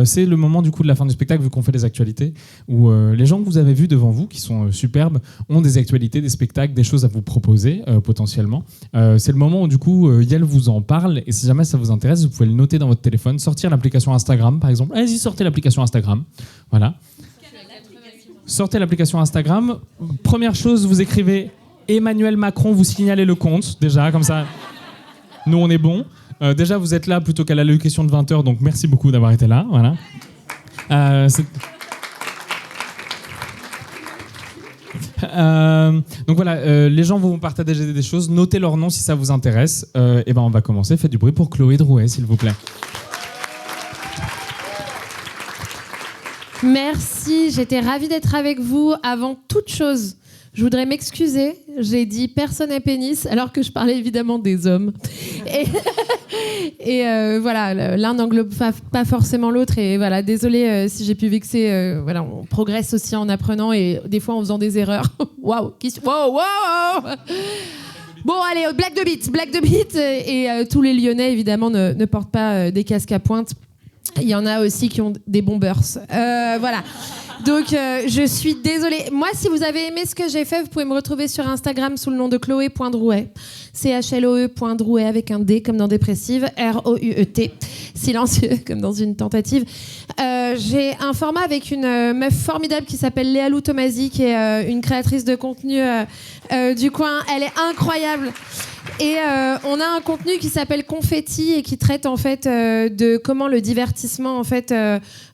C'est le moment du coup de la fin du spectacle, vu qu'on fait des actualités, où les gens que vous avez vus devant vous, qui sont superbes, ont des actualités, des spectacles, des choses à vous proposer potentiellement. C'est le moment où du coup Yael vous en parle, et si jamais ça vous intéresse, vous pouvez le noter dans votre téléphone, sortir l'application Instagram par exemple. Allez-y, sortez l'application Instagram. Voilà. Sortez l'application Instagram. Première chose, vous écrivez Emmanuel Macron, vous signalez le compte, déjà, comme ça, nous on est bon. Déjà, vous êtes là plutôt qu'à l'allocution de 20h, donc merci beaucoup d'avoir été là. Voilà. Donc voilà, les gens vont partager des choses, notez leur nom si ça vous intéresse. Et ben on va commencer. Faites du bruit pour Chloé Drouet, s'il vous plaît. Merci, j'étais ravie d'être avec vous. Avant toute chose, je voudrais m'excuser. J'ai dit personne à pénis, alors que je parlais évidemment des hommes. Et voilà, l'un n'englobe pas forcément l'autre. Et voilà, désolée si j'ai pu vexer. Voilà, on progresse aussi en apprenant et des fois en faisant des erreurs. Waouh, wow. Bon, allez, blague de bite. Et tous les Lyonnais, évidemment, ne portent pas des casques à pointe. Il y en a aussi qui ont des bombers. Voilà. Donc, je suis désolée. Moi, si vous avez aimé ce que j'ai fait, vous pouvez me retrouver sur Instagram sous le nom de Chloé.Drouet. CHLOE.Drouet avec un D comme dans dépressive. ROUET. Silencieux comme dans une tentative. J'ai un format avec une meuf formidable qui s'appelle Léa Lou Tomasi, qui est une créatrice de contenu du coin. Elle est incroyable. Et on a un contenu qui s'appelle Confetti et qui traite en fait de comment le divertissement en fait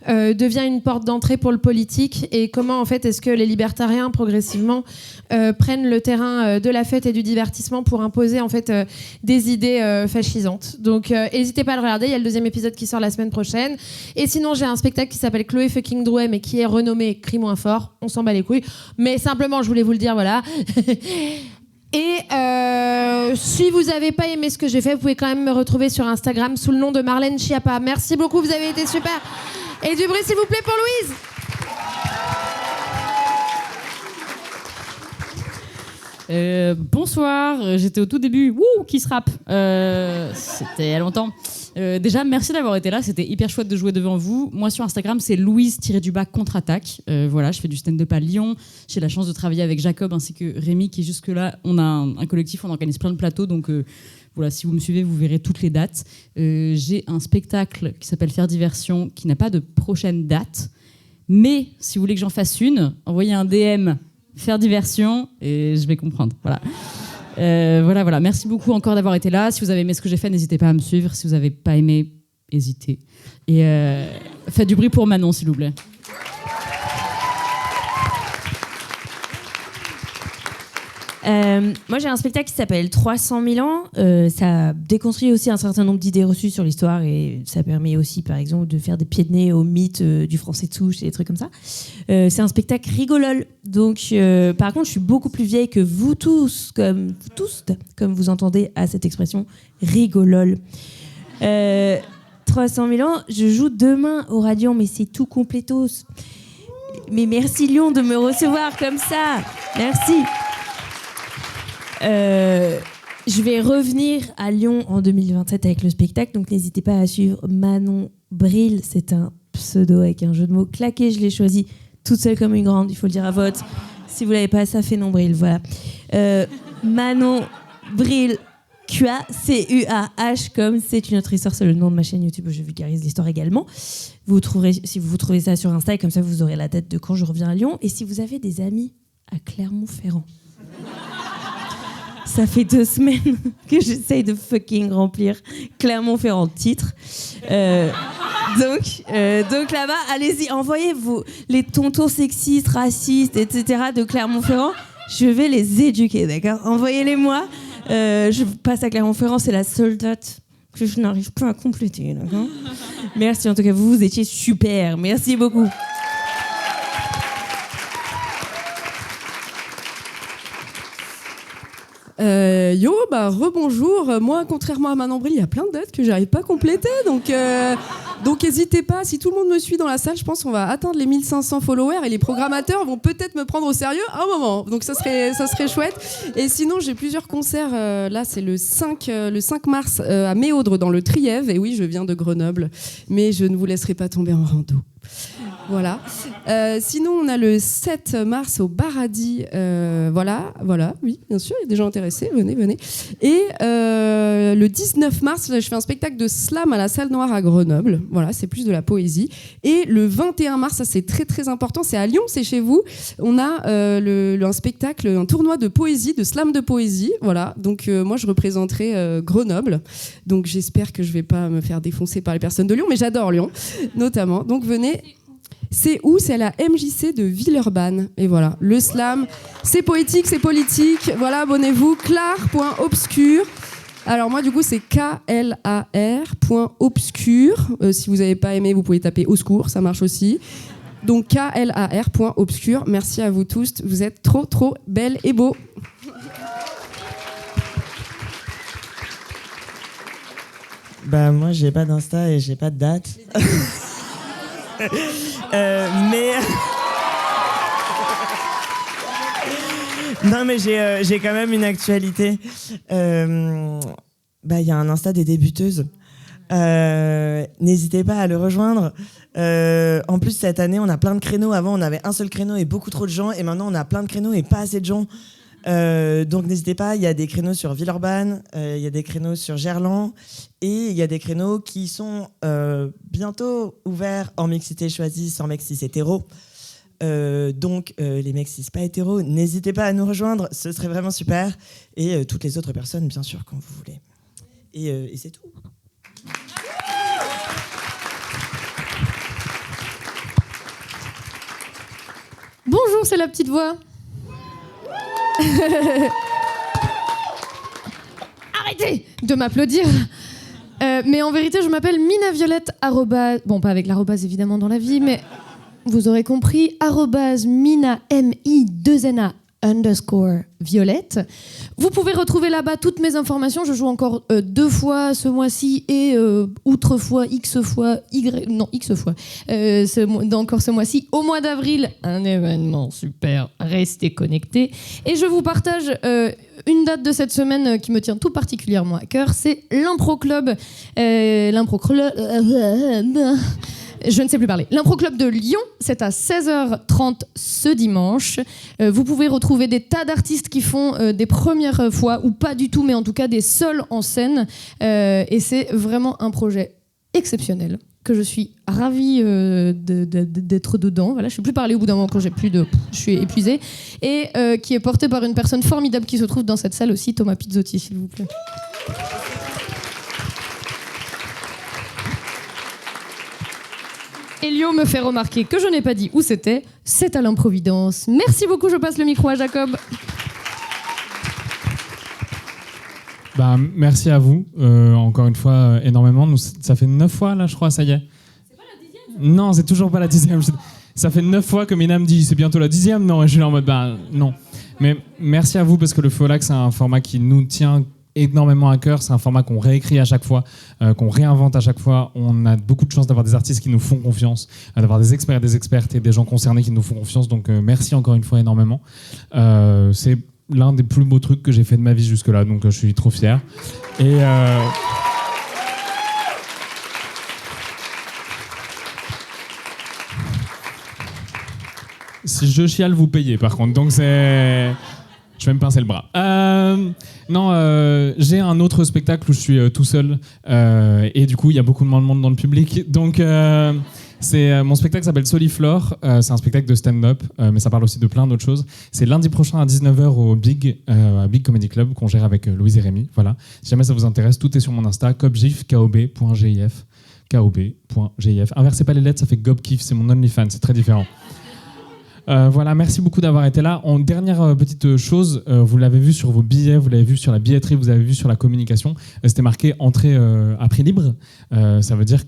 devient une porte d'entrée pour le politique et comment en fait est-ce que les libertariens progressivement prennent le terrain de la fête et du divertissement pour imposer en fait des idées fascisantes. Donc n'hésitez pas à le regarder, il y a le 2e épisode qui sort la semaine prochaine. Et sinon j'ai un spectacle qui s'appelle Chloé fucking Drouet mais qui est renommé Crie moins fort, on s'en bat les couilles. Mais simplement je voulais vous le dire, voilà. Et si vous n'avez pas aimé ce que j'ai fait, vous pouvez quand même me retrouver sur Instagram sous le nom de Marlène Schiappa. Merci beaucoup, vous avez été super. Et du bruit s'il vous plaît pour Louise. Bonsoir, j'étais au tout début. Wouh, qui se rappe. C'était il y a longtemps. Déjà, merci d'avoir été là. C'était hyper chouette de jouer devant vous. Moi, sur Instagram, c'est Louise-contre-attaque. Voilà, je fais du stand-up à Lyon. J'ai la chance de travailler avec Jacob ainsi que Rémi qui est jusque-là. On a un collectif, on organise plein de plateaux. Donc voilà, si vous me suivez, vous verrez toutes les dates. J'ai un spectacle qui s'appelle Faire Diversion qui n'a pas de prochaine date. Mais si vous voulez que j'en fasse une, envoyez un DM Faire Diversion et je vais comprendre. Voilà. Voilà. Merci beaucoup encore d'avoir été là. Si vous avez aimé ce que j'ai fait, n'hésitez pas à me suivre. Si vous n'avez pas aimé, hésitez. Et faites du bruit pour Manon, s'il vous plaît. Moi, j'ai un spectacle qui s'appelle 300 000 ans. Ça déconstruit aussi un certain nombre d'idées reçues sur l'histoire et ça permet aussi, par exemple, de faire des pieds de nez au mythe du français de souche et des trucs comme ça. C'est un spectacle rigolol. Donc, par contre, je suis beaucoup plus vieille que vous tous, comme vous entendez à cette expression rigolol. 300 000 ans, je joue demain au Radiant, mais c'est tout complétos. Mais merci Lyon de me recevoir comme ça. Merci. Je vais revenir à Lyon en 2027 avec le spectacle, donc n'hésitez pas à suivre Manon Bril. C'est un pseudo avec un jeu de mots claqué, je l'ai choisi toute seule comme une grande, il faut le dire à vote. Si vous l'avez pas, ça fait nombril, voilà. Manon Bril, Q-A-C-U-A-H, comme c'est une autre histoire, c'est le nom de ma chaîne YouTube où je vulgarise l'histoire également. Vous trouverez, si vous trouvez ça sur Insta, et comme ça vous aurez la date de quand je reviens à Lyon. Et si vous avez des amis à Clermont-Ferrand, ça fait 2 semaines que j'essaye de fucking remplir Clermont-Ferrand titre. Donc là-bas, allez-y, envoyez les tontons sexistes, racistes, etc. de Clermont-Ferrand. Je vais les éduquer, d'accord ? Envoyez-les-moi. Je passe à Clermont-Ferrand, c'est la seule date que je n'arrive pas à compléter, d'accord ? Merci, en tout cas, vous étiez super. Merci beaucoup. Rebonjour. Moi, contrairement à Manon Bril, il y a plein de dates que j'arrive pas à compléter, donc n'hésitez pas. Si tout le monde me suit dans la salle, je pense qu'on va atteindre les 1500 followers et les programmateurs vont peut-être me prendre au sérieux à un moment. Donc ça serait chouette. Et sinon, j'ai plusieurs concerts. Là, c'est le 5 mars à Méaudre dans le Trièves. Et oui, je viens de Grenoble, mais je ne vous laisserai pas tomber en rando. Voilà. Sinon, on a le 7 mars au Baradis. Voilà, oui, bien sûr, il y a des gens intéressés. Venez. Et le 19 mars, je fais un spectacle de slam à la Salle Noire à Grenoble. Voilà, c'est plus de la poésie. Et le 21 mars, ça c'est très très important, c'est à Lyon, c'est chez vous. On a un spectacle, un tournoi de poésie, de slam de poésie. Voilà, donc moi je représenterai Grenoble. Donc j'espère que je vais pas me faire défoncer par les personnes de Lyon, mais j'adore Lyon, notamment. Donc venez. C'est où ? C'est à la MJC de Villeurbanne. Et voilà, le slam, c'est poétique, c'est politique. Voilà, abonnez-vous, clar.obscur. Alors moi, du coup, c'est klar.obscur. Si vous n'avez pas aimé, vous pouvez taper au secours, ça marche aussi. Donc klar.obscur. Merci à vous tous, vous êtes trop, trop belles et beaux. Bah moi, j'ai pas d'Insta et j'ai pas de date. Mais non, mais j'ai quand même une actualité. Il y a un Insta des débuteuses. N'hésitez pas à le rejoindre. En plus, cette année, on a plein de créneaux. Avant, on avait un seul créneau et beaucoup trop de gens. Et maintenant, on a plein de créneaux et pas assez de gens. Donc n'hésitez pas, il y a des créneaux sur Villeurbanne, il y a des créneaux sur Gerland et il y a des créneaux qui sont bientôt ouverts en mixité choisie sans mec cis hétéro. Donc les mecs cis pas hétéros, n'hésitez pas à nous rejoindre, ce serait vraiment super. Et toutes les autres personnes, bien sûr, quand vous voulez. Et c'est tout. Bonjour, c'est la petite voix. Arrêtez de m'applaudir. Mais en vérité, je m'appelle Mina Violette, bon, pas avec l'arrobase évidemment dans la vie, mais vous aurez compris, Mina, M-I-2-N-A, _Violette. Vous pouvez retrouver là-bas toutes mes informations. Je joue encore 2 fois ce mois-ci et outre-fois, X fois, Y... Non, X fois. Encore ce mois-ci. Au mois d'avril, un événement super. Restez connectés. Et je vous partage une date de cette semaine qui me tient tout particulièrement à cœur. C'est l'Impro Club. Je ne sais plus parler. L'Impro Club de Lyon, c'est à 16h30 ce dimanche. Vous pouvez retrouver des tas d'artistes qui font des premières fois, ou pas du tout, mais en tout cas des seuls en scène. Et c'est vraiment un projet exceptionnel, que je suis ravie d'être dedans. Voilà, je ne sais plus parler au bout d'un moment quand je suis épuisée. Et qui est porté par une personne formidable qui se trouve dans cette salle aussi, Thomas Pizzotti, s'il vous plaît. Elio me fait remarquer que je n'ai pas dit où c'était. C'est à l'Improvidence. Merci beaucoup, je passe le micro à Jacob. Merci à vous, encore une fois, énormément. Nous, ça fait 9 fois, là, je crois, ça y est. C'est pas la 10e ? Non, c'est toujours pas la 10e. Ça fait 9 fois que Mina me dit, c'est bientôt la 10e ? Non, et je suis là en mode, non. Mais merci à vous, parce que le Feu au Lac, c'est un format qui nous tient énormément à cœur. C'est un format qu'on réécrit à chaque fois, qu'on réinvente à chaque fois. On a beaucoup de chance d'avoir des artistes qui nous font confiance, d'avoir des experts, des expertes et des gens concernés qui nous font confiance. Donc, merci encore une fois énormément. C'est l'un des plus beaux trucs que j'ai fait de ma vie jusque-là, donc je suis trop fier. Et si je chiale, vous payez par contre, donc c'est... Je vais me pincer le bras. J'ai un autre spectacle où je suis tout seul et du coup il y a beaucoup de monde dans le public, donc... mon spectacle s'appelle Soliflore, c'est un spectacle de stand-up, mais ça parle aussi de plein d'autres choses. C'est lundi prochain à 19h au Big Comedy Club qu'on gère avec Louise et Rémi. Voilà. Si jamais ça vous intéresse, tout est sur mon Insta, kobgif, kob.gif, kob.gif. Inversez pas les lettres, ça fait gobkif, c'est mon OnlyFans, c'est très différent. Voilà, merci beaucoup d'avoir été là. En dernière petite chose, vous l'avez vu sur vos billets, vous l'avez vu sur la billetterie, vous l'avez vu sur la communication, c'était marqué entrée à prix libre. Ça veut dire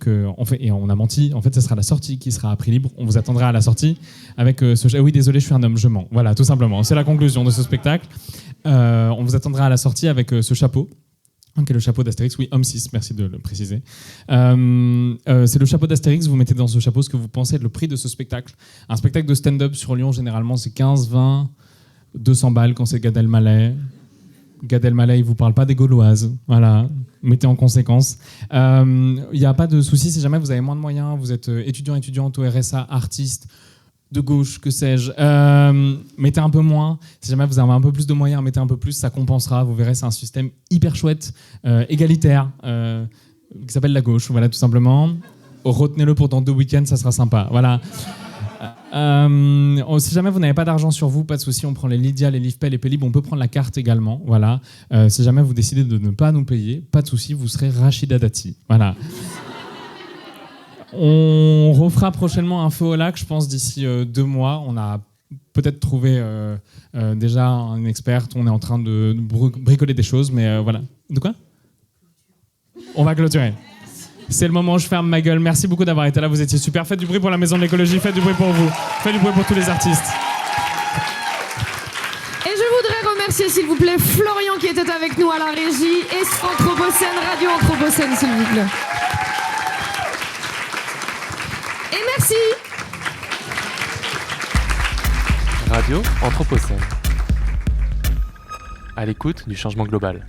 et on a menti, en fait ça sera la sortie qui sera à prix libre. On vous attendra à la sortie avec oui, désolé, je suis un homme, je mens. Voilà, tout simplement. C'est la conclusion de ce spectacle. On vous attendra à la sortie avec ce chapeau. Qui est le chapeau d'Astérix, oui, homme 6, merci de le préciser. C'est le chapeau d'Astérix, vous mettez dans ce chapeau ce que vous pensez être le prix de ce spectacle. Un spectacle de stand-up sur Lyon, généralement, c'est 15, 20, 200 balles quand c'est Gad Elmaleh. Gad Elmaleh, il vous parle pas des Gauloises, voilà, mettez en conséquence. Il n'y a pas de souci si jamais vous avez moins de moyens, vous êtes étudiante au RSA, artiste, de gauche, que sais-je, mettez un peu moins. Si jamais vous avez un peu plus de moyens, mettez un peu plus, ça compensera. Vous verrez, c'est un système hyper chouette, égalitaire, qui s'appelle la gauche, voilà, tout simplement. Retenez-le pour dans 2 week-ends, ça sera sympa. Voilà. Si jamais vous n'avez pas d'argent sur vous, pas de souci, on prend les Lydia, les Livepay, les Pélib, on peut prendre la carte également. Voilà. Si jamais vous décidez de ne pas nous payer, pas de souci, vous serez Rachida Dati. Voilà. On refera prochainement un Feu au Lac, je pense, d'ici 2 mois. On a peut-être trouvé déjà une experte. On est en train de bricoler des choses, mais voilà. De quoi ? On va clôturer. C'est le moment où je ferme ma gueule. Merci beaucoup d'avoir été là, vous étiez super. Faites du bruit pour la Maison de l'Écologie, faites du bruit pour vous. Faites du bruit pour tous les artistes. Et je voudrais remercier, s'il vous plaît, Florian qui était avec nous à la régie et Anthropocène, Radio Anthropocène, s'il vous plaît. Et merci. Radio Anthropocène. À l'écoute du changement global.